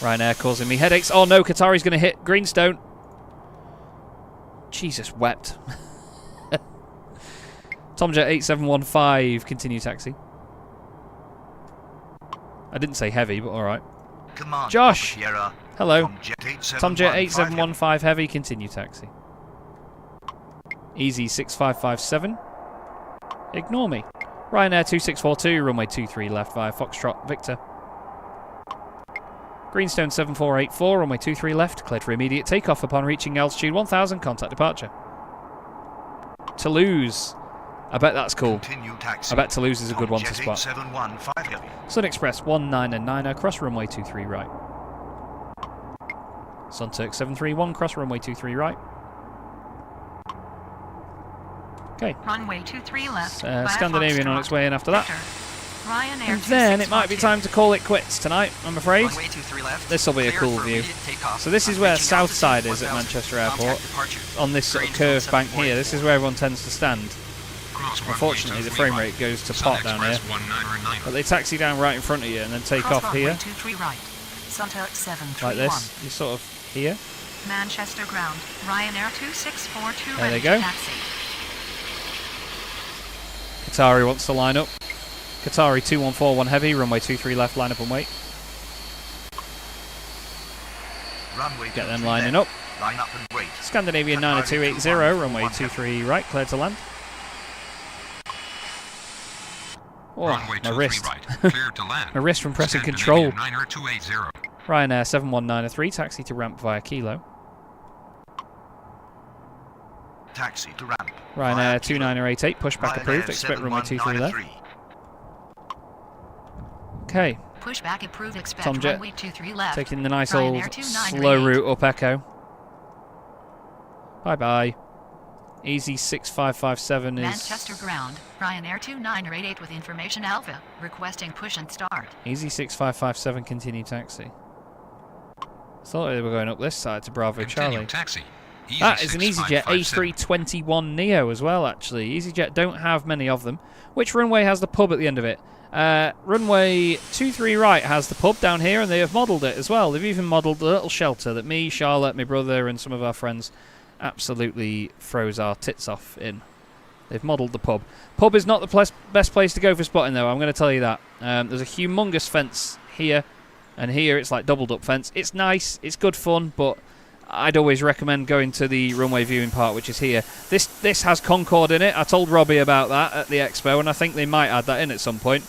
Ryanair causing me headaches. Oh no, Qatari's going to hit Greenstone. Jesus wept. Tomjet 8715, continue taxi. I didn't say heavy, but alright. Command Josh! Papa Sierra. Hello. Tomjet 8715 heavy, continue taxi. Easy 6557. Ignore me. Ryanair 2642, runway 23 left via Foxtrot Victor. Greenstone 7484, runway 23 left, cleared for immediate takeoff upon reaching altitude 1000, contact departure. Toulouse. I bet that's cool. Continue taxi. I bet Toulouse is a good one to Tomjet spot. 8715 heavy. Sun Express 1990, cross runway 23 right. Sun Turk 731, cross runway 23 right. Okay. Runway 23 left. via Scandinavian on Foxtrot. its way in after that. Victor. Ryanair And then it might be 2642. time to call it quits tonight, I'm afraid. Runway 23 left. This will be a Clear cool for view. immediate takeoff. So this is On where reaching south altitude side is at 1000, Manchester contact Airport. departure. On this sort of Greenstone curved bank here. This is where everyone tends to stand. Cross runway Unfortunately, the 23 frame right. rate goes to Sun pot down here. Express 1909. But they taxi down right in front of you and then take Cross off here, runway 23 right. Sunturk 731. like this. You're sort of here. Manchester ground. Ryanair 2642 There ready they go. to taxi. Qatari wants to line up. Qatari 2141 heavy, runway 23 left, line up and wait. Runway Get them 23 lining left. up. Line up and wait. Scandinavian Qatari 9280, 2141 runway 23 right, clear to land. Oh, Runway my 23 wrist. right. Cleared to land. My wrist from pressing Scandinavian control. 90280. Ryanair 71903, taxi to ramp via Kilo. Taxi to ramp. Ryanair 2988, pushback Ryanair approved, expect runway 23 left. 7193. Okay, Pushback approved. Expect Tomjet runway 23 left. taking the nice Ryanair old 2938. slow route up Echo. Bye bye. Easy 6557 is. Manchester ground. Ryanair 2988 with information Alpha. Requesting push and start. Easy 6557, continue taxi. Thought they were going up this side to Bravo Continue Charlie. taxi. Easy That is an EasyJet 6557. A321 Neo as well, actually. EasyJet don't have many of them. Which runway has the pub at the end of it? Runway 23 right has the pub down here, and they have modelled it as well. They've even modelled the little shelter that me, Charlotte, my brother, and some of our friends absolutely froze our tits off in. They've modelled the pub. Pub is not the best place to go for spotting, though, I'm going to tell you that. There's a humongous fence here, and here it's like doubled up fence. It's nice, it's good fun, but I'd always recommend going to the runway viewing part, which is here. This has Concorde in it. I told Robbie about that at the expo, and I think they might add that in at some point.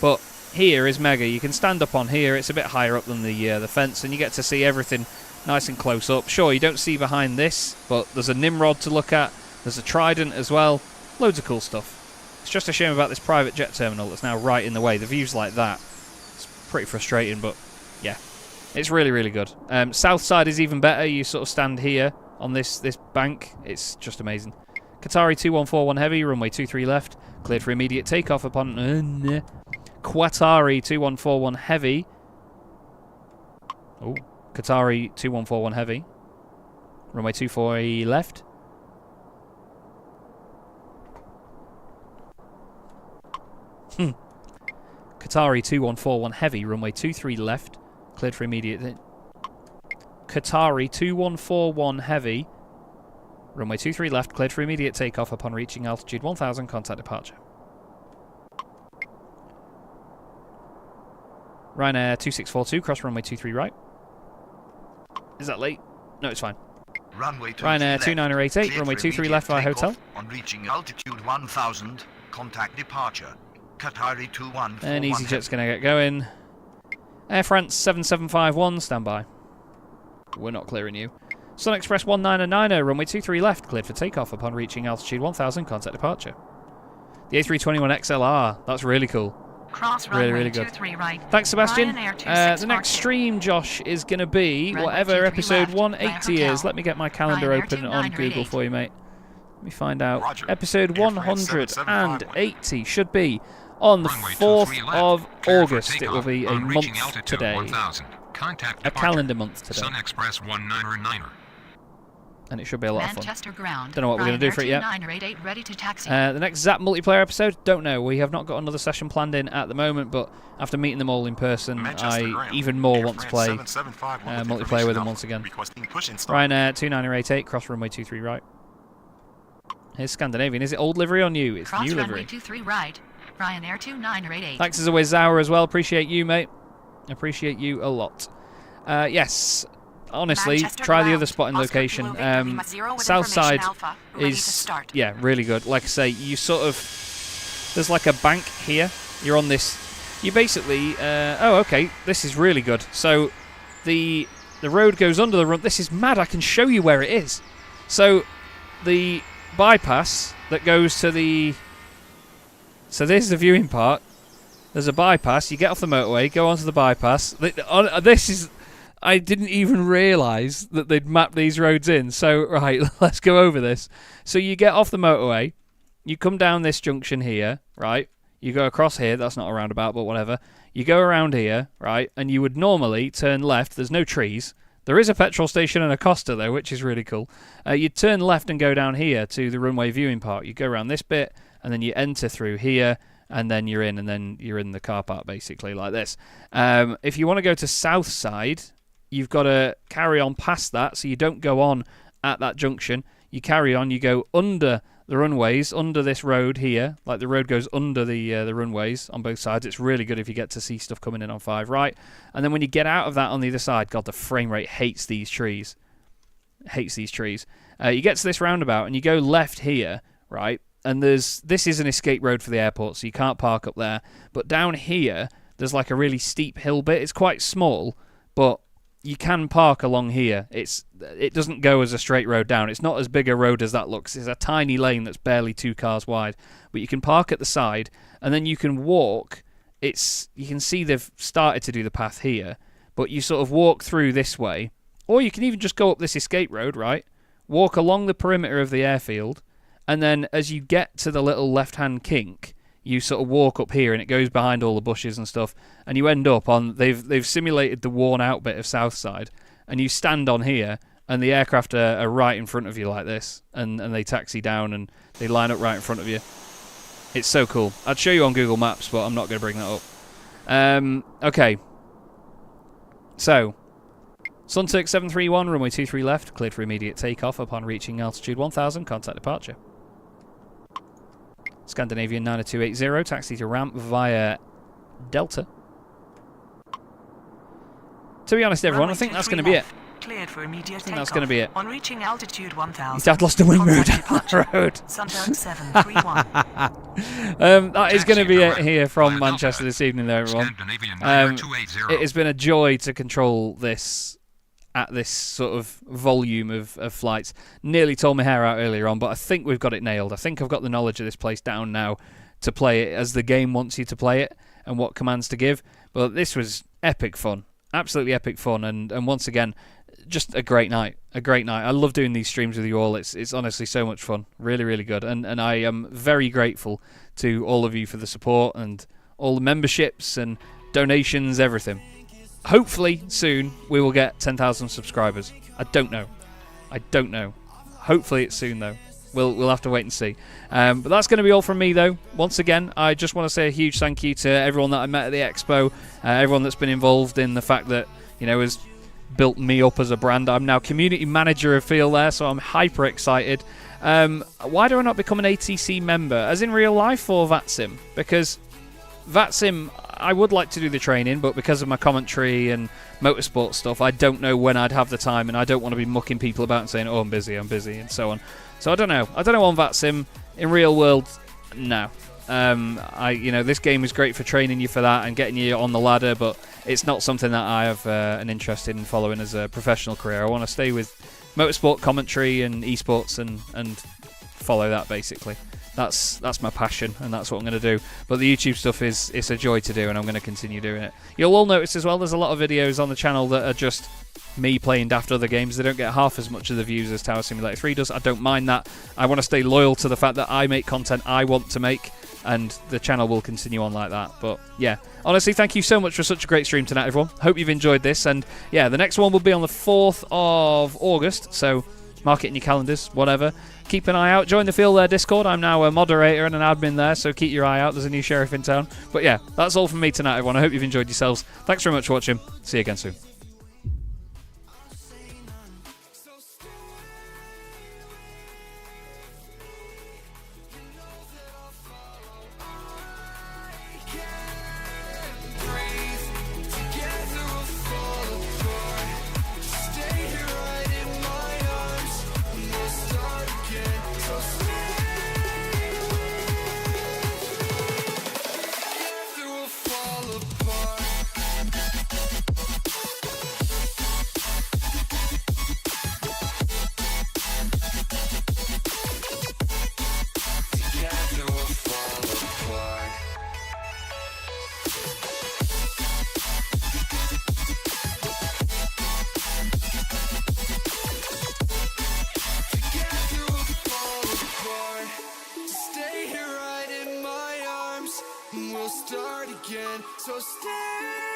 But here is mega. You can stand up on here. It's a bit higher up than the fence, and you get to see everything nice and close up. Sure, you don't see behind this, but there's a Nimrod to look at. There's a Trident as well. Loads of cool stuff. It's just a shame about this private jet terminal that's now right in the way. The view's like that. It's pretty frustrating, but yeah. It's really, really good. South side is even better. You sort of stand here on this bank. It's just amazing. Qatari 2141 heavy, runway 23 left, cleared for immediate takeoff upon... Qatari 2141 heavy. Oh, Qatari 2141 heavy. Runway 24 left. Qatari 2141 heavy, runway 23 left, cleared for immediate... Qatari 2141 heavy, runway 23 left, cleared for immediate takeoff upon reaching altitude 1000, contact departure. Ryanair 2642, cross runway 23 right. Is that late? No, it's fine. Ryanair 2988, runway 23 left via hotel. On reaching altitude 1000, contact departure. Qatari 2141. And EasyJet's going to get going. Air France 7751, stand by. We're not clearing you. Sun Express 1990, runway 23 left, cleared for takeoff upon reaching altitude 1000, contact departure. The A321 XLR, that's really cool. Cross Really, runway really good. 23 right. Thanks, Sebastian. Ryanair 2642. The next stream, Josh, is going to be Runway whatever 23 episode left, 180 via is. hotel. Let me get my calendar Ryanair open on 2988. Google for you, mate. Let me find out. Roger. Episode Air France 180 should be on the Runway 4th 23 left, of cleared for August. It will takeoff be a on reaching month altitude today. 1000. Contact A departure. calendar month today. Sun Express 1990. And it should be a lot of fun. Manchester ground. Don't know what we're going to do for it yet. 2988 ready to taxi. The next Zap multiplayer episode, don't know. We have not got another session planned in at the moment, but after meeting them all in person, Manchester I ground. even more Air want to France play 7751 with multiplayer with them information once again. requesting push-in start. Ryanair 2988, cross runway 23 right. Here's Scandinavian. Is it old livery or new? It's Cross new runway livery. 23 right. Ryanair 2988. Thanks as always, Zauer, as well. Appreciate you, mate. Appreciate you a lot. Yes, honestly, Manchester try the ground. other spotting Oscar location. Kilo Victor Lima 0 with South information side Alpha, ready to is, start. yeah, really good. Like I say, you sort of, there's like a bank here. You're on this, you basically, oh, okay, this is really good. So the road goes under the run. This is mad. I can show you where it is. So the bypass that goes to the, so there's the viewing part. There's a bypass. You get off the motorway, go onto the bypass. This is, I didn't even realise that they'd mapped these roads in. So, right, let's go over this. So you get off the motorway, you come down this junction here, right? You go across here, that's not a roundabout, but whatever. You go around here, right? And you would normally turn left. There's no trees. There is a petrol station and a Costa, though, which is really cool. You'd turn left and go down here to the runway viewing part. You go around this bit, and then you enter through here, and then you're in, the car park, basically, like this. If you want to go to south side, you've got to carry on past that, so you don't go on at that junction. You carry on, you go under the runways, under this road here. Like, the road goes under the runways on both sides. It's really good if you get to see stuff coming in on 5 right. And then when you get out of that on the other side, God, the frame rate hates these trees. Hates these trees. You get to this roundabout, and you go left here, right? And this is an escape road for the airport, so you can't park up there. But down here, there's like a really steep hill bit. It's quite small, but you can park along here. It doesn't go as a straight road down. It's not as big a road as that looks. It's a tiny lane that's barely 2 cars wide. But you can park at the side, and then you can walk. You can see they've started to do the path here, but you sort of walk through this way. Or you can even just go up this escape road, right? Walk along the perimeter of the airfield, and then as you get to the little left-hand kink, you sort of walk up here, and it goes behind all the bushes and stuff, and you end up on, they've simulated the worn-out bit of Southside, and you stand on here, and the aircraft are right in front of you like this, and they taxi down, and they line up right in front of you. It's so cool. I'd show you on Google Maps, but I'm not going to bring that up. Okay. So, Sunturk 731, runway 23 left, cleared for immediate takeoff upon reaching altitude 1000, contact departure. Scandinavian 90280, taxi to ramp via Delta. To be honest, everyone, I think that's going to be it. Cleared for immediate I think that's going to be it. On reaching altitude 1000. His dad lost a wing road down the road. Sunturk 731. That is going to be it here from Manchester this evening, though, everyone. It has been a joy to control this at this sort of volume of flights. Nearly tore my hair out earlier on, but I think we've got it nailed. I think I've got the knowledge of this place down now to play it as the game wants you to play it and what commands to give. But this was epic fun. absolutely epic fun, and once again, just a great night. I love doing these streams with you all. It's honestly so much fun. Really, really good. And I am very grateful to all of you for the support and all the memberships and donations, everything. Hopefully soon we will get 10,000 subscribers. I don't know. Hopefully it's soon though. We'll have to wait and see. But that's going to be all from me though. Once again, I just want to say a huge thank you to everyone that I met at the expo, everyone that's been involved in the fact that, has built me up as a brand. I'm now community manager of Feel there, so I'm hyper excited. Why do I not become an ATC member, as in real life, or VATSIM? Because VATSIM, I would like to do the training, but because of my commentary and motorsport stuff, I don't know when I'd have the time, and I don't want to be mucking people about and saying, oh, I'm busy, and so on. So I don't know on VATSIM. In real world, no. This game is great for training you for that and getting you on the ladder, but it's not something that I have an interest in following as a professional career. I want to stay with motorsport commentary and esports and follow that basically. That's my passion, and that's what I'm going to do. But the YouTube stuff it's a joy to do, and I'm going to continue doing it. You'll all notice as well, there's a lot of videos on the channel that are just me playing daft other games. They don't get half as much of the views as Tower Simulator 3 does. I don't mind that. I want to stay loyal to the fact that I make content I want to make, and the channel will continue on like that. But yeah, honestly, thank you so much for such a great stream tonight, everyone. Hope you've enjoyed this, and yeah, the next one will be on the 4th of August, so mark it in your calendars, whatever. Keep an eye out. Join the Feel There Discord. I'm now a moderator and an admin there, so keep your eye out. There's a new sheriff in town. But yeah, that's all from me tonight, everyone. I hope you've enjoyed yourselves. Thanks very much for watching. See you again soon. Start again, so stay.